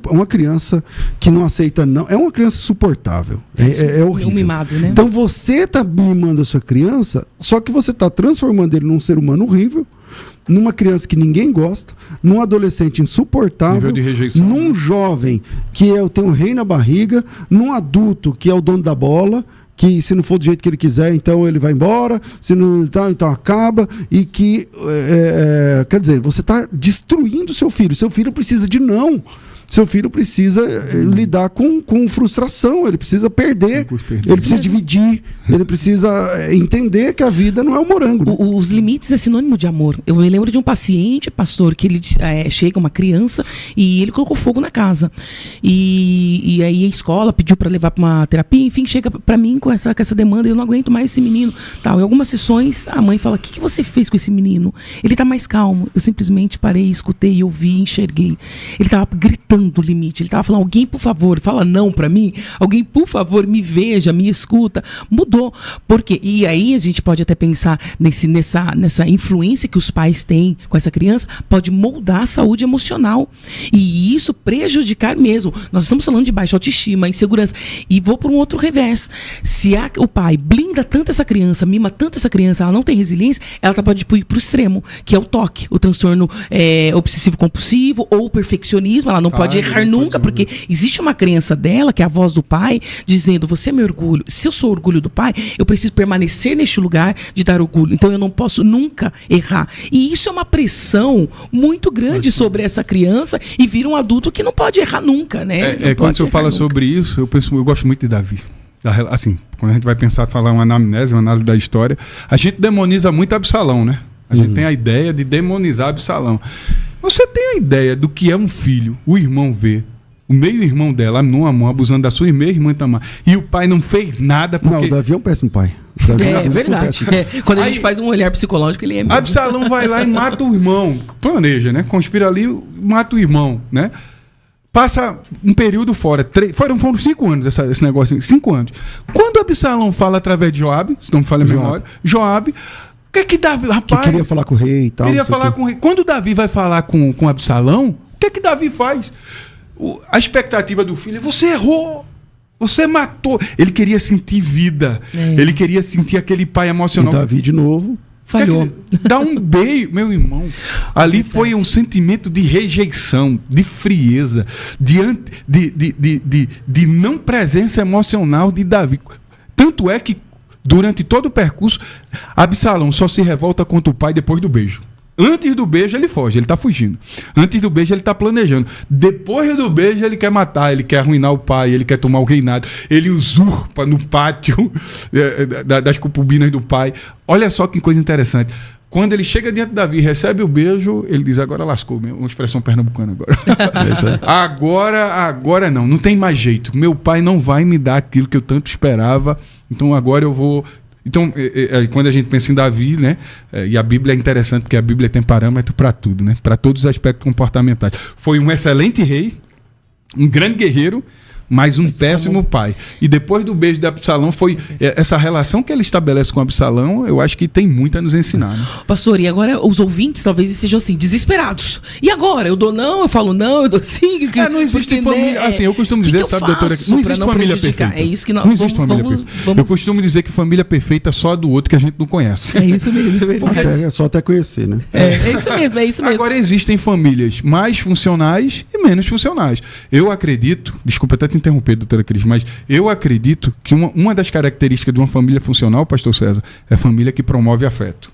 uma criança que não aceita não, é uma criança insuportável. É horrível. Um mimado, né? Então você está mimando a sua criança, só que você está transformando ele num ser humano horrível, numa criança que ninguém gosta, num adolescente insuportável, nível de rejeição, num jovem que tem um rei na barriga, num adulto que é o dono da bola, que se não for do jeito que ele quiser, então ele vai embora, se não então acaba, e que quer dizer, você está destruindo seu filho precisa de não. Seu filho precisa lidar com frustração, ele precisa perder, ele precisa dividir, ele precisa entender que a vida não é um morango. Né? Os limites é sinônimo de amor. Eu me lembro de um paciente, pastor, que ele chega uma criança e ele colocou fogo na casa. E aí a escola pediu para levar para uma terapia, enfim, chega para mim com essa demanda, eu não aguento mais esse menino. Tal. Em algumas sessões, a mãe fala, o que você fez com esse menino? Ele está mais calmo. Eu simplesmente parei, escutei, ouvi, enxerguei. Ele estava gritando do limite, ele estava falando, alguém por favor fala não para mim, alguém por favor me veja, me escuta. Mudou, porque e aí a gente pode até pensar nessa influência que os pais têm com essa criança, pode moldar a saúde emocional e isso prejudicar mesmo. Nós estamos falando de baixa autoestima, insegurança, e vou para um outro revés. Se o pai blinda tanto essa criança, mima tanto essa criança, ela não tem resiliência, ela pode ir para o extremo, que é o TOC, o transtorno obsessivo compulsivo ou o perfeccionismo. Ela não pode errar nunca, porque existe uma crença dela, que é a voz do pai, dizendo, você é meu orgulho. Se eu sou orgulho do pai, eu preciso permanecer neste lugar de dar orgulho. Então eu não posso nunca errar. E isso é uma pressão muito grande sobre essa criança e vira um adulto que não pode errar nunca, né? Quando você fala sobre isso, eu gosto muito de Davi. Assim, quando a gente vai falar uma anamnese, uma análise da história, a gente demoniza muito Absalão, né? A gente tem a ideia de demonizar Absalão. Você tem a ideia do que é um filho, o irmão vê, o meio-irmão dela no amor, abusando da sua irmã Tamar, e o pai não fez nada porque... Não, o Davi é um péssimo pai. É verdade. Quando a gente faz um olhar psicológico, ele é mesmo. Absalão vai lá e mata o irmão. Planeja, né? Conspira ali, mata o irmão, né? Passa um período fora. Foram 5 anos esse negócio. 5 anos. Quando Absalão fala através de Joabe, se não me falha a memória, Joabe, o que é que Davi... Rapaz, que queria falar com o rei e tal. Queria falar com o rei. Quando Davi vai falar com Absalão, o que é que Davi faz? A expectativa do filho é: você errou. Você matou. Ele queria sentir vida. Ele queria sentir aquele pai emocional. E Davi de novo falhou. Dá um beijo, meu irmão. Ali foi um sentimento de rejeição, de frieza, de não presença emocional de Davi. Tanto é que, durante todo o percurso, Absalão só se revolta contra o pai depois do beijo. Antes do beijo ele foge, ele tá fugindo. Antes do beijo ele tá planejando. Depois do beijo ele quer matar, ele quer arruinar o pai, ele quer tomar o reinado. Ele usurpa no pátio das concubinas do pai. Olha só que coisa interessante. Quando ele chega diante de Davi, recebe o beijo, ele diz: agora lascou, uma expressão pernambucana agora. Agora não tem mais jeito. Meu pai não vai me dar aquilo que eu tanto esperava, então agora eu vou... Então, quando a gente pensa em Davi, né, e a Bíblia é interessante porque a Bíblia tem parâmetro para tudo, né, para todos os aspectos comportamentais. Foi um excelente rei, um grande guerreiro, mas um péssimo pai. E depois do beijo de Absalão, foi essa relação que ele estabelece com Absalão, eu acho que tem muito a nos ensinar. Né? Pastor, e agora os ouvintes talvez sejam assim, desesperados. E agora? Eu dou não, eu falo não, eu dou sim. Não existe família. Assim, eu costumo dizer, sabe, doutora, não existe família perfeita. É isso que nós não existe família perfeita. Eu costumo dizer que família perfeita é só a do outro que a gente não conhece. É isso mesmo, é verdade. É só até conhecer, né? É isso mesmo, é isso mesmo. Agora existem famílias mais funcionais e menos funcionais. Eu acredito, desculpa até te interromper, doutora Cris, mas eu acredito que uma das características de uma família funcional, pastor César, é a família que promove afeto.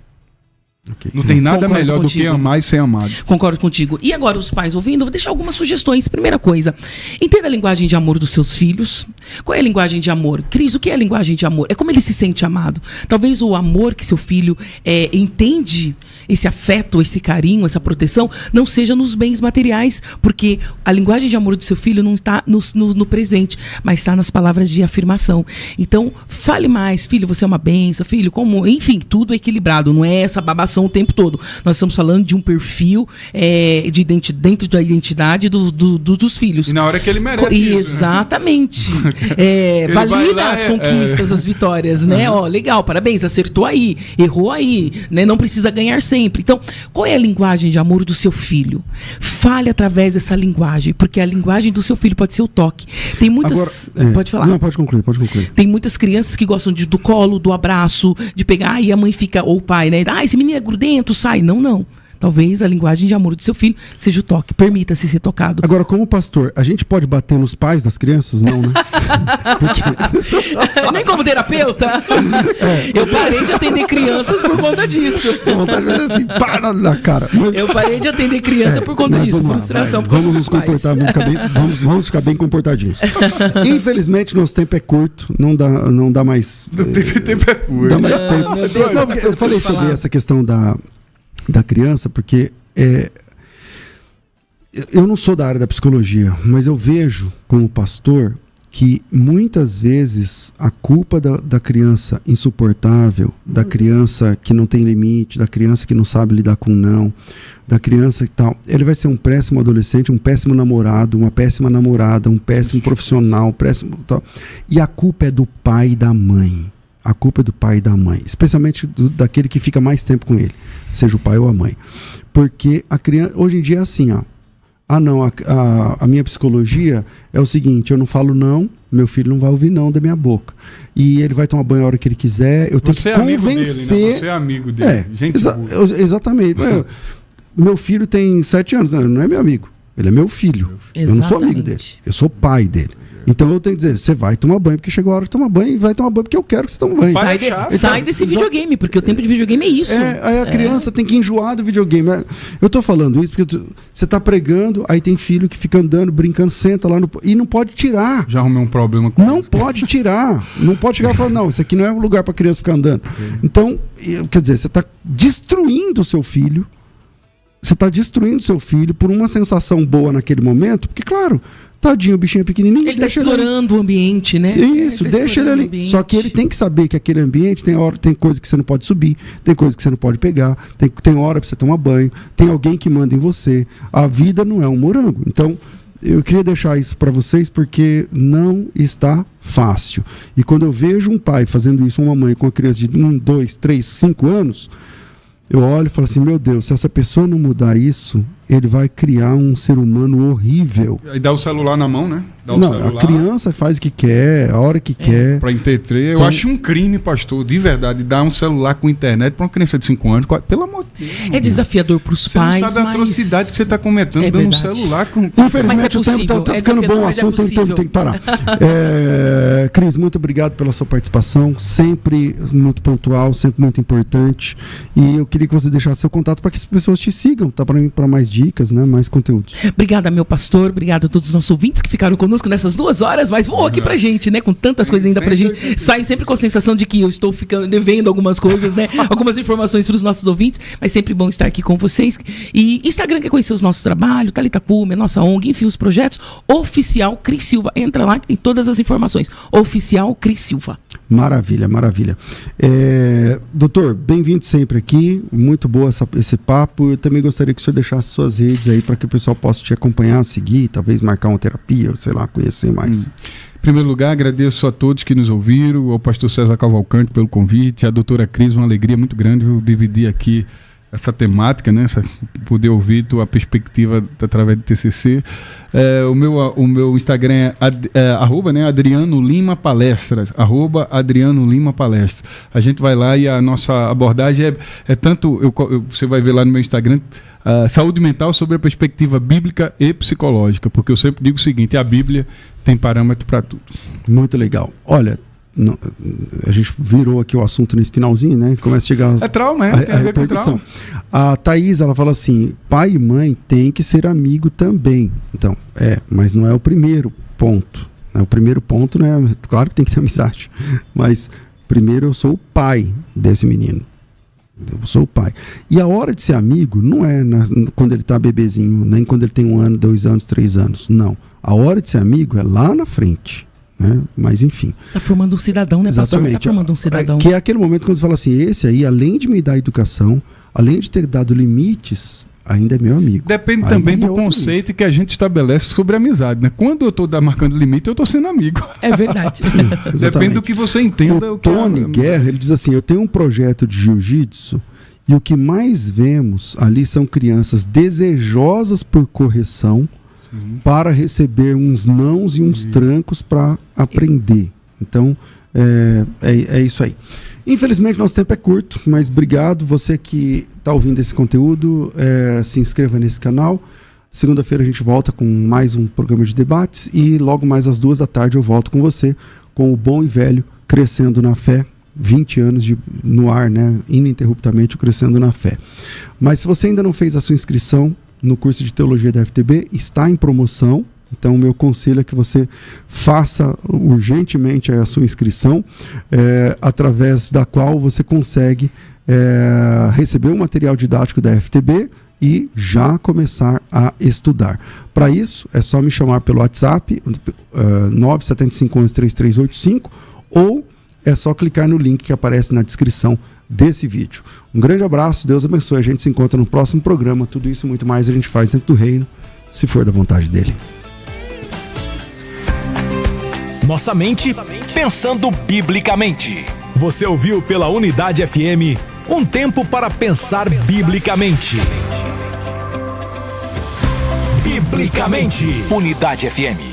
Okay. Não tem nada melhor do que amar e ser amado. Concordo contigo. E agora, os pais ouvindo, eu vou deixar algumas sugestões. Primeira coisa, entenda a linguagem de amor dos seus filhos. Qual é a linguagem de amor? Cris, o que é a linguagem de amor? É como ele se sente amado. Talvez o amor que seu filho entende, esse afeto, esse carinho, essa proteção, não seja nos bens materiais, porque a linguagem de amor do seu filho não está no presente, mas está nas palavras de afirmação. Então, fale mais: filho, você é uma bênção, filho, como... Enfim, tudo equilibrado, não é essa babação o tempo todo. Nós estamos falando de um perfil dentro da identidade dos filhos. E na hora que ele merece. Exatamente. Valida as conquistas, as vitórias, né? Ó, legal, parabéns, acertou aí, errou aí, né? Não precisa ganhar sempre. Então, qual é a linguagem de amor do seu filho? Fale através dessa linguagem, porque a linguagem do seu filho pode ser o toque. Tem muitas... Agora, pode falar. Não, pode concluir. Tem muitas crianças que gostam do colo, do abraço, de pegar, e a mãe fica, ou o pai, né? Esse menino é grudento, sai. Não. Talvez a linguagem de amor do seu filho seja o toque. Permita-se ser tocado. Agora, como pastor, a gente pode bater nos pais das crianças? Não, né? Nem como terapeuta. Eu parei de atender crianças por conta disso. Vontade de fazer assim, para na cara. Eu parei de atender criança por conta disso. Frustração por conta dos pais. Vamos ficar bem comportadinhos. Infelizmente, nosso tempo é curto. Não dá mais... O tempo é curto. Dá mais tempo. Não, eu falei sobre essa questão da criança, porque eu não sou da área da psicologia, mas eu vejo como pastor que muitas vezes a culpa da criança insuportável, da criança que não tem limite, da criança que não sabe lidar com não, da criança que tal, ele vai ser um péssimo adolescente, um péssimo namorado, uma péssima namorada, um péssimo profissional, péssimo tal. E a culpa é do pai e da mãe. A culpa é do pai e da mãe, especialmente daquele que fica mais tempo com ele, seja o pai ou a mãe. Porque a criança, hoje em dia é assim, ó. A minha psicologia é o seguinte: eu não falo não, meu filho não vai ouvir não da minha boca. E ele vai tomar banho a hora que ele quiser. Eu tenho que convencer. Dele, né? Você é amigo dele. Exatamente. Meu filho tem 7 anos, não é meu amigo. Ele é meu filho. Eu não sou amigo dele. Eu sou pai dele. Então eu tenho que dizer: você vai tomar banho porque chegou a hora de tomar banho, e vai tomar banho porque eu quero que você tome banho. Sai desse videogame, porque o tempo de videogame é isso. Aí a criança tem que enjoar do videogame. Eu tô falando isso porque você tá pregando, aí tem filho que fica andando, brincando, senta lá e não pode tirar. Já arrumei um problema com Não isso. Pode tirar. Não pode chegar e falar: não, isso aqui não é um lugar para criança ficar andando. Então, quer dizer, você tá destruindo o seu filho Você está destruindo seu filho por uma sensação boa naquele momento, porque, claro, tadinho, o bichinho é pequenininho. Ele está explorando o ambiente, né? Isso, deixa ele ali. Só que ele tem que saber que aquele ambiente tem coisa que você não pode subir, tem coisa que você não pode pegar, tem hora para você tomar banho, tem alguém que manda em você. A vida não é um morango. Então, eu queria deixar isso para vocês porque não está fácil. E quando eu vejo um pai fazendo isso, uma mãe com uma criança de 1, 2, 3, 5 anos, eu olho e falo assim, meu Deus, se essa pessoa não mudar isso, ele vai criar um ser humano horrível. E dá o celular na mão, né? Dá o não, celular. A criança faz o que quer, a hora que quer. Para entreter. Então, eu acho um crime, pastor, de verdade, dar um celular com internet para uma criança de 5 anos. Pelo amor de Deus. É desafiador para os pais. Você não sabe a atrocidade que você está cometendo dando um celular com... Infelizmente, o tempo está ficando bom o assunto, então tem que parar. Cris, muito obrigado pela sua participação. Sempre muito pontual, sempre muito importante. E eu queria que você deixasse seu contato para que as pessoas te sigam, tá? Para mais dicas, né? Mais conteúdos. Obrigada, meu pastor. Obrigada a todos os nossos ouvintes que ficaram conosco nessas 2 horas, mas voou aqui pra gente, né? Com tantas coisas ainda pra gente. Saio sempre com a sensação de que eu estou ficando devendo algumas coisas, né? Algumas informações para os nossos ouvintes, mas sempre bom estar aqui com vocês. E Instagram quer conhecer os nossos trabalhos, Thalita Cume, nossa ONG, enfim, os projetos. Oficial Cris Silva. Entra lá que tem todas as informações. Oficial Cris Silva. Maravilha, maravilha. Doutor, bem-vindo sempre aqui. Muito boa esse papo. Eu também gostaria que o senhor deixasse suas redes aí para que o pessoal possa te acompanhar, seguir, talvez marcar uma terapia, sei lá, conhecer mais. Em primeiro lugar, agradeço a todos que nos ouviram, ao pastor César Cavalcante pelo convite, a doutora Cris, uma alegria muito grande eu dividir aqui essa temática, né? Poder ouvir tua perspectiva através do TCC. O meu Instagram é arroba, né, Adriano Lima Palestras, arroba Adriano Lima Palestras. A gente vai lá e a nossa abordagem é tanto, você vai ver lá no meu Instagram, saúde mental sobre a perspectiva bíblica e psicológica, porque eu sempre digo o seguinte, a Bíblia tem parâmetro para tudo. Muito legal. Olha, a gente virou aqui o assunto nesse finalzinho, né? Começa a chegar trauma, tem a ver com trauma. A Thaís, ela fala assim, pai e mãe tem que ser amigo também. Então, mas não é o primeiro ponto. O primeiro ponto, né? Claro que tem que ter amizade, mas primeiro eu sou o pai desse menino. Eu sou o pai. E a hora de ser amigo não é quando ele tá bebezinho, nem quando ele tem 1 ano, 2 anos, 3 anos. Não. A hora de ser amigo é lá na frente. Mas enfim. Está formando um cidadão, né, exatamente, pastor? Está formando um cidadão. Que é aquele momento quando você fala assim, esse aí, além de me dar educação, além de ter dado limites, ainda é meu amigo. Depende também do conceito que a gente estabelece sobre amizade, né? Quando eu estou marcando limite, eu estou sendo amigo. É verdade. Depende do que você entenda. O Tony Guerra, ele diz assim, eu tenho um projeto de jiu-jitsu e o que mais vemos ali são crianças desejosas por correção, para receber uns nãos e uns trancos para aprender. Então, é isso aí. Infelizmente, nosso tempo é curto, mas obrigado. Você que está ouvindo esse conteúdo, se inscreva nesse canal. Segunda-feira a gente volta com mais um programa de debates e logo mais às 14h eu volto com você com o bom e velho Crescendo na Fé. 20 anos no ar, né? Ininterruptamente Crescendo na Fé. Mas se você ainda não fez a sua inscrição no curso de Teologia da FTB, está em promoção. Então, o meu conselho é que você faça urgentemente a sua inscrição, através da qual você consegue receber o material didático da FTB e já começar a estudar. Para isso, é só me chamar pelo WhatsApp, 975113385, ou é só clicar no link que aparece na descrição desse vídeo. Um grande abraço, Deus abençoe. A gente se encontra no próximo programa. Tudo isso e muito mais a gente faz dentro do reino, se for da vontade dele. Nossa mente pensando biblicamente. Você ouviu pela Unidade FM um tempo para pensar biblicamente. Biblicamente. Unidade FM.